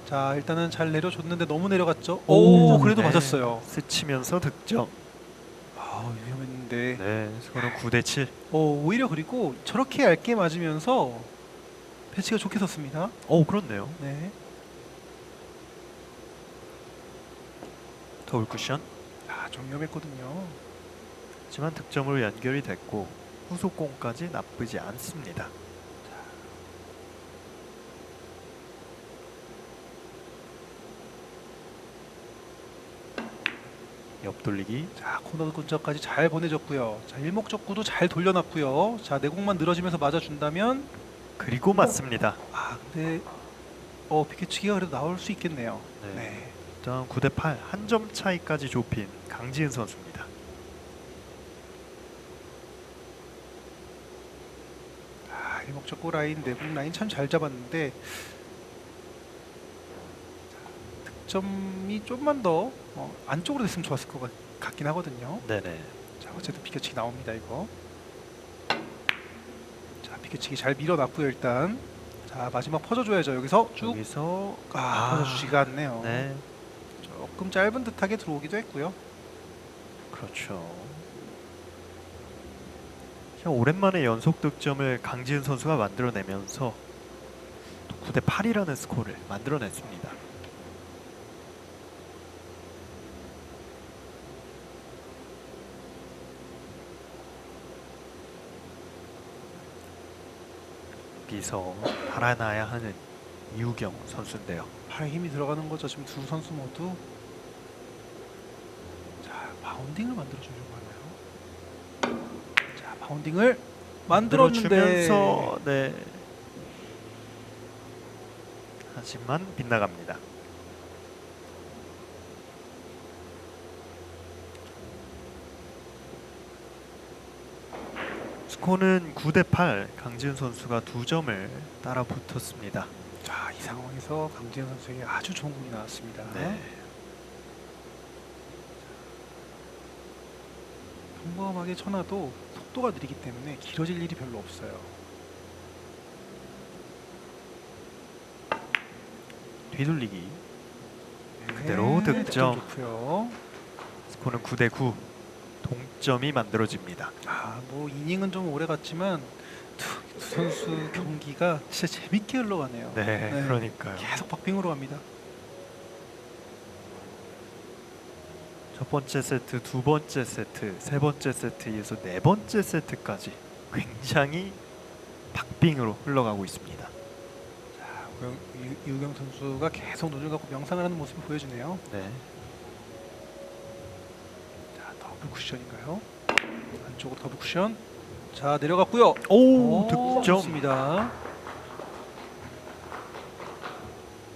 자, 일단은 잘 내려줬는데 너무 내려갔죠. 오, 그래도 네. 맞았어요. 스치면서 득점. 아, 위험했는데. 네, 스코어는 9대7. 오히려 그리고 저렇게 얇게 맞으면서 배치가 좋게 섰습니다. 오, 그렇네요. 네. 더블 쿠션. 좀 위험했거든요. 하지만 득점으로 연결이 됐고 후속공까지 나쁘지 않습니다. 옆돌리기. 자, 코너 근처까지 잘 보내줬고요. 자, 일목적구도 잘 돌려놨고요. 자, 내공만 늘어지면서 맞아준다면 그리고 맞습니다. 근데 비켜치기가 그래도 나올 수 있겠네요. 네. 네. 일단 9대8 한 점 차이까지 좁힌 강지은 선수입니다. 뒷목적고 라인, 내국 라인 참 잘 잡았는데 득점이 좀만 더 안쪽으로 됐으면 좋았을 것 같긴 하거든요. 네네. 자, 어쨌든 비껴치기 나옵니다 이거. 자, 비껴치기 잘 밀어놨고요 일단. 자, 마지막 퍼져줘야죠. 여기서 쭉. 여기서 퍼져주지가 않네요. 네, 조금 짧은 듯하게 들어오기도 했고요. 그렇죠. 자, 오랜만에 연속 득점을 강지은 선수가 만들어내면서 9대 8이라는 스코어를 만들어냈습니다. 여기서 달아나야 하는 이우경 선수인데요. 팔에 힘이 들어가는 거죠. 지금 두 선수 모두. 자, 바운딩을 만들어주려고 하나요? 자, 바운딩을 만들어주면서 네. 하지만 빗나갑니다. 스코어는 9대 8. 강지은 선수가 2점을 따라 붙었습니다. 자, 이 상황에서 강지현 선수에게 아주 좋은 공이 나왔습니다. 네. 평범하게 쳐놔도 속도가 느리기 때문에 길어질 일이 별로 없어요. 뒤돌리기. 그대로 득점. 좋고요. 스코어는 9대 9. 동점이 만들어집니다. 뭐 이닝은 좀 오래 갔지만 두 선수 경기가 진짜 재밌게 흘러가네요. 네, 그러니까요. 계속 박빙으로 갑니다. 첫 번째 세트, 두 번째 세트, 세 번째 세트에서 네 번째 세트까지 굉장히 박빙으로 흘러가고 있습니다. 자, 이우경 선수가 계속 눈을 감고 명상을 하는 모습을 보여주네요. 네. 자, 더블 쿠션인가요? 안쪽으로 더블 쿠션. 자, 내려갔고요. 오, 득점. 좋습니다.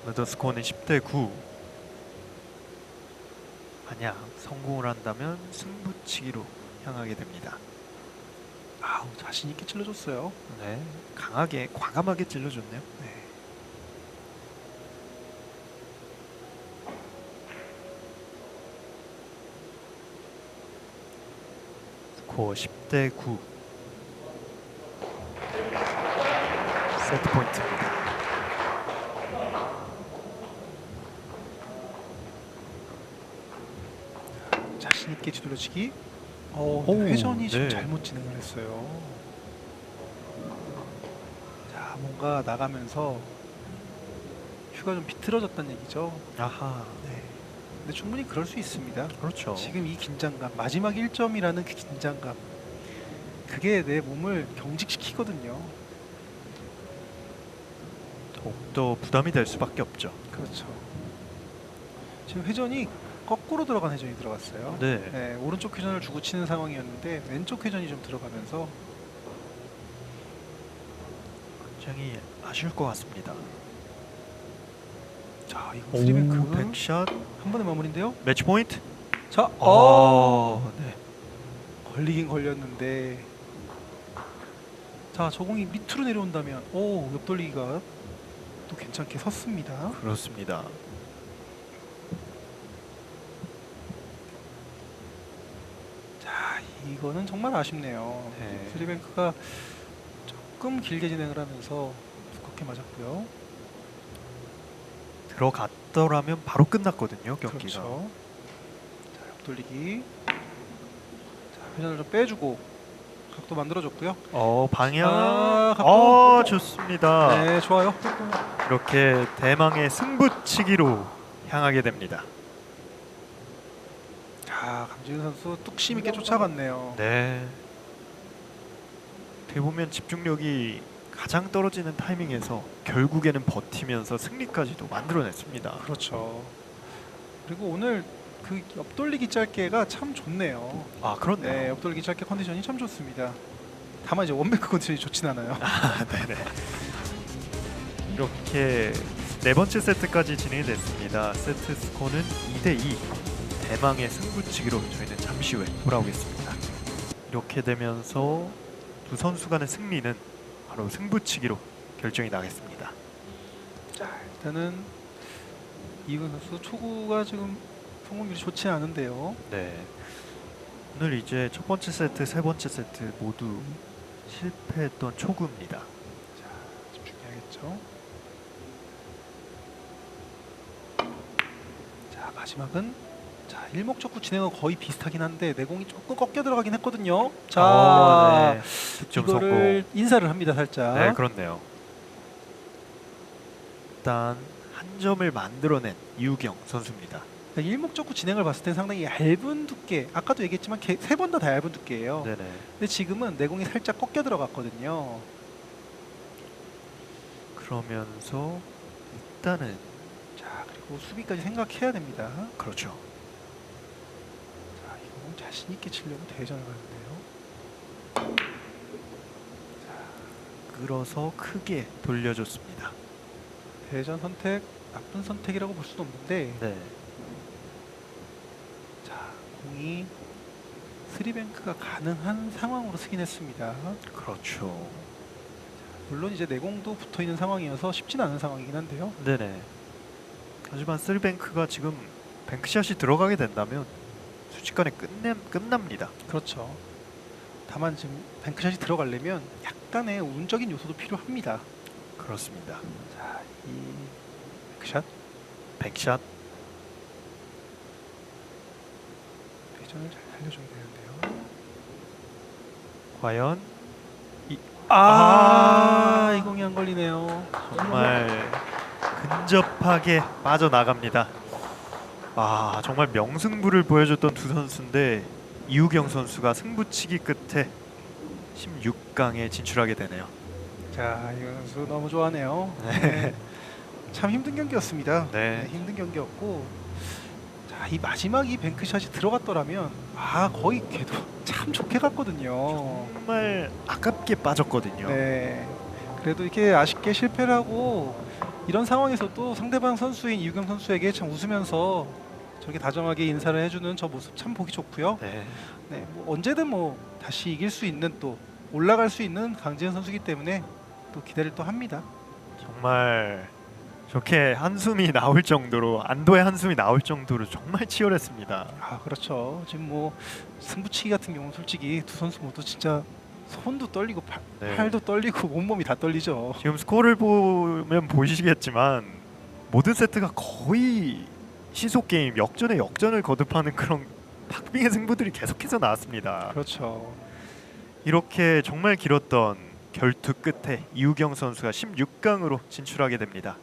어느덧 스코어는 10대 9. 만약 성공을 한다면 승부치기로 향하게 됩니다. 자신 있게 찔러줬어요. 네, 강하게 과감하게 찔러줬네요. 네. 스코어 10대 9. 세트 포인트입니다. 자신 있게 뒤돌려치기. 오, 회전이 좀 네. 잘못 진행을 했어요. 자, 뭔가 나가면서 큐가 좀 비틀어졌다는 얘기죠. 아하, 네. 근데 충분히 그럴 수 있습니다. 그렇죠. 지금 이 긴장감, 마지막 1점이라는 그 긴장감, 그게 내 몸을 경직시키거든요. 더욱더 부담이 될 수밖에 없죠. 그렇죠. 지금 회전이 거꾸로 들어간 회전이 들어갔어요. 네. 네, 오른쪽 회전을 주고 치는 상황이었는데 왼쪽 회전이 좀 들어가면서 굉장히 아쉬울 것 같습니다. 자, 이거 스리뱅크 백샷 한 번에 마무리인데요. 매치 포인트. 자, 네. 걸리긴 걸렸는데, 자, 저 공이 밑으로 내려온다면 옆돌리기가 또 괜찮게 섰습니다. 그렇습니다. 자, 이거는 정말 아쉽네요. 네. 스리뱅크가 조금 길게 진행을 하면서 두껍게 맞았고요. 들어갔더라면 바로 끝났거든요, 경기가. 그렇죠. 자, 옆돌리기. 자, 회전을 좀 빼주고 각도 만들어줬고요. 방향. 각도. 좋습니다. 네, 좋아요. 이렇게 대망의 승부치기로 향하게 됩니다. 자, 강지은 선수 뚝심 있게 쫓아갔네요. 네. 어떻게 보면 집중력이 가장 떨어지는 타이밍에서 결국에는 버티면서 승리까지도 만들어냈습니다. 그렇죠. 그리고 오늘 그 옆돌리기 짧게가 참 좋네요. 그렇네요. 네, 옆돌리기 짧게 컨디션이 참 좋습니다. 다만 이제 원뱅크 컨디션이 좋진 않아요. 네네. 이렇게 네 번째 세트까지 진행이 됐습니다. 세트 스코어는 2대2. 대망의 승부치기로 저희는 잠시 후에 돌아오겠습니다. 이렇게 되면서 두 선수 간의 승리는 바로 승부치기로 결정이 나겠습니다. 자, 일단은 이훈 선수 초구가 지금 성공률이 좋지 않은데요. 네. 오늘 이제 첫 번째 세트, 세 번째 세트 모두 실패했던 초구입니다. 자, 집중해야겠죠. 자, 마지막은 자, 일목적구 진행은 거의 비슷하긴 한데 내공이 조금 꺾여 들어가긴 했거든요. 자, 네. 득점 이거를 성공. 인사를 합니다, 살짝. 네, 그렇네요. 일단 한 점을 만들어낸 이우경 선수입니다. 일목적구 진행을 봤을 때 상당히 얇은 두께, 아까도 얘기했지만 세 번 다 얇은 두께예요. 네네. 근데 지금은 내공이 살짝 꺾여 들어갔거든요. 그러면서 일단은 자, 그리고 수비까지 생각해야 됩니다. 그렇죠. 자, 이거 자신 있게 치려고 대전을 가는데요. 끌어서 크게 돌려줬습니다. 대전 선택 나쁜 선택이라고 볼 수는 없는데, 네. 자, 공이 스리뱅크가 가능한 상황으로 쓰긴 했습니다. 그렇죠. 물론 이제 내공도 붙어 있는 상황이어서 쉽진 않은 상황이긴 한데요. 네네. 하지만 쓰리뱅크가 지금 뱅크샷이 들어가게 된다면 순식간에 끝납니다. 그렇죠. 다만 지금 뱅크샷이 들어가려면 약간의 운적인 요소도 필요합니다. 그렇습니다. 자, 이 뱅크샷 백샷. 회전을 잘 살려줘야 되는데요. 과연 이 공이 안 걸리네요. 정말 근접하게 빠져나갑니다. 정말 명승부를 보여줬던 두 선수인데 이우경 선수가 승부치기 끝에 16강에 진출하게 되네요. 자, 이 선수 너무 좋아하네요. 네. 참 힘든 경기였습니다. 네. 힘든 경기였고, 자, 이 마지막 이 뱅크샷이 들어갔더라면 거의 걔도 참 좋게 갔거든요. 정말 아깝게 빠졌거든요. 네. 그래도 이렇게 아쉽게 실패를 하고 이런 상황에서도 상대방 선수인 이우경 선수에게 참 웃으면서 저렇게 다정하게 인사를 해주는 저 모습 참 보기 좋고요. 네. 네, 뭐 언제든 뭐 다시 이길 수 있는, 또 올라갈 수 있는 강지현 선수이기 때문에 또 기대를 또 합니다. 정말 저렇게 한숨이 나올 정도로, 안도의 한숨이 나올 정도로 정말 치열했습니다. 그렇죠. 지금 뭐 승부치기 같은 경우는 솔직히 두 선수 모두 진짜 손도 떨리고 네. 팔도 떨리고 온몸이 다 떨리죠. 지금 스코어를 보면 보시겠지만 모든 세트가 거의 시속 게임, 역전에 역전을 거듭하는 그런 박빙의 승부들이 계속해서 나왔습니다. 그렇죠. 이렇게 정말 길었던 결투 끝에 이우경 선수가 16강으로 진출하게 됩니다.